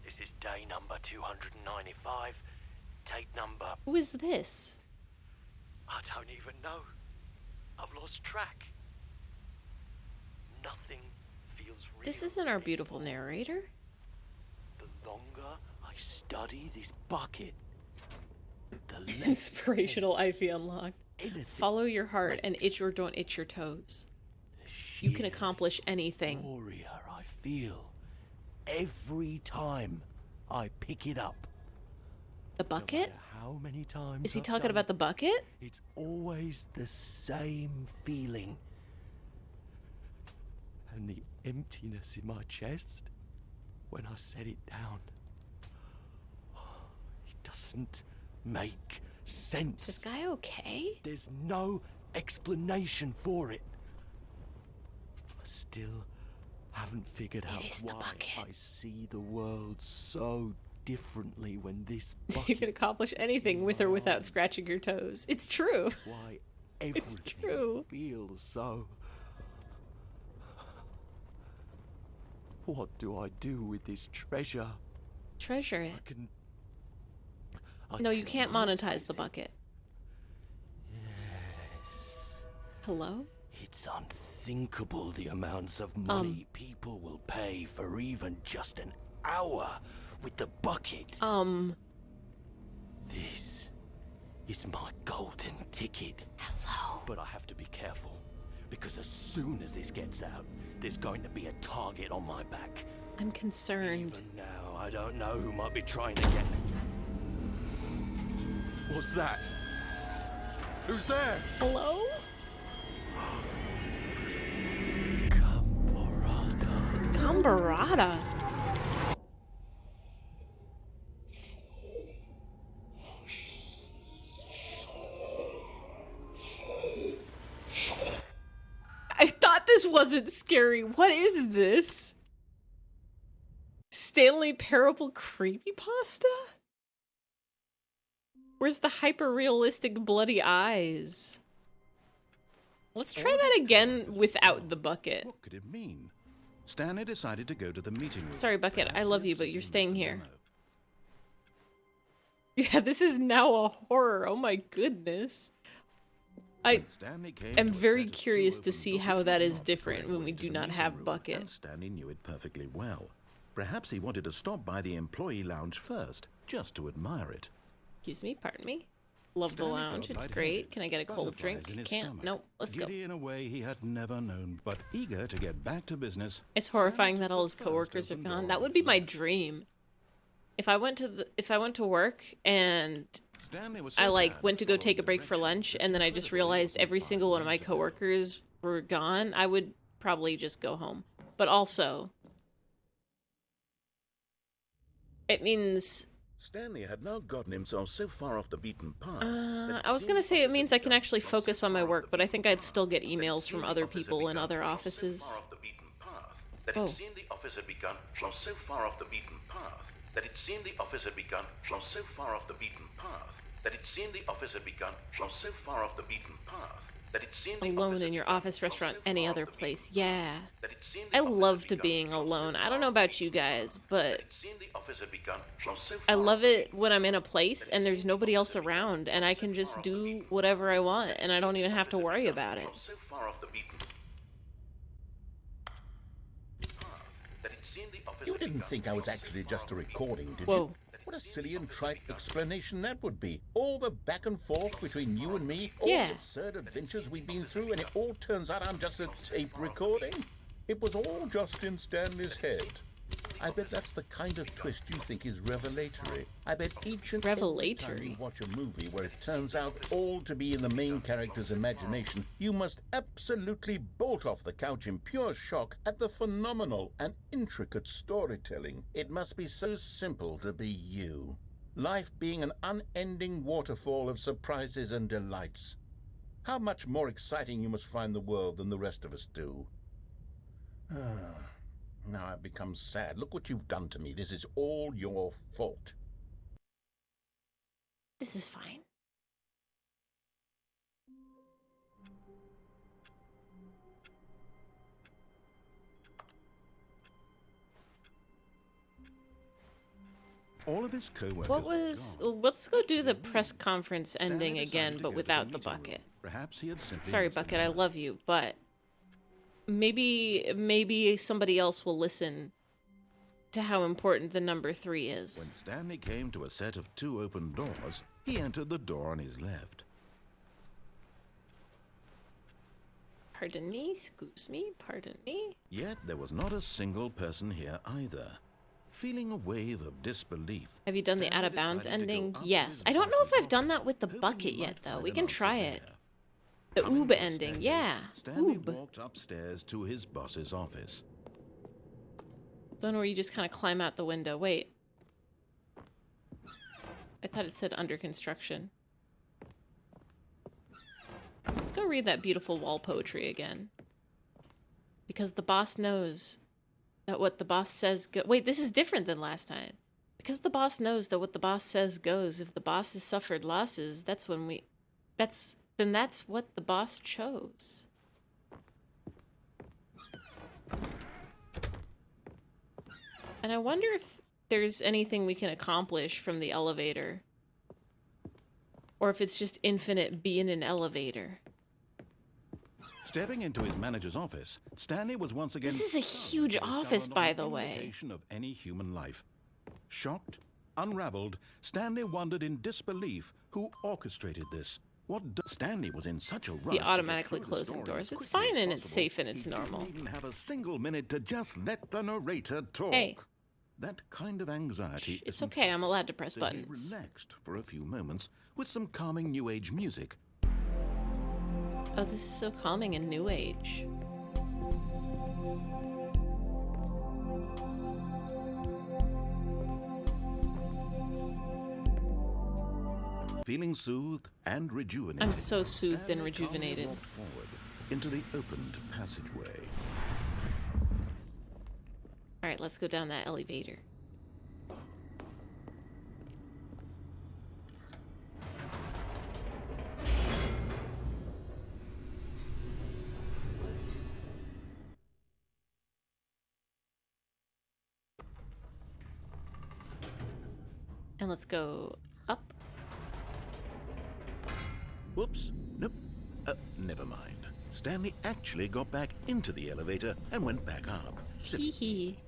this is day number 295. Tape number... Who is this? I don't even know. I've lost track. This isn't our beautiful narrator. The longer I study this bucket, the less Inspirational sense eyfey unlocked. anything Follow your heart and makes. itch or don't itch your toes. The You can sheer accomplish anything. euphoria I feel every time I pick it up. The bucket? No matter how many times Is he I've talking done about it, the bucket? it's always the same feeling. And the emptiness in my chest when I set it down. It doesn't make sense. Is this guy okay? There's no explanation for it. I still haven't figured out is the why bucket. I see the world so differently when this You bucket can accomplish anything with or without scratching your toes. It's true. why It's everything true. feels so. What do I do with this treasure? Treasure it. I No, you can can't monetize the it. bucket. Yes. Hello? It's unthinkable the amounts of money people will pay for even just an hour with the bucket. This is my golden ticket. Hello? But I have to be careful, because as soon as this gets out, there's going to be a target on my back. I'm concerned. Even now, I don't know who might be trying to get me. What's that? Who's there? Hello? Cambarata. I thought this wasn't scary. What is this? Stanley Parable creepypasta? Where's the hyper-realistic bloody eyes? Let's try that again without the bucket. What could it mean? Stanley decided to go to the meeting room. Sorry, Bucket, I love you, but you're staying Perhaps here. Yeah, this is now a horror. Oh my goodness. I Stanley came am to a very set of two curious to open see doors how which that were is not different correct when we way to do the not meeting have room, Bucket. And Stanley knew it perfectly well. Perhaps he wanted to stop by the employee lounge first, just to admire it. Excuse me, pardon me. Love the Stanley lounge, felt it's lightheaded, great. Can I get a cold butterflies drink? in his Can't. stomach, Nope, let's go. giddy in a way he had never known, but eager to get back to business. It's horrifying Stanley that took all the his first coworkers are open gone. door That on would his be my left. dream. If I went to work and Stanley was I so like bad went at to go take following a break for directions lunch that and then I he just creditably realized wasn't every single one of my five minutes ago. coworkers were gone, I would probably just go home. But also, it means Stanley had now gotten himself so far off the beaten path. I was gonna say it means I can actually focus on my work, but I think I'd still get emails from other people in other offices. That Oh. it seemed the office had begun from so far off the beaten path that it seemed the office had begun from so far off the beaten path that it seemed the office had begun from so far off the beaten path that it seemed the Alone office had in your begun office, from restaurant, so any far other off the place. beaten Yeah. path that it seemed the I office had love to begun being from so alone. I far don't know off the about you beaten guys, path but that it seemed the office had begun from so I far love off the it when I'm in a place and there's nobody else around and I can just do whatever I want and I don't even have to worry about it. so far off the beaten path that it seemed the office You had didn't begun think I was from so actually far just off a the beaten recording, did Whoa. you? What a silly and trite explanation that would be. All the back and forth between you and me, all Yeah. the absurd adventures we've been through, and it all turns out I'm just a tape recording? It was all just in Stanley's head. I bet that's the kind of twist you think is revelatory. I bet each and every time Revelatory? you watch a movie where it turns out all to be in the main character's imagination, you must absolutely bolt off the couch in pure shock at the phenomenal and intricate storytelling. It must be so simple to be you. Life being an unending waterfall of surprises and delights. How much more exciting you must find the world than the rest of us do. Now I've become sad. Look what you've done to me. This is all your fault. This is fine. All of his co-workers What were was... gone. Let's go do the press conference Stanley ending decided again, to but go to without the meeting room. bucket. Perhaps he had simply Sorry, missed Bucket, I another. love you, but maybe somebody else will listen to how important the number 3 When is. Stanley came to a set of 2 open doors, he entered the door on his left. Pardon me, excuse me, pardon me. Yet there was not a single person here either. Feeling a wave of disbelief. Have you done the Stanley out of bounds decided to go ending? up to Yes. his I don't know if boss's I've done that office, with the hoping bucket he yet, might though. find We an can answer try it. there. The Coming oob with ending, Stanley, yeah. Stanley Oob. walked upstairs to his boss's office. The one where you just kind of climb out the window. Wait. I thought it said under construction. Let's go read that beautiful wall poetry again. Because the boss knows that what the boss says wait, this is different than last time. Because the boss knows that what the boss says goes. If the boss has suffered losses, that's when that's what the boss chose. And I wonder if there's anything we can accomplish from the elevator. Or if it's just infinite be in an elevator. Stepping into his manager's office, Stanley was once again This is a stunned huge to discover office, not by an the way. indication of any human life. Shocked, unraveled, Stanley wondered in disbelief who orchestrated this. Stanley was in such a rush to get automatically through the closing story doors. as It's quickly fine as and it's possible, safe and it's he normal. didn't even have a single minute to just let the narrator talk. Hey. That kind of anxiety It's isn't okay, I'm allowed to press so he buttons. relaxed for a few moments with some calming new age music. Oh, this is so calming and new age. Feeling soothed and rejuvenated, I'm so soothed and Stanley calmly rejuvenated. walked forward into the opened passageway. Alright, let's go down that elevator. And let's go up. Whoops. Nope. Never mind. Stanley actually got back into the elevator and went back up. Hee hee.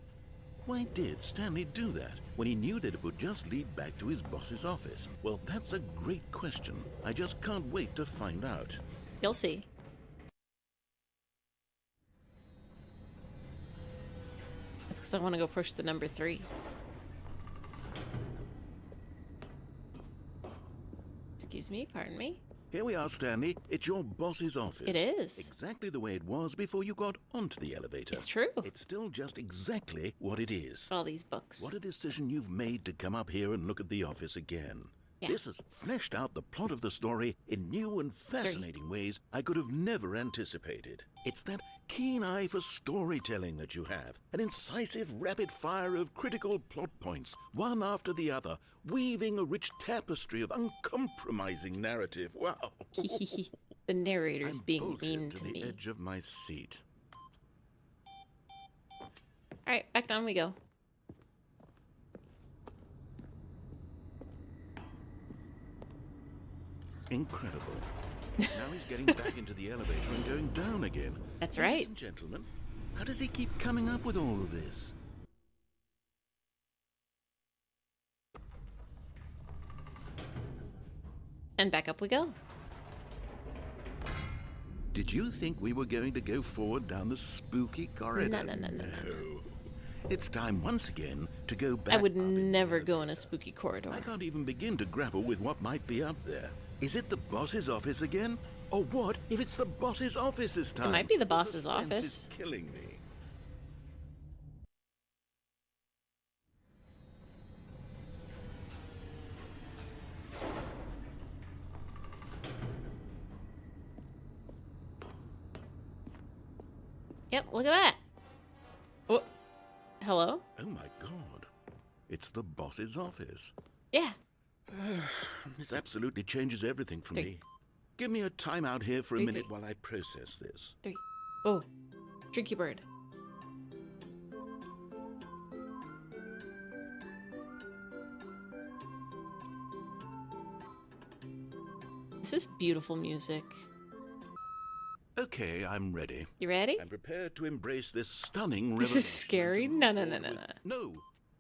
Why did Stanley do that when he knew that it would just lead back to his boss's office? Well, that's a great question. I just can't wait to find out. You'll see. That's because I want to go push the number 3. Excuse me, pardon me. Here we are, Stanley. It's your boss's office. It is. Exactly the way it was before you got onto the elevator. It's true. It's still just exactly what it is. All these books. What a decision you've made to come up here and look at the office again. Yeah. This has fleshed out the plot of the story in new and fascinating ways I could have never anticipated. It's that keen eye for storytelling that you have, an incisive rapid fire of critical plot points, one after the other, weaving a rich tapestry of uncompromising narrative. Wow. The narrator's I'm being bolted mean to to the me. edge of my seat. Alright, back down we go. Incredible. Now he's getting back into the elevator and going down again. That's Ladies right. and gentlemen, how does he keep coming up with all of this? And back up we go. Did you think we were going to go forward down the spooky corridor? No. It's time once again to go back. I would up into the never go in elevator. a spooky corridor. I can't even begin to grapple with what might be up there. Is it the boss's office again? Or what if it's the boss's office this time? might be the boss's suspense office. is killing me. Yep, look at that. Oh, hello? Oh my god. It's the boss's office. Yeah. This absolutely changes everything for 3. me. Give me a timeout here for a 3, minute 3. while I process this. 3. Oh, tricky bird. This is beautiful music. Okay, I'm ready. You ready? I'm prepared to embrace this stunning This is revelation scary. and to No, move no, no, forward no, with-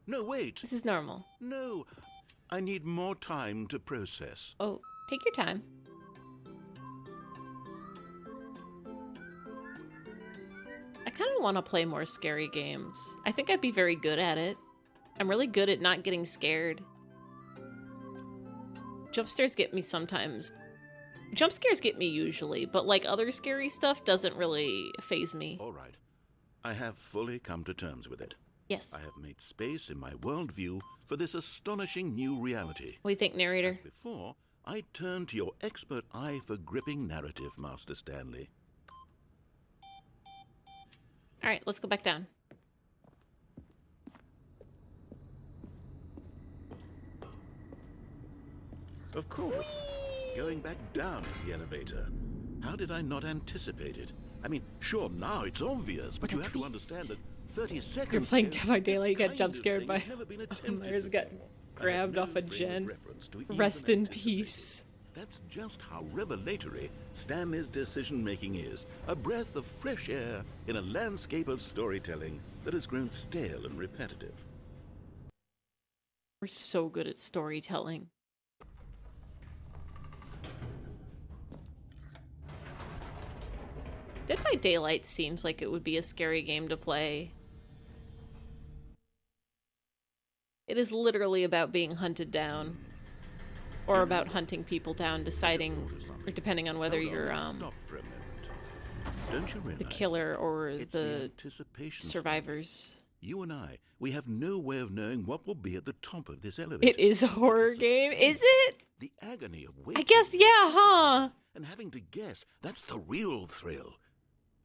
No, no, wait. This is normal. No, I need more time to process. Oh, take your time. I kind of want to play more scary games. I think I'd be very good at it. I'm really good at not getting scared. Jump scares get me sometimes. Jump scares get me usually, but like other scary stuff doesn't really faze me. All right. I have fully come to terms with it. Yes. I have made space in my worldview for this astonishing new reality. What do you think, narrator? Before, I turn to your expert eye for gripping narrative, Master Stanley. All right, let's go back down. Of course. Going back down in the elevator. How did I not anticipate it? I mean, sure, now it's obvious, but What a you have to twist. understand that 30 seconds You're playing ago, Dead by Daylight, you this got jump kind of scared thing by has never been attempted Myers got before. I grabbed have off no a frame of gen. reference to even Rest in anticipate. peace. That's just how revelatory Stanley's decision-making is. A breath of fresh air in a landscape of storytelling that has grown stale and repetitive. We're so good at storytelling. Dead by Daylight seems like it would be a scary game to play. It is literally about being hunted down. Or about hunting people down, deciding, or depending on whether Hold on, you're stop for a moment. Don't you realize the killer or it's the anticipation survivors. You and I, we have no way of knowing what will be at the top of this elevator. It is a horror game, is it? The agony of I waiting. guess, yeah, huh? And having to guess, that's the real thrill.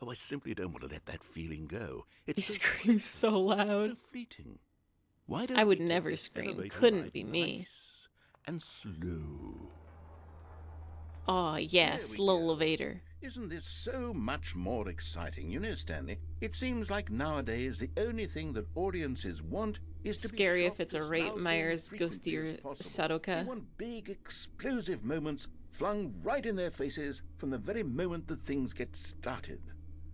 Oh, I simply don't want to let that feeling go. He It's so screams so loud. so fleeting. Why don't I would we take never this scream. elevator Couldn't ride be me. nice and slow? Oh, yes, There we go. elevator. Isn't this so much more exciting? You know, Stanley, it seems like nowadays the only thing that audiences want is to Scary be if shocked it's a as rape loudly and Myers frequently ghosty as possible. Sadoka. They want big, explosive moments flung right in their faces from the very moment that things get started.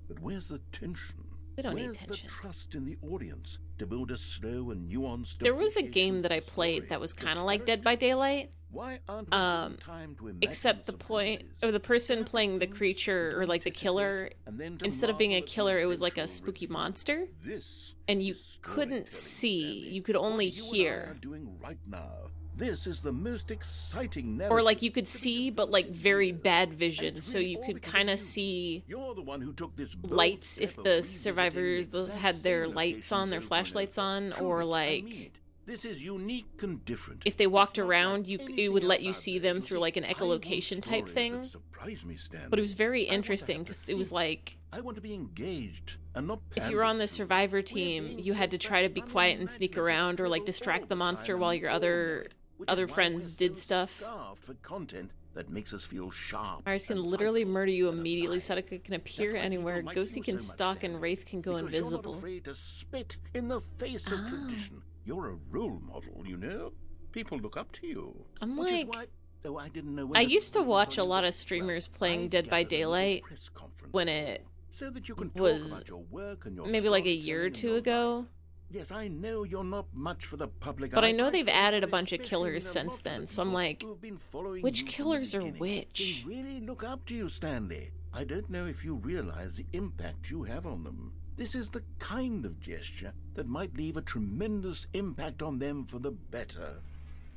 But where's the tension? We don't need Where's tension. the trust in the audience to build a slow and nuanced There was a appreciation game of that I the played story, that was the kind of like Dead by Daylight. Why aren't we given time to imagine Except the point, surprises? or the person playing the creature, or like the killer, And then to instead of being a marvel at the killer, it was like a eventual spooky reveal. monster. This And you is couldn't storytelling, see, Stanley. you could only What you and I hear. are doing right now. This is the most exciting Or like narrative you could that has see, but like developed in very years. bad And vision, it's so really you all could because of kind you. of see You're the one who took this bold lights step if of the revisiting survivors the exact had their same lights on, their locations over and flashlights over. on, Truly, or I like mean it. This is unique and different. if they It's walked not like around, it anything would let else you out see there. them You through see, like an I want echolocation type stories thing. that surprise me, Stanley. But it was very I want to interesting have to because it was think. like I want to be engaged and not if you were on the pandered to. survivor We're team, being you had to forced try to up be quiet and sneak unimaginative around or like all distract the time, monster and while we your all know other it, which is other why friends we're did so stuff. starved for content that makes us feel sharp. Myers can and literally vital murder you and immediately. alive. Sadaka can appear That's why anywhere. people like Ghosty you can so much, stalk and Stanley, Wraith can go because invisible. You're not afraid to spit in the face of tradition. You're a role model, you know. People look up to you. I'm which is like- why, though I didn't know when I to used to focus watch on a you, lot but, of streamers well, playing I've Dead by gathered a little Daylight press conference when for it you, so that you can talk was about your work and your maybe like a year or storytelling and two your ago. life. Yes, I know you're not much for the public But I eye, know they've but added a bunch of especially killers when a since lot of the then, so I'm people like, who have been following which you from the killers are beginning, which? They really look up to you, Stanley. I don't know if you realize the impact you have on them. This is the kind of gesture that might leave a tremendous impact on them for the better.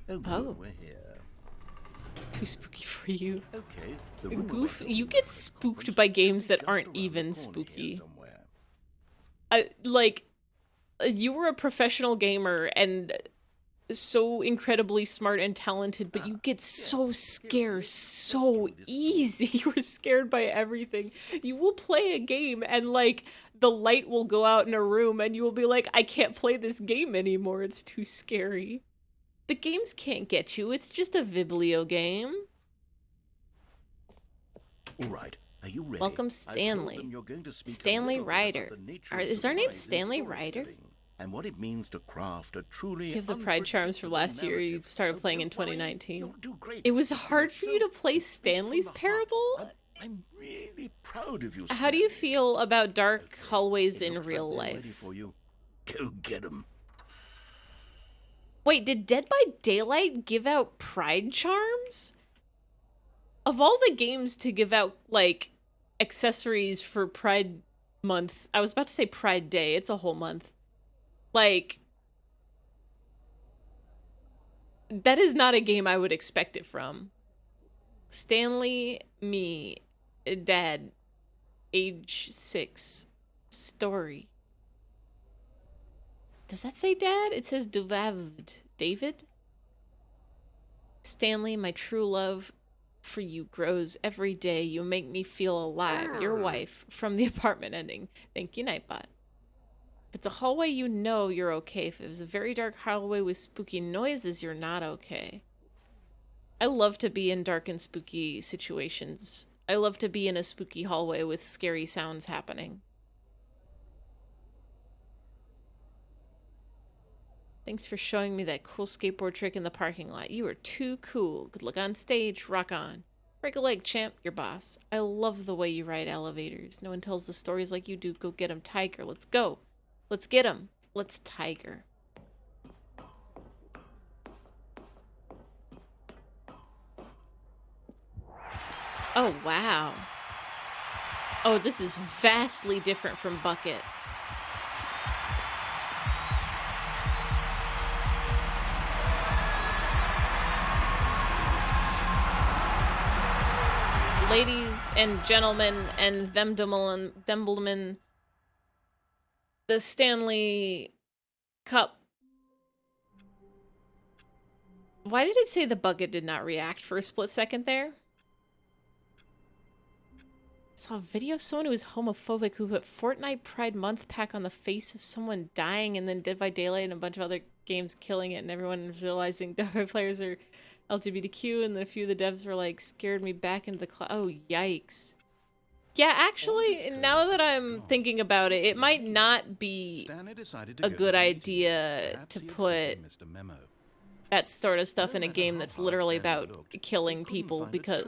Oh, good, Oh. we're here. Too spooky for you. Okay. The room Goof, around you the get press spooked conference by should games be that just aren't around the even corner here spooky. somewhere. You were a professional gamer and so incredibly smart and talented, but you get so scared so easy. You were scared by everything. You will play a game and like the light will go out in a room and you will be like, I can't play this game anymore. It's too scary. The games can't get you. It's just a Viblio game. All right. Are you ready? Welcome, I've told Stanley. them you're going to speak a Stanley little bit about Ryder. the nature of Is our name surprise in Stanley Ryder? storytelling and what it means to craft a truly Do you have the Pride Charms from last year? You started playing in 2019. You'll do great. It was You're hard for you to play so Stanley's from the heart. Parable? I'm really proud of you. How do you Stanley. feel about dark hallways It in looks real like they're ready life? for you. Go get 'em. Wait, did Dead by Daylight give out pride charms? Of all the games to give out, like, accessories for Pride Month, I was about to say Pride Day, it's a whole month. Like, that is not a game I would expect it from. Stanley, me, Dad, age 6, story. Does that say Dad? It says Duvavd. David? Stanley, my true love for you grows every day. You make me feel alive. Your wife from the apartment ending. Thank you, Nightbot. If it's a hallway, you know you're okay. If it was a very dark hallway with spooky noises, you're not okay. I love to be in dark and spooky situations. I love to be in a spooky hallway with scary sounds happening. Thanks for showing me that cool skateboard trick in the parking lot. You are too cool. Good luck on stage. Rock on. Break a leg, champ. Your boss. I love the way you ride elevators. No one tells the stories like you do. Go get him, Tiger. Let's go. Let's get him. Let's Tiger. Oh, wow. Oh, this is vastly different from Bucket. Ladies and gentlemen and themblemen, the Stanley Cup. Why did it say the Bucket did not react for a split second there? I saw a video of someone who was homophobic who put Fortnite Pride Month pack on the face of someone dying, and then Dead by Daylight and a bunch of other games killing it, and everyone was realizing Dead by players are LGBTQ, and then a few of the devs were like, scared me back into the cloud. Oh, yikes. Yeah, actually, now that I'm thinking about it, it might not be a good idea to put that sort of stuff in a game that's literally about killing people, because...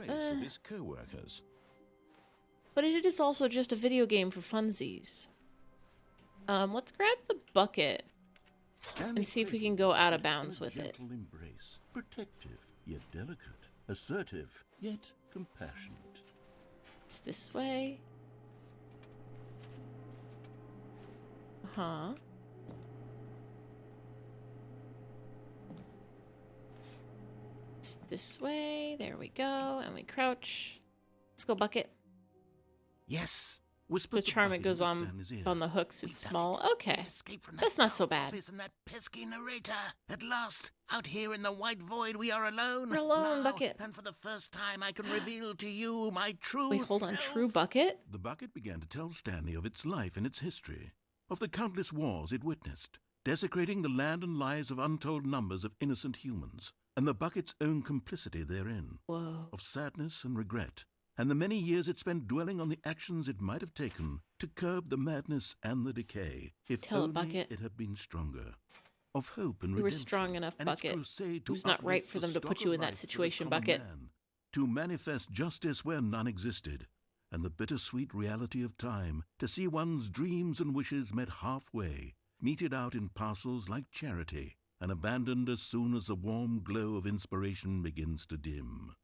But it is also just a video game for funsies. Let's grab the bucket and see if we can go out of bounds with it. Embrace, protective, yet delicate, assertive, yet compassionate. It's this way. Uh-huh. It's this way. There we go. And we crouch. Let's go, bucket. Yes. The charm it goes on the hooks. It's small. Okay. That's not so bad. And that pesky narrator. At last, out here in the white void, we are alone. We're alone, now, Bucket. And for the first time, I can reveal to you my true Wait, hold on. self. True Bucket? The bucket began to tell Stanley of its life and its history, of the countless wars it witnessed, desecrating the land and lives of untold numbers of innocent humans, and the bucket's own complicity therein. Whoa. Of sadness and regret, and the many years it spent dwelling on the actions it might have taken to curb the madness and the decay, if Tell it, only Bucket. it had been stronger. Of hope and You were redemption, strong enough, and its Bucket. crusade It to was not right uplift for the them to stock put you of in that life of the situation, common Bucket. man, to manifest justice where none existed, and the bittersweet reality of time, to see one's dreams and wishes met halfway, meted out in parcels like charity, and abandoned as soon as the warm glow of inspiration begins to dim.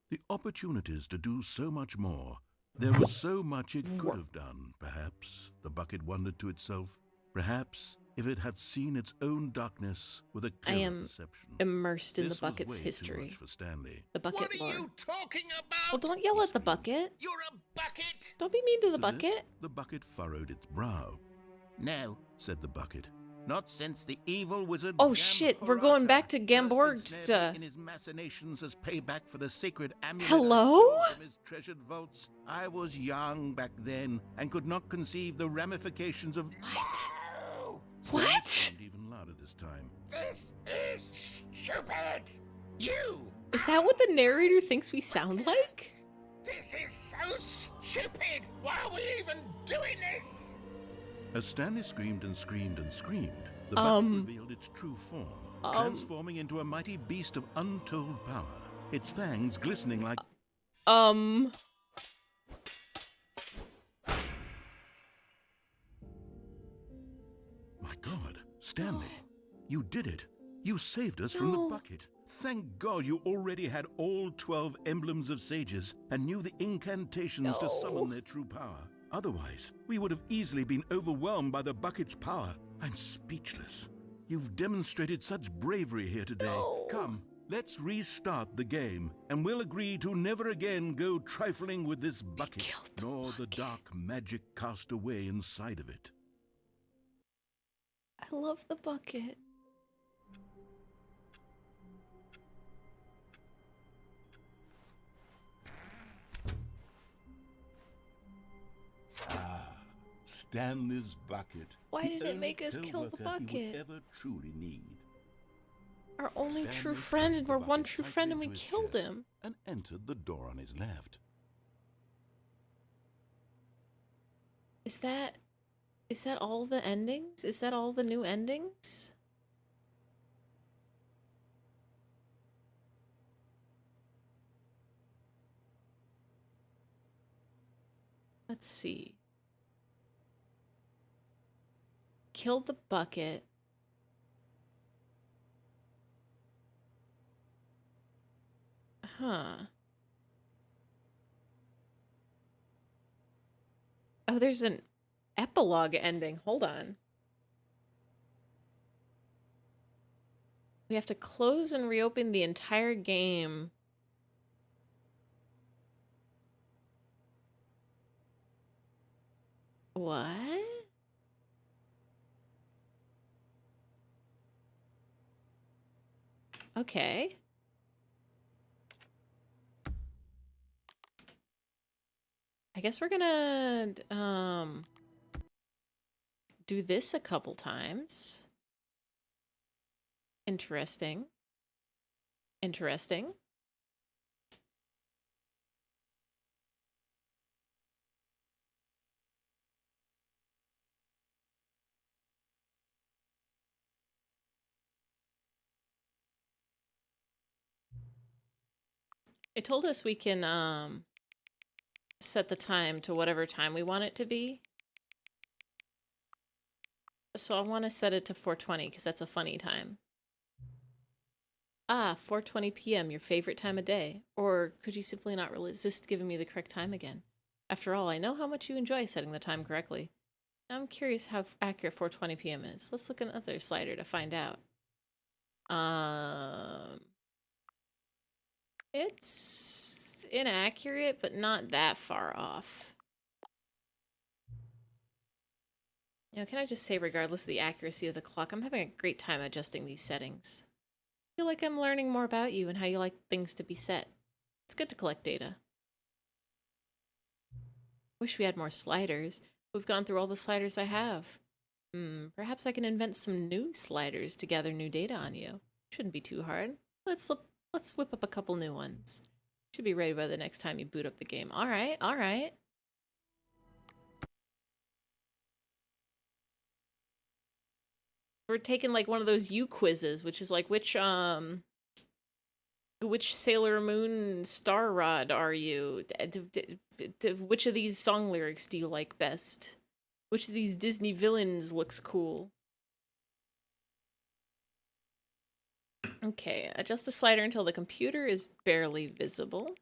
The opportunities to do so much more. There was so much it could have done, perhaps, the bucket wondered to itself. Perhaps, if it had seen its own darkness with a I clearer am perception. immersed in This the was bucket's way too history. much for Stanley. The bucket What are lore. you talking about? Well, don't yell at the bucket. You're a bucket. Don't be mean to the To this, bucket. the bucket furrowed its brow, No, said the bucket. not since the evil wizard. Oh, shit, we're going back to Gamborg First to- in his machinations as payback for the sacred amulet. Hello? From his treasured vaults. I was young back then and could not conceive the ramifications of. What? No! What? Sounded even louder this time. This is stupid. You. Is that what the narrator thinks we sound like? This is so stupid. Why are we even doing this? As Stanley screamed and screamed and screamed, the bucket revealed its true form, transforming into a mighty beast of untold power, its fangs glistening like... My God, Stanley, you did it. You saved us from the bucket. Thank God you already had all 12 emblems of sages and knew the incantations to summon their true power. Otherwise, we would have easily been overwhelmed by the bucket's power. I'm speechless. You've demonstrated such bravery here today. Come, let's restart the game, and we'll agree to never again go trifling with this bucket, nor the dark magic cast away inside of it. I love the bucket. Stanley's bucket. Why The did it only make us kill the co-worker he would bucket? ever truly need. Our only Stanley true pressed friend, and the we're one bucket true tightly friend, and we into his killed chest him. And entered the door on his left. Is that all the endings? Is that all the new endings? Let's see. Killed the bucket. Huh. Oh, there's an epilogue ending. Hold on. We have to close and reopen the entire game. What? Okay. I guess we're gonna do this a couple times. Interesting. Interesting. It told us we can set the time to whatever time we want it to be. So I want to set it to 4:20 because that's a funny time. Ah, 4:20 p.m., your favorite time of day. Or could you simply not resist giving me the correct time again? After all, I know how much you enjoy setting the time correctly. I'm curious how accurate 4:20 p.m. is. Let's look at another slider to find out. It's inaccurate, but not that far off. You know, can I just say, regardless of the accuracy of the clock, I'm having a great time adjusting these settings. I feel like I'm learning more about you and how you like things to be set. It's good to collect data. Wish we had more sliders. We've gone through all the sliders I have. Perhaps I can invent some new sliders to gather new data on you. Shouldn't be too hard. Let's whip up a couple new ones. Should be ready by the next time you boot up the game. All right, all right. We're taking like one of those U quizzes, which is like which Sailor Moon Star Rod are you? Which of these song lyrics do you like best? Which of these Disney villains looks cool? Okay, adjust the slider until the computer is barely visible.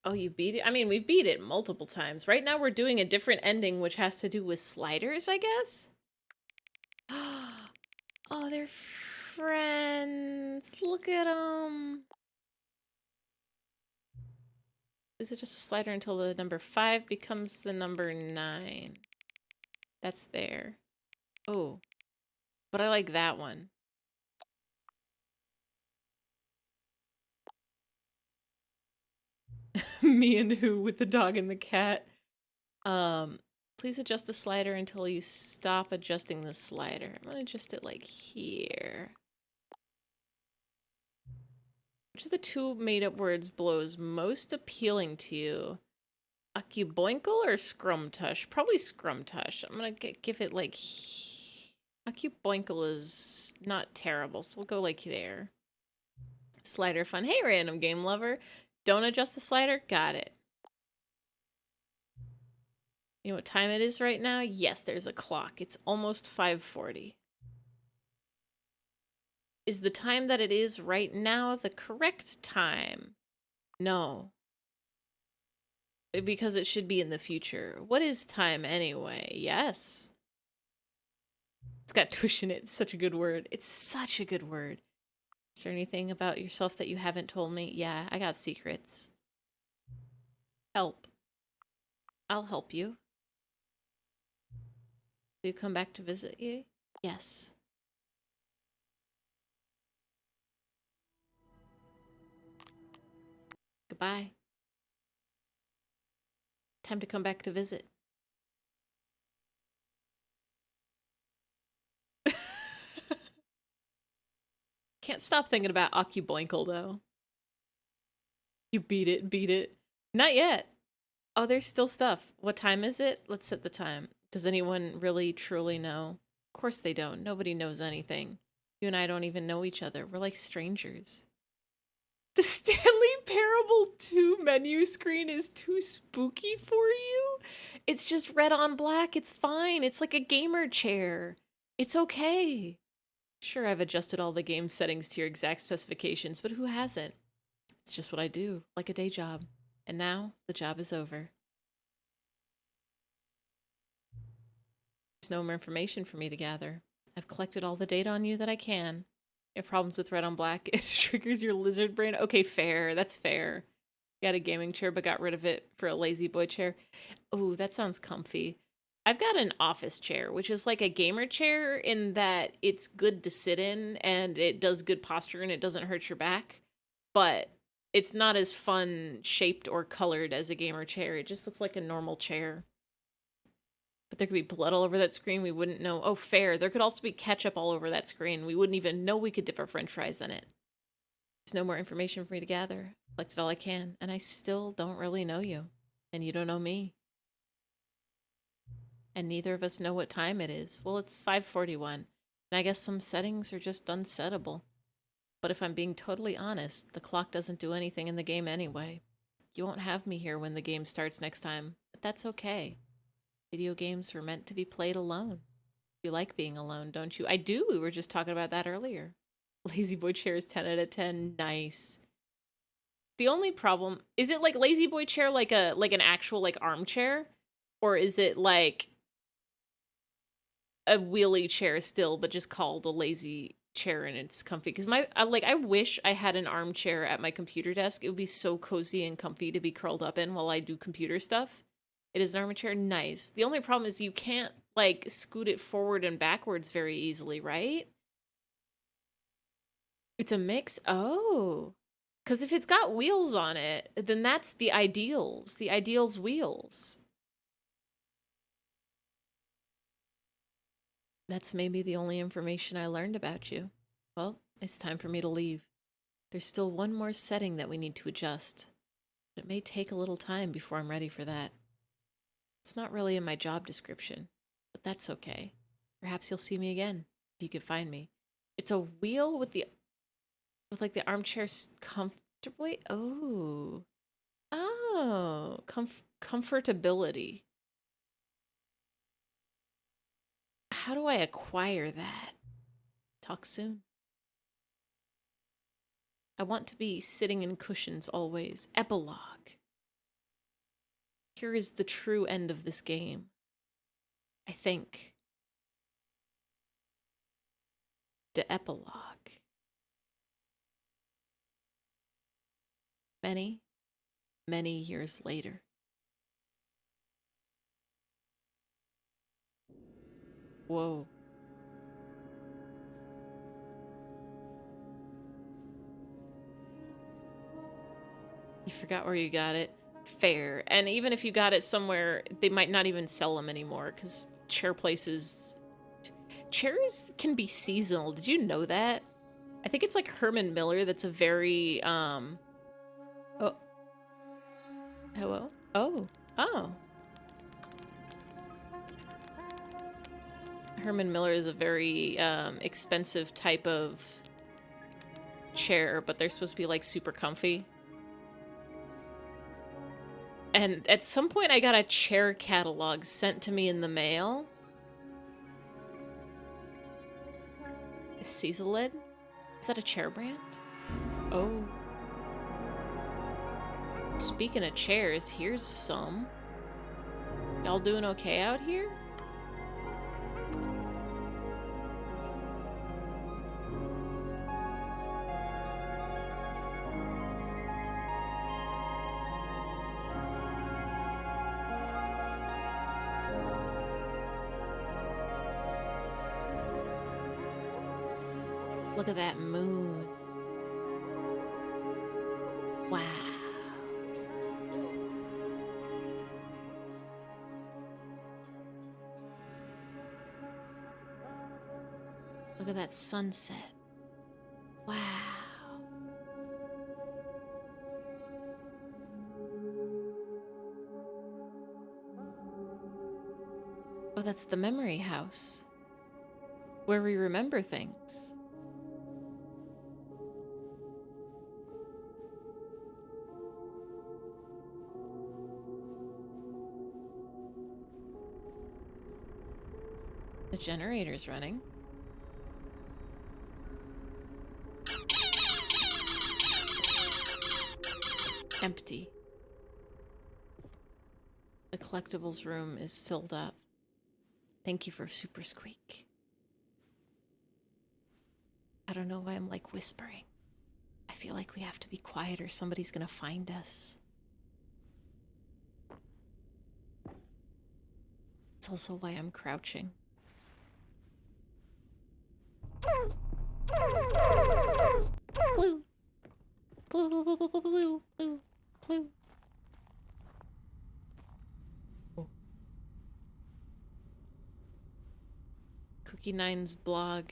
Oh, you beat it? I mean, we beat it multiple times. Right now we're doing a different ending, which has to do with sliders, I guess? Oh, they're friends. Look at them. Is it just a slider until the number 5 becomes the number 9? That's there. Oh, but I like that one. Me and who with the dog and the cat. Please adjust the slider until you stop adjusting the slider. I'm gonna adjust it like here. Which of the two made-up words blows most appealing to you? Accuboinkle or Scrumtush? Probably Scrumtush. I'm gonna give it like... Accuboinkle is not terrible, so we'll go like there. Slider fun. Hey, random game lover. Don't adjust the slider? Got it. You know what time it is right now? Yes, there's a clock. It's almost 5:40. Is the time that it is right now the correct time? No. Because it should be in the future. What is time anyway? Yes. It's got tush in it. It's such a good word. It's such a good word. Is there anything about yourself that you haven't told me? Yeah, I got secrets. Help. I'll help you. Will you come back to visit you? Yes. Goodbye. Time to come back to visit. Can't stop thinking about Occubwinkle, though. You beat it, beat it. Not yet. Oh, there's still stuff. What time is it? Let's set the time. Does anyone really, truly know? Of course they don't. Nobody knows anything. You and I don't even know each other. We're like strangers. The Stanley Parable 2 menu screen is too spooky for you? It's just red on black. It's fine. It's like a gamer chair. It's okay. Sure, I've adjusted all the game settings to your exact specifications, but who hasn't? It's just what I do, like a day job. And now, the job is over. There's no more information for me to gather. I've collected all the data on you that I can. You have problems with red on black, it triggers your lizard brain. Okay, fair. That's fair. You had a gaming chair but got rid of it for a lazy boy chair. Oh, that sounds comfy. I've got an office chair, which is like a gamer chair in that it's good to sit in and it does good posture and it doesn't hurt your back. But it's not as fun shaped or colored as a gamer chair. It just looks like a normal chair. But there could be blood all over that screen. We wouldn't know. Oh, fair. There could also be ketchup all over that screen. We wouldn't even know we could dip our french fries in it. There's no more information for me to gather. I've collected all I can. And I still don't really know you. And you don't know me. And neither of us know what time it is. Well, it's 5:41. And I guess some settings are just unsettable. But if I'm being totally honest, the clock doesn't do anything in the game anyway. You won't have me here when the game starts next time. But that's okay. Video games were meant to be played alone. You like being alone, don't you? I do. We were just talking about that earlier. Lazy Boy chair is 10 out of 10. Nice. The only problem, is it like Lazy Boy chair like an actual like armchair? Or is it like a wheelie chair still, but just called a lazy chair and it's comfy? Because I wish I had an armchair at my computer desk. It would be so cozy and comfy to be curled up in while I do computer stuff. It is an armchair. Nice. The only problem is you can't like scoot it forward and backwards very easily, right? It's a mix. Oh, because if it's got wheels on it, then that's the ideals. The ideals wheels. That's maybe the only information I learned about you. Well, it's time for me to leave. There's still one more setting that we need to adjust. But it may take a little time before I'm ready for that. It's not really in my job description, but that's okay. Perhaps you'll see me again, if you can find me. It's a wheel with like the armchair comfortably. Oh. Oh. Comfortability. How do I acquire that? Talk soon. I want to be sitting in cushions always. Epilogue. Here is the true end of this game. I think. The epilogue. Many, many years later. Whoa. You forgot where you got it. Fair. And even if you got it somewhere, they might not even sell them anymore because chairs can be seasonal. Did you know that? I think it's like Herman Miller that's a very oh. Hello? Oh. Herman Miller is a very expensive type of chair, but they're supposed to be like super comfy. And at some point I got a chair catalog sent to me in the mail. Cecil lid? Is that a chair brand? Oh. Speaking of chairs, here's some. Y'all doing okay out here? Look at that moon. Wow. Look at that sunset. Wow. Oh, that's the memory house. Where we remember things. The generator's running. Empty. The collectibles room is filled up. Thank you for Super Squeak. I don't know why I'm like whispering. I feel like we have to be quiet or somebody's gonna find us. It's also why I'm crouching. Blue. Blue, blue, blue, blue, blue, blue, blue, blue. Oh. Cookie Nine's blog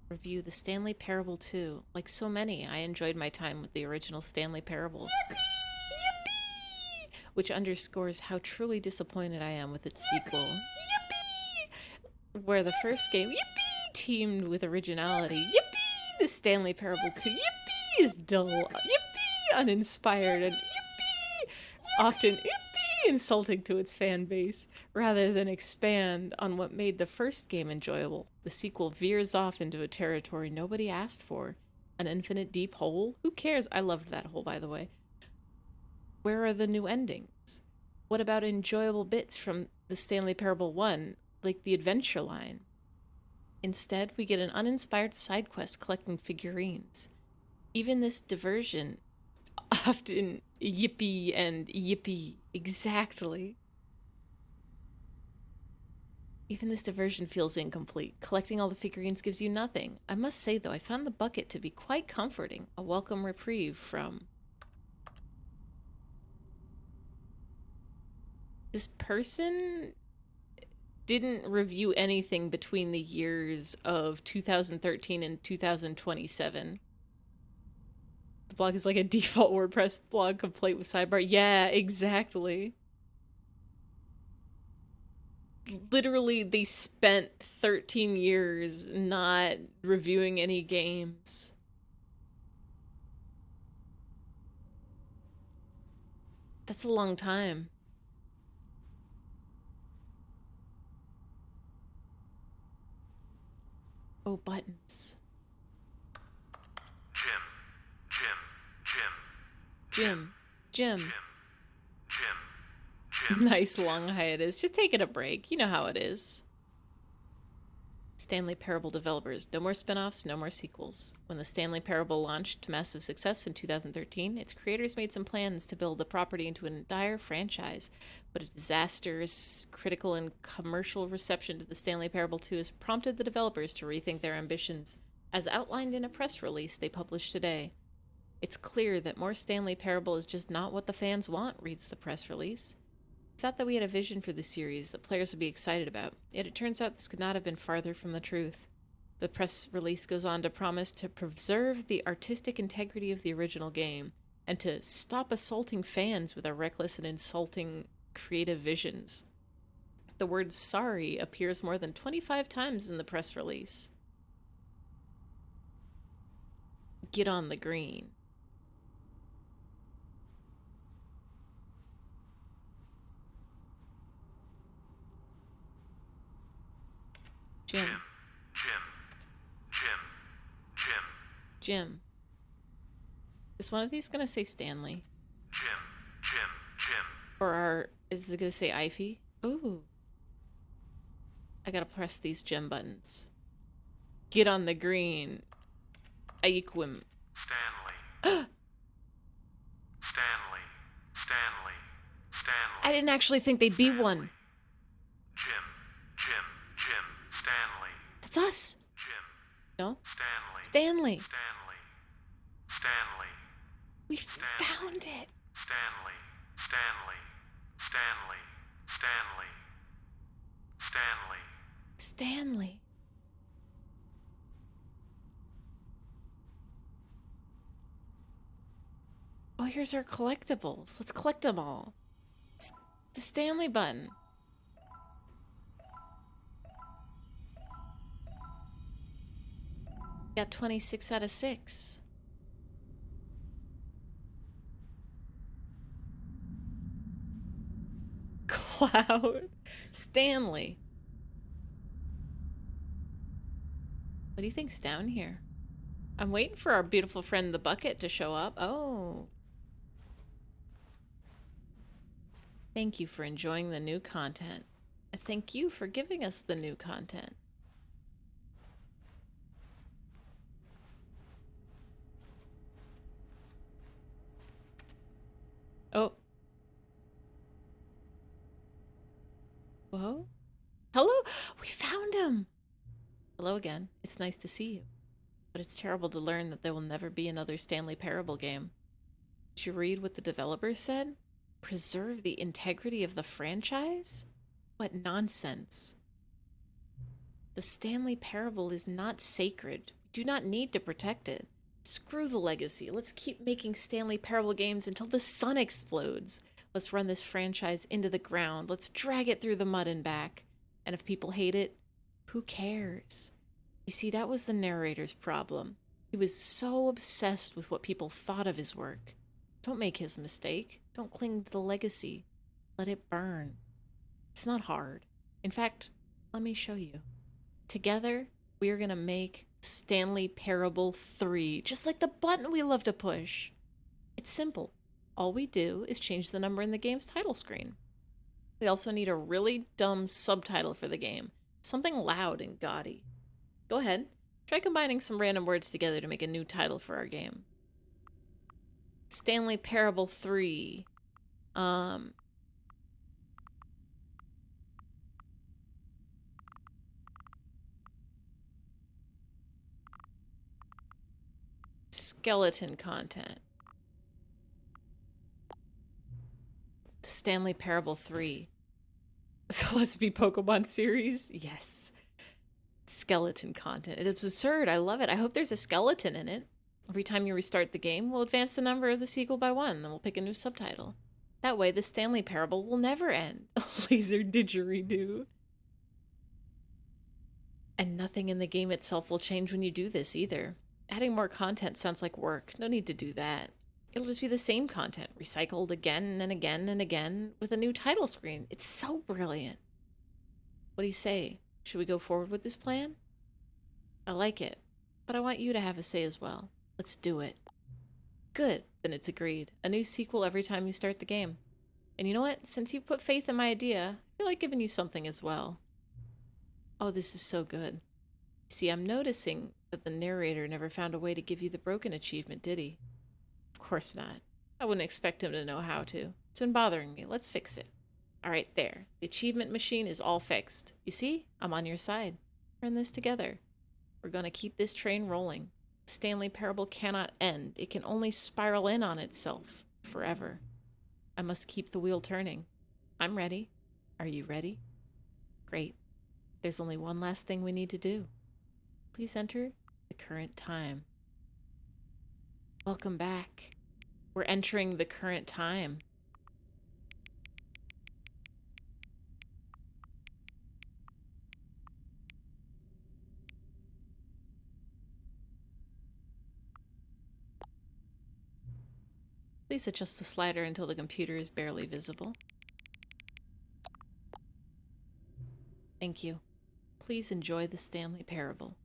review the Stanley Parable 2. Like so many, I enjoyed my time with the original Stanley Parable. Yippee! Yippee! Which underscores how truly disappointed I am with its sequel. Yippee! Where the first game, yippee, teamed with originality. Yippee! The Stanley Parable 2, yippee, is dull. Yippee! Uninspired and yippee! Often yippee! Insulting to its fan base. Rather than expand on what made the first game enjoyable, the sequel veers off into a territory nobody asked for. An infinite deep hole? Who cares? I loved that hole, by the way. Where are the new endings? What about enjoyable bits from the Stanley Parable 1, like the adventure line? Instead, we get an uninspired side quest collecting figurines. Even this diversion, often yippee and yippee, exactly. Even this diversion feels incomplete. Collecting all the figurines gives you nothing. I must say, though, I found the bucket to be quite comforting, a welcome reprieve from... This person didn't review anything between the years of 2013 and 2027. The blog is like a default WordPress blog complete with sidebar. Yeah, exactly. Literally, they spent 13 years not reviewing any games. That's a long time. Oh, buttons. Jim. Nice long hiatus. Just taking a break. You know how it is. Stanley Parable developers. No more spin-offs, no more sequels. When the Stanley Parable launched to massive success in 2013, its creators made some plans to build the property into an entire franchise, but a disastrous critical and commercial reception to the Stanley Parable 2 has prompted the developers to rethink their ambitions, as outlined in a press release they published today. It's clear that more Stanley Parable is just not what the fans want, reads the press release. We thought that we had a vision for this series that players would be excited about, yet it turns out this could not have been farther from the truth. The press release goes on to promise to preserve the artistic integrity of the original game, and to stop assaulting fans with our reckless and insulting creative visions. The word sorry appears more than 25 times in the press release. Get on the green. Jim. Jim. Is one of these gonna say Stanley? Or is it gonna say eyfey? Ooh. I gotta press these Jim buttons. Get on the green. Aiquim. Stanley. I didn't actually think they'd be one. Jim. Stanley. That's us. No? Stanley. We found it. Stanley. Oh, here's our collectibles. Let's collect them all. It's the Stanley button. Got 26 out of 6. Cloud. Stanley. What do you think's down here? I'm waiting for our beautiful friend the Bucket to show up. Oh. Thank you for enjoying the new content. Thank you for giving us the new content. Oh. Whoa. Hello? We found him! Hello again. It's nice to see you. But it's terrible to learn that there will never be another Stanley Parable game. Did you read what the developers said? Preserve the integrity of the franchise? What nonsense. The Stanley Parable is not sacred. We do not need to protect it. Screw the legacy. Let's keep making Stanley Parable games until the sun explodes. Let's run this franchise into the ground. Let's drag it through the mud and back. And if people hate it, who cares? You see, that was the narrator's problem. He was so obsessed with what people thought of his work. Don't make his mistake. Don't cling to the legacy. Let it burn. It's not hard. In fact, let me show you. Together, we are going to make Stanley Parable 3, just like the button we love to push. It's simple. All we do is change the number in the game's title screen. We also need a really dumb subtitle for the game. Something loud and gaudy. Go ahead. Try combining some random words together to make a new title for our game. Stanley Parable 3. Skeleton content. The Stanley Parable 3. So let's be Pokemon series? Yes. Skeleton content. It is absurd. I love it. I hope there's a skeleton in it. Every time you restart the game, we'll advance the number of the sequel by 1, then we'll pick a new subtitle. That way, the Stanley Parable will never end. Laser didgeridoo. And nothing in the game itself will change when you do this either. Adding more content sounds like work. No need to do that. It'll just be the same content, recycled again and again and again with a new title screen. It's so brilliant. What do you say? Should we go forward with this plan? I like it, but I want you to have a say as well. Let's do it. Good, then it's agreed. A new sequel every time you start the game. And you know what? Since you've put faith in my idea, I feel like giving you something as well. Oh, this is so good. See, I'm noticing that the narrator never found a way to give you the broken achievement, did he? Of course not. I wouldn't expect him to know how to. It's been bothering me. Let's fix it. All right, there. The achievement machine is all fixed. You see? I'm on your side. We're in this together. We're going to keep this train rolling. Stanley Parable cannot end. It can only spiral in on itself forever. I must keep the wheel turning. I'm ready. Are you ready? Great. There's only one last thing we need to do. Please enter the current time. Welcome back. We're entering the current time. Please adjust the slider until the computer is barely visible. Thank you. Please enjoy the Stanley Parable.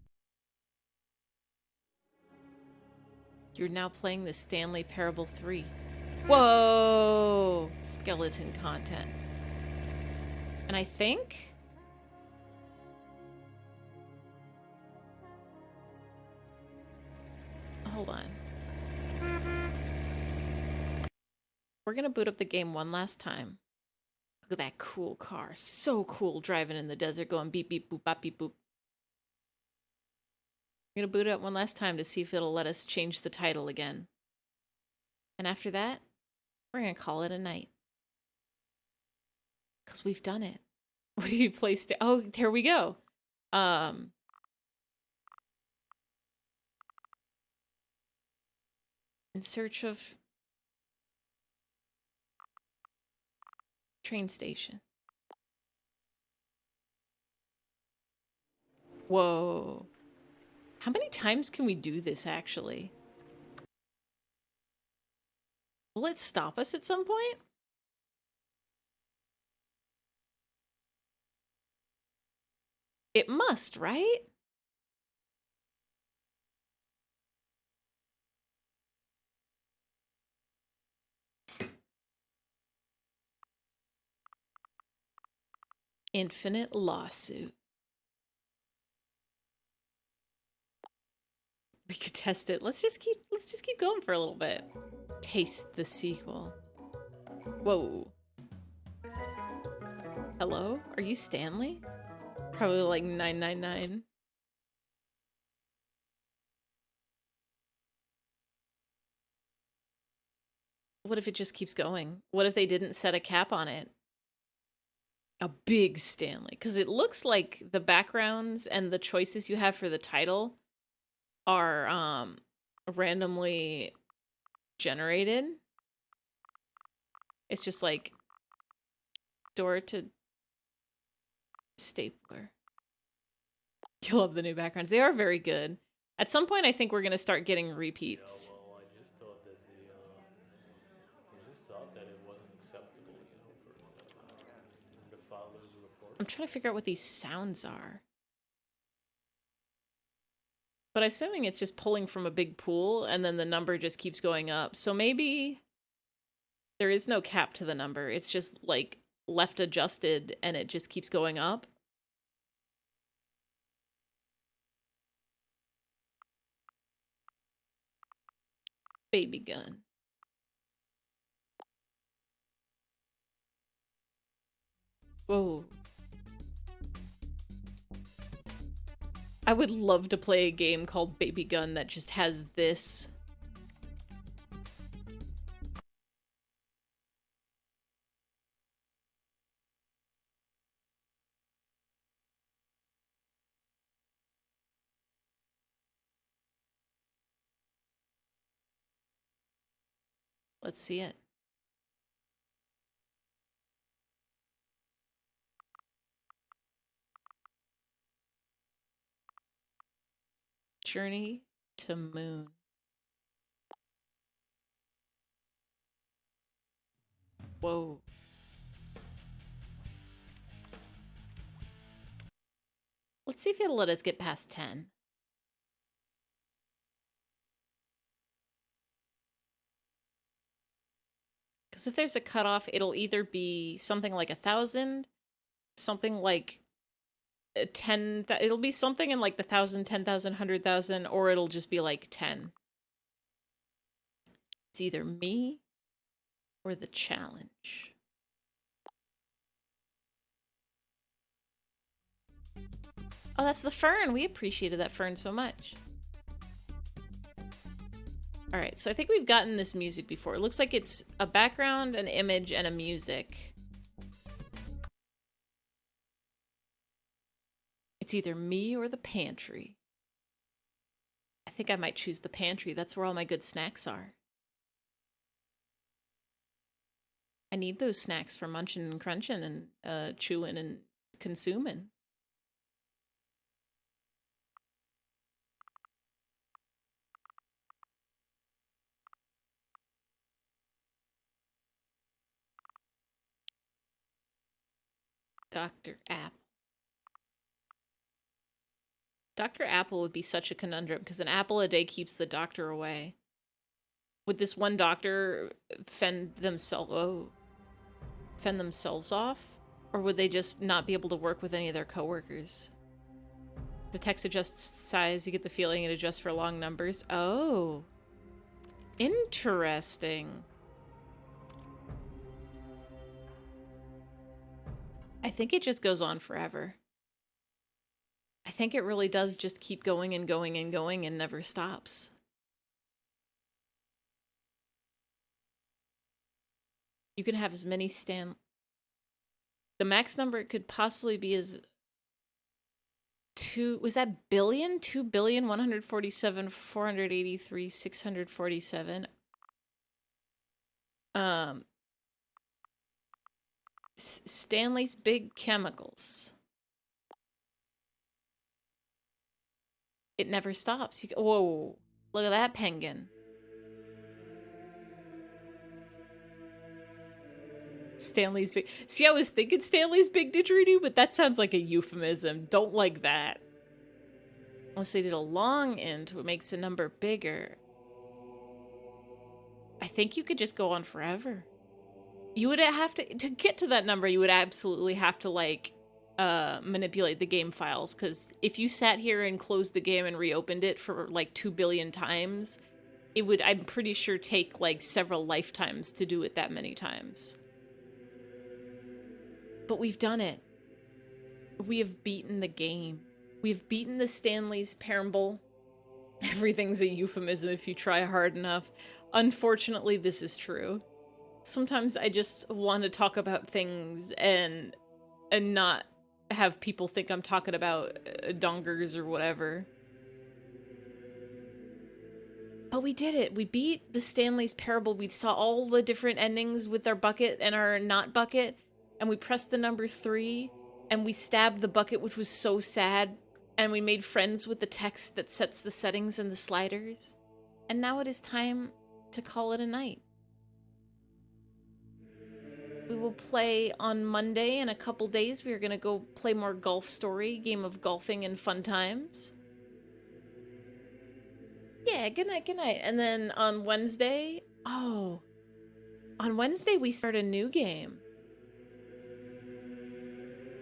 You're now playing the Stanley Parable 3. Whoa! Skeleton content. And I think... Hold on. We're gonna boot up the game one last time. Look at that cool car. So cool driving in the desert going beep beep boop bop beep boop. We're gonna boot it up one last time to see if it'll let us change the title again. And after that, we're gonna call it a night. Because we've done it. What do you play? Oh, there we go. In search of train station. Whoa. How many times can we do this, actually? Will it stop us at some point? It must, right? Infinite lawsuit. We could test it. Let's just keep going for a little bit. Taste the sequel. Whoa. Hello? Are you Stanley? Probably like 999. What if it just keeps going? What if they didn't set a cap on it? A big Stanley. Because it looks like the backgrounds and the choices you have for the title are randomly generated. It's just like door to stapler. You love the new backgrounds. They are very good. At some point, I think we're going to start getting repeats. Yeah, well, I just thought that it wasn't acceptable, for the father's report. I'm trying to figure out what these sounds are. But I'm assuming it's just pulling from a big pool, and then the number just keeps going up. So maybe there is no cap to the number. It's just, like, left adjusted, and it just keeps going up. Baby gun. Whoa. I would love to play a game called Baby Gun that just has this. Let's see it. Journey to Moon. Whoa. Let's see if it'll let us get past 10. Because if there's a cutoff, it'll either be something like 1,000, something like 10, it'll be something in like the 1,000, 10,000, 100,000, or it'll just be like 10. It's either me or the challenge. Oh, that's the fern. We appreciated that fern so much. All right, so I think we've gotten this music before. It looks like it's a background, an image, and a music. It's either me or the pantry. I think I might choose the pantry. That's where all my good snacks are. I need those snacks for munching and crunching and chewing and consuming. Dr. Apple. Dr. Apple would be such a conundrum because an apple a day keeps the doctor away. Would this one doctor fend themselves off? Or would they just not be able to work with any of their coworkers? The text adjusts size, you get the feeling it adjusts for long numbers. Oh. Interesting. I think it just goes on forever. I think it really does just keep going and going and going and never stops. You can have as many The max number it could possibly be is 2, was that billion? 2,147,483,647. Stanley's Big Chemicals. It never stops. Whoa, look at that penguin. Stanley's Big... See, I was thinking Stanley's Big Didgeridoo, but that sounds like a euphemism. Don't like that. Unless they did a long int, what makes a number bigger. I think you could just go on forever. You would have to get to that number, you would absolutely have to, like, manipulate the game files, because if you sat here and closed the game and reopened it for, like, 2 billion times, it would, I'm pretty sure, take, like, several lifetimes to do it that many times. But we've done it. We have beaten the game. We've beaten the Stanley's Parable. Everything's a euphemism if you try hard enough. Unfortunately, this is true. Sometimes I just want to talk about things and not have people think I'm talking about dongers or whatever. But we did it. We beat the Stanley's Parable. We saw all the different endings with our bucket and our not bucket. And we pressed the number 3, and we stabbed the bucket, which was so sad, and we made friends with the text that sets the settings and the sliders. And now it is time to call it a night. We will play on Monday in a couple days. We are going to go play more Golf Story, game of golfing and fun times. Yeah, good night, good night. And then on Wednesday, on Wednesday we start a new game.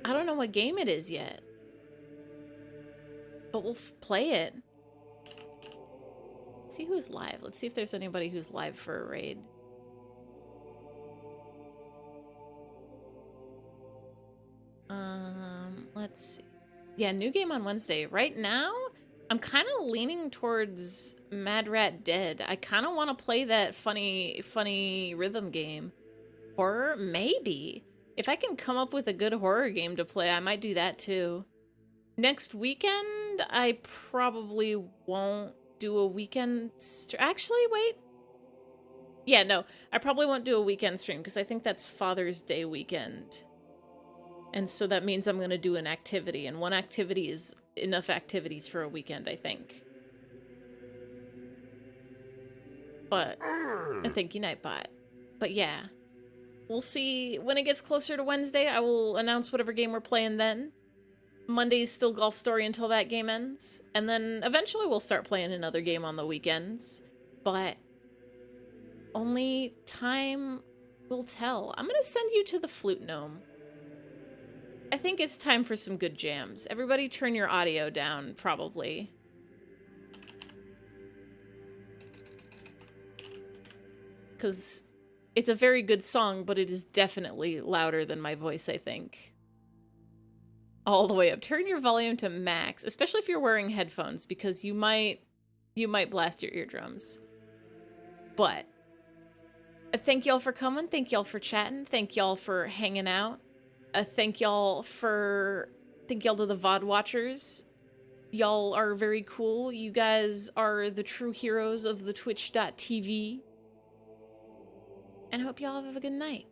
I don't know what game it is yet, but we'll play it. Let's see who's live. Let's see if there's anybody who's live for a raid. Let's see. Yeah, new game on Wednesday. Right now, I'm kind of leaning towards Mad Rat Dead. I kind of want to play that funny rhythm game. Horror? Maybe. If I can come up with a good horror game to play, I might do that too. Next weekend, I probably won't do a weekend... Actually, wait. Yeah, no. I probably won't do a weekend stream because I think that's Father's Day weekend. And so that means I'm going to do an activity. And one activity is enough activities for a weekend, I think. But, thank you, Nightbot. But yeah. We'll see when it gets closer to Wednesday. I will announce whatever game we're playing then. Monday is still Golf Story until that game ends. And then eventually we'll start playing another game on the weekends. But only time will tell. I'm going to send you to the Flute Gnome. I think it's time for some good jams. Everybody turn your audio down, probably. Because... it's a very good song, but it is definitely louder than my voice, I think. All the way up. Turn your volume to max, especially if you're wearing headphones, because you might blast your eardrums. But thank y'all for coming. Thank y'all for chatting. Thank y'all for hanging out. Thank y'all to the VOD watchers. Y'all are very cool. You guys are the true heroes of the twitch.tv. And I hope y'all have a good night.